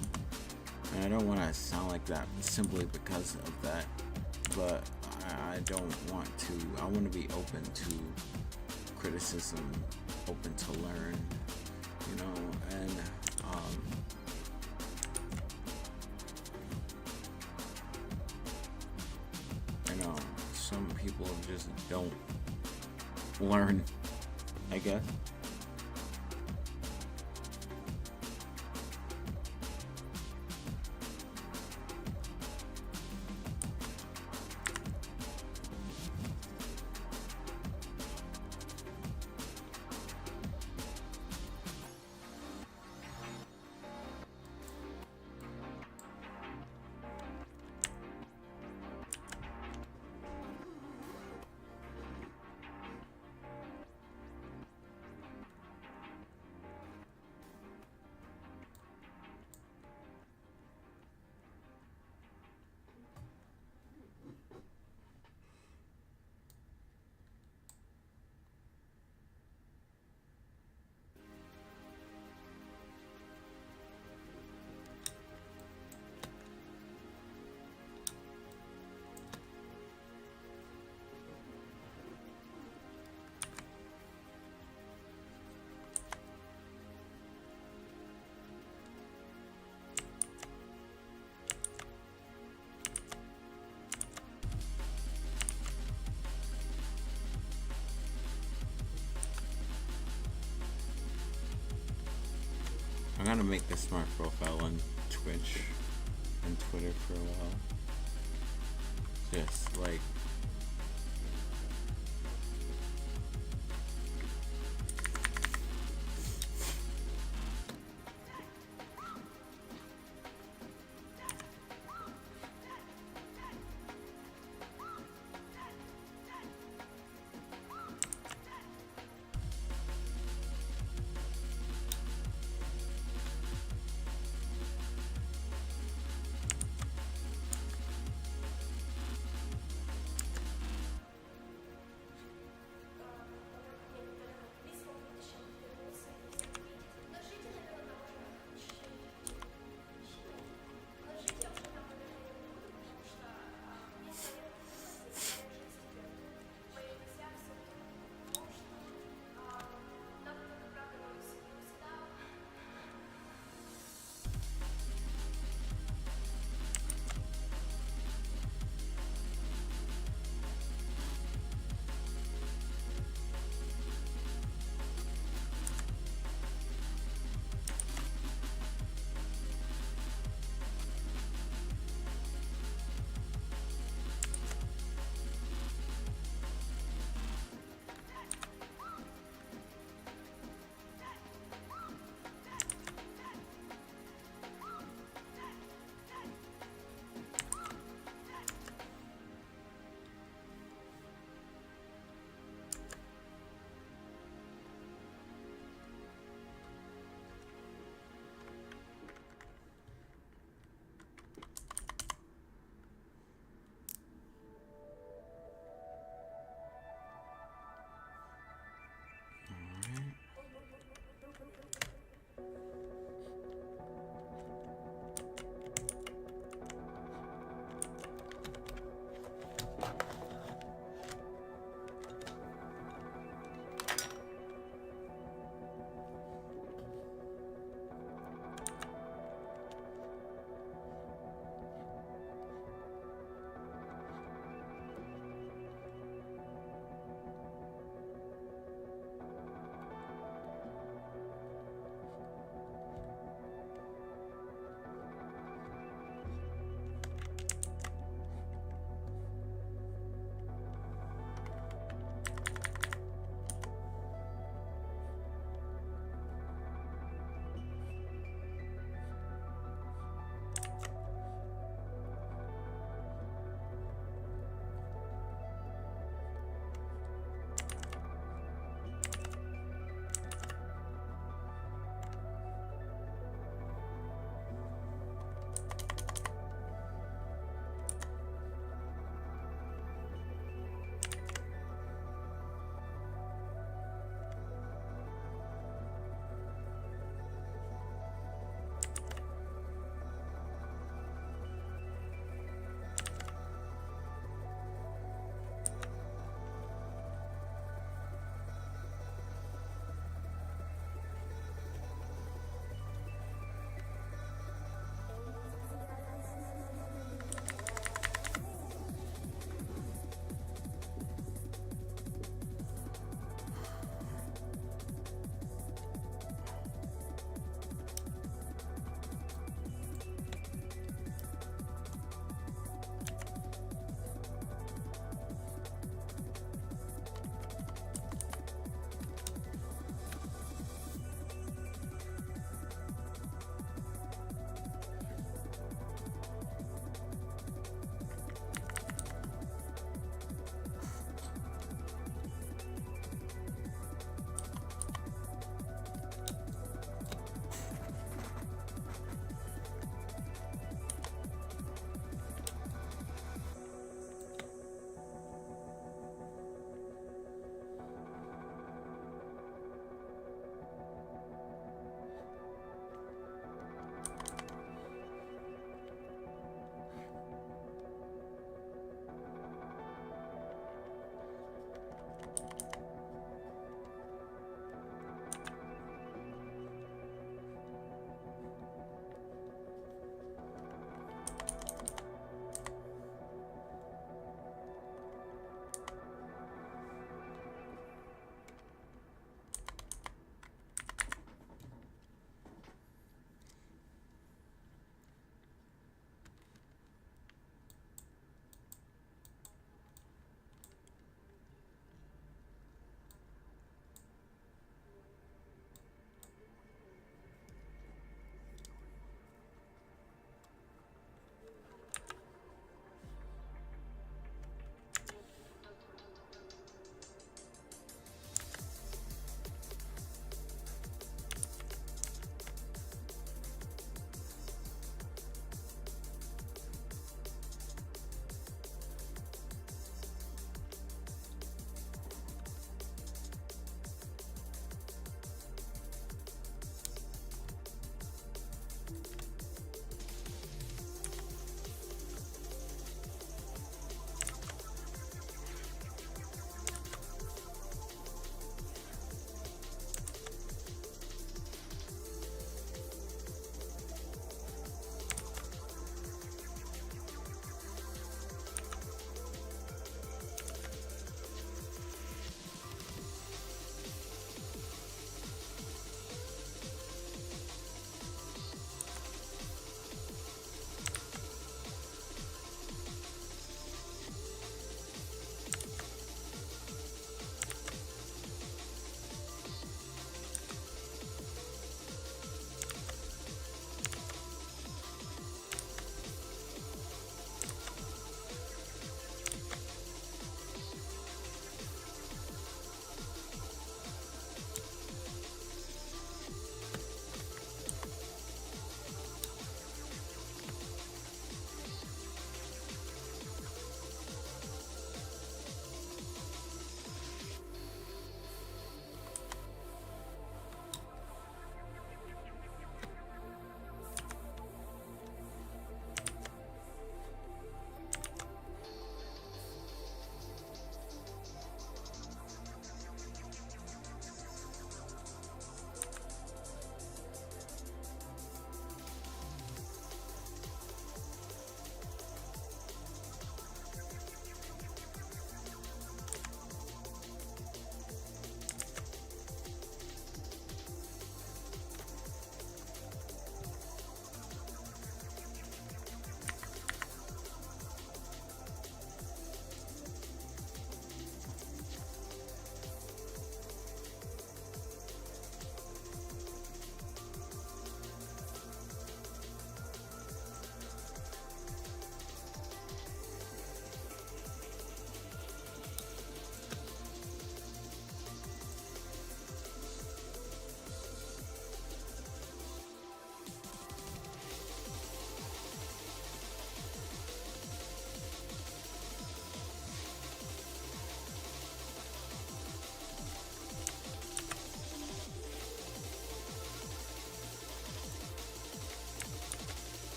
And I don't want to sound like that simply because of that. But I don't want to. I want to be open to criticism, open to learn, and some people just don't learn, I guess. I'm gonna make this my profile on Twitch and Twitter for a while. Just like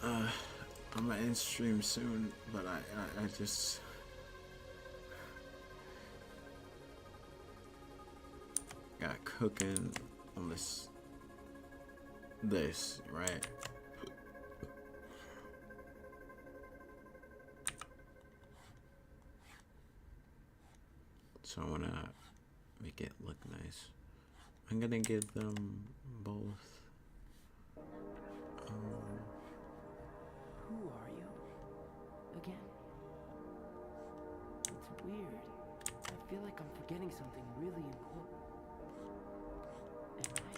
I'm gonna end stream soon, but I just got cooking on this right. So I wanna make it look nice. I'm gonna give them both. Who are you? Again? It's weird. I feel like I'm forgetting something really important. Am I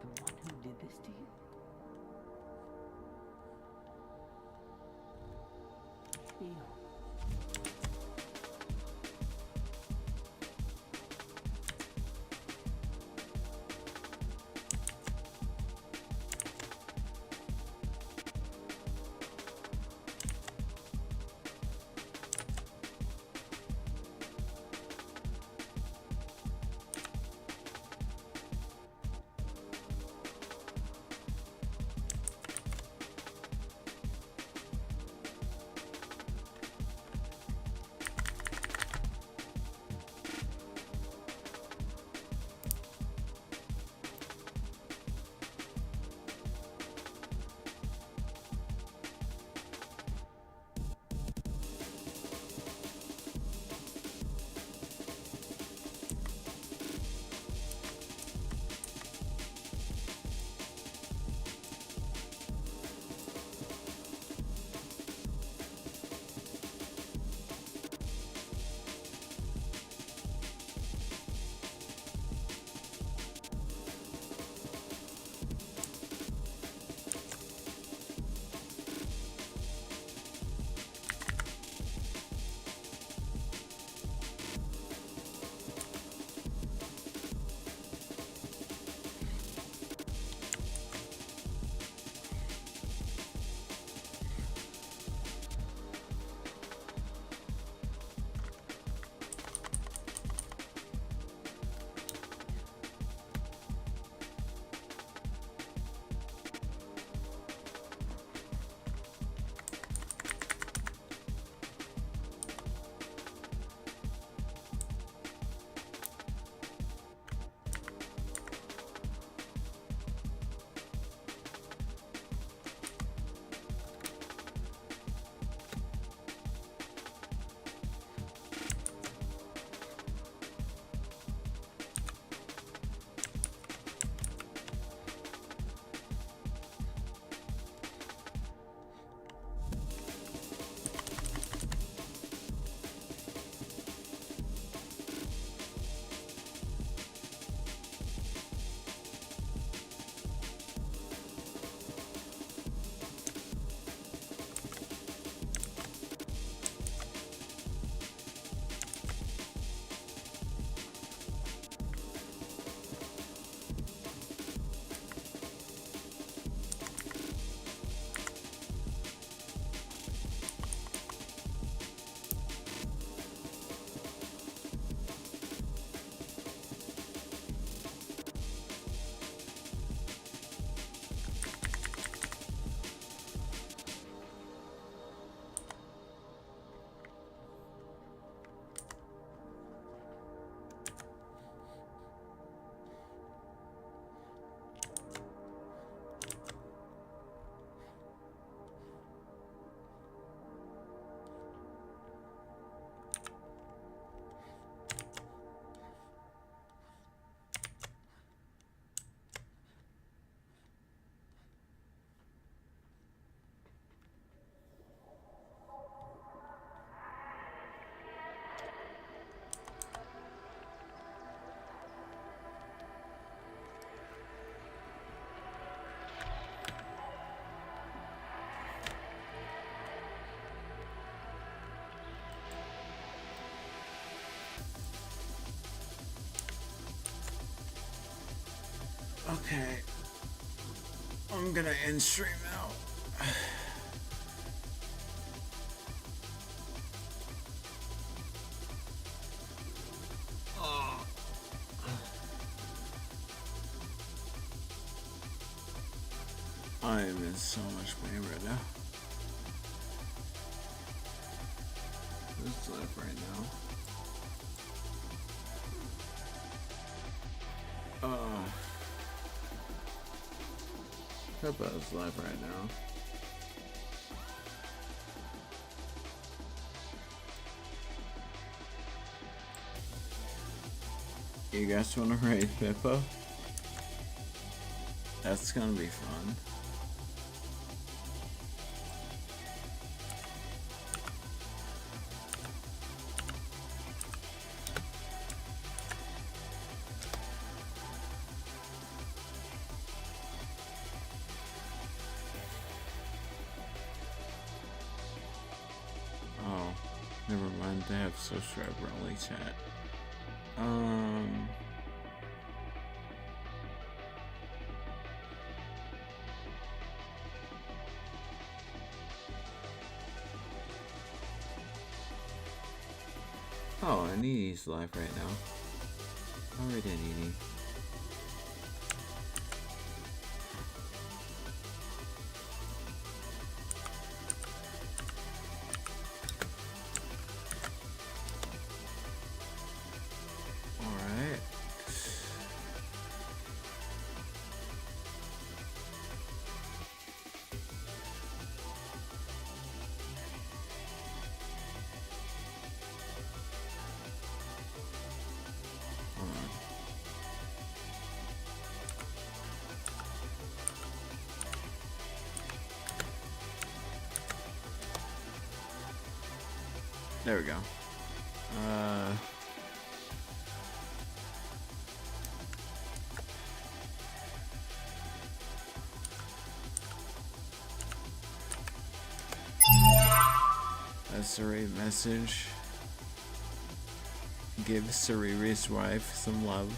the one who did this to you? Feel. Okay. I'm gonna end stream now. Oh. I am in so much pain right now. Who's left right now? Oh. Peppa's live right now. You guys wanna raid Pippa? That's gonna be fun. Oh, never mind. They have subscriber only chat. Oh, Anini's live right now. Alright, Anini. Alright. There we go. That's the right message. Give Sariri's wife some love.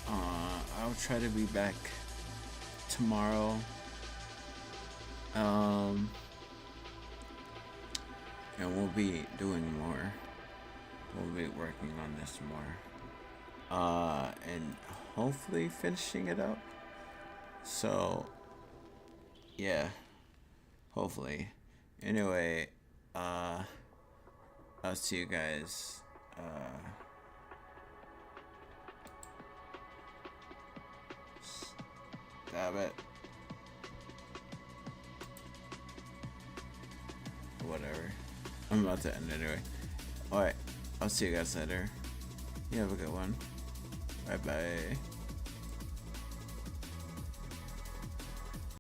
I'll try to be back tomorrow. And we'll be doing more. We'll be working on this more. And hopefully finishing it up. So, yeah. Hopefully. Anyway, I'll see you guys. Stab it. Whatever. I'm about to end anyway. Alright. I'll see you guys later. You have a good one. Bye bye.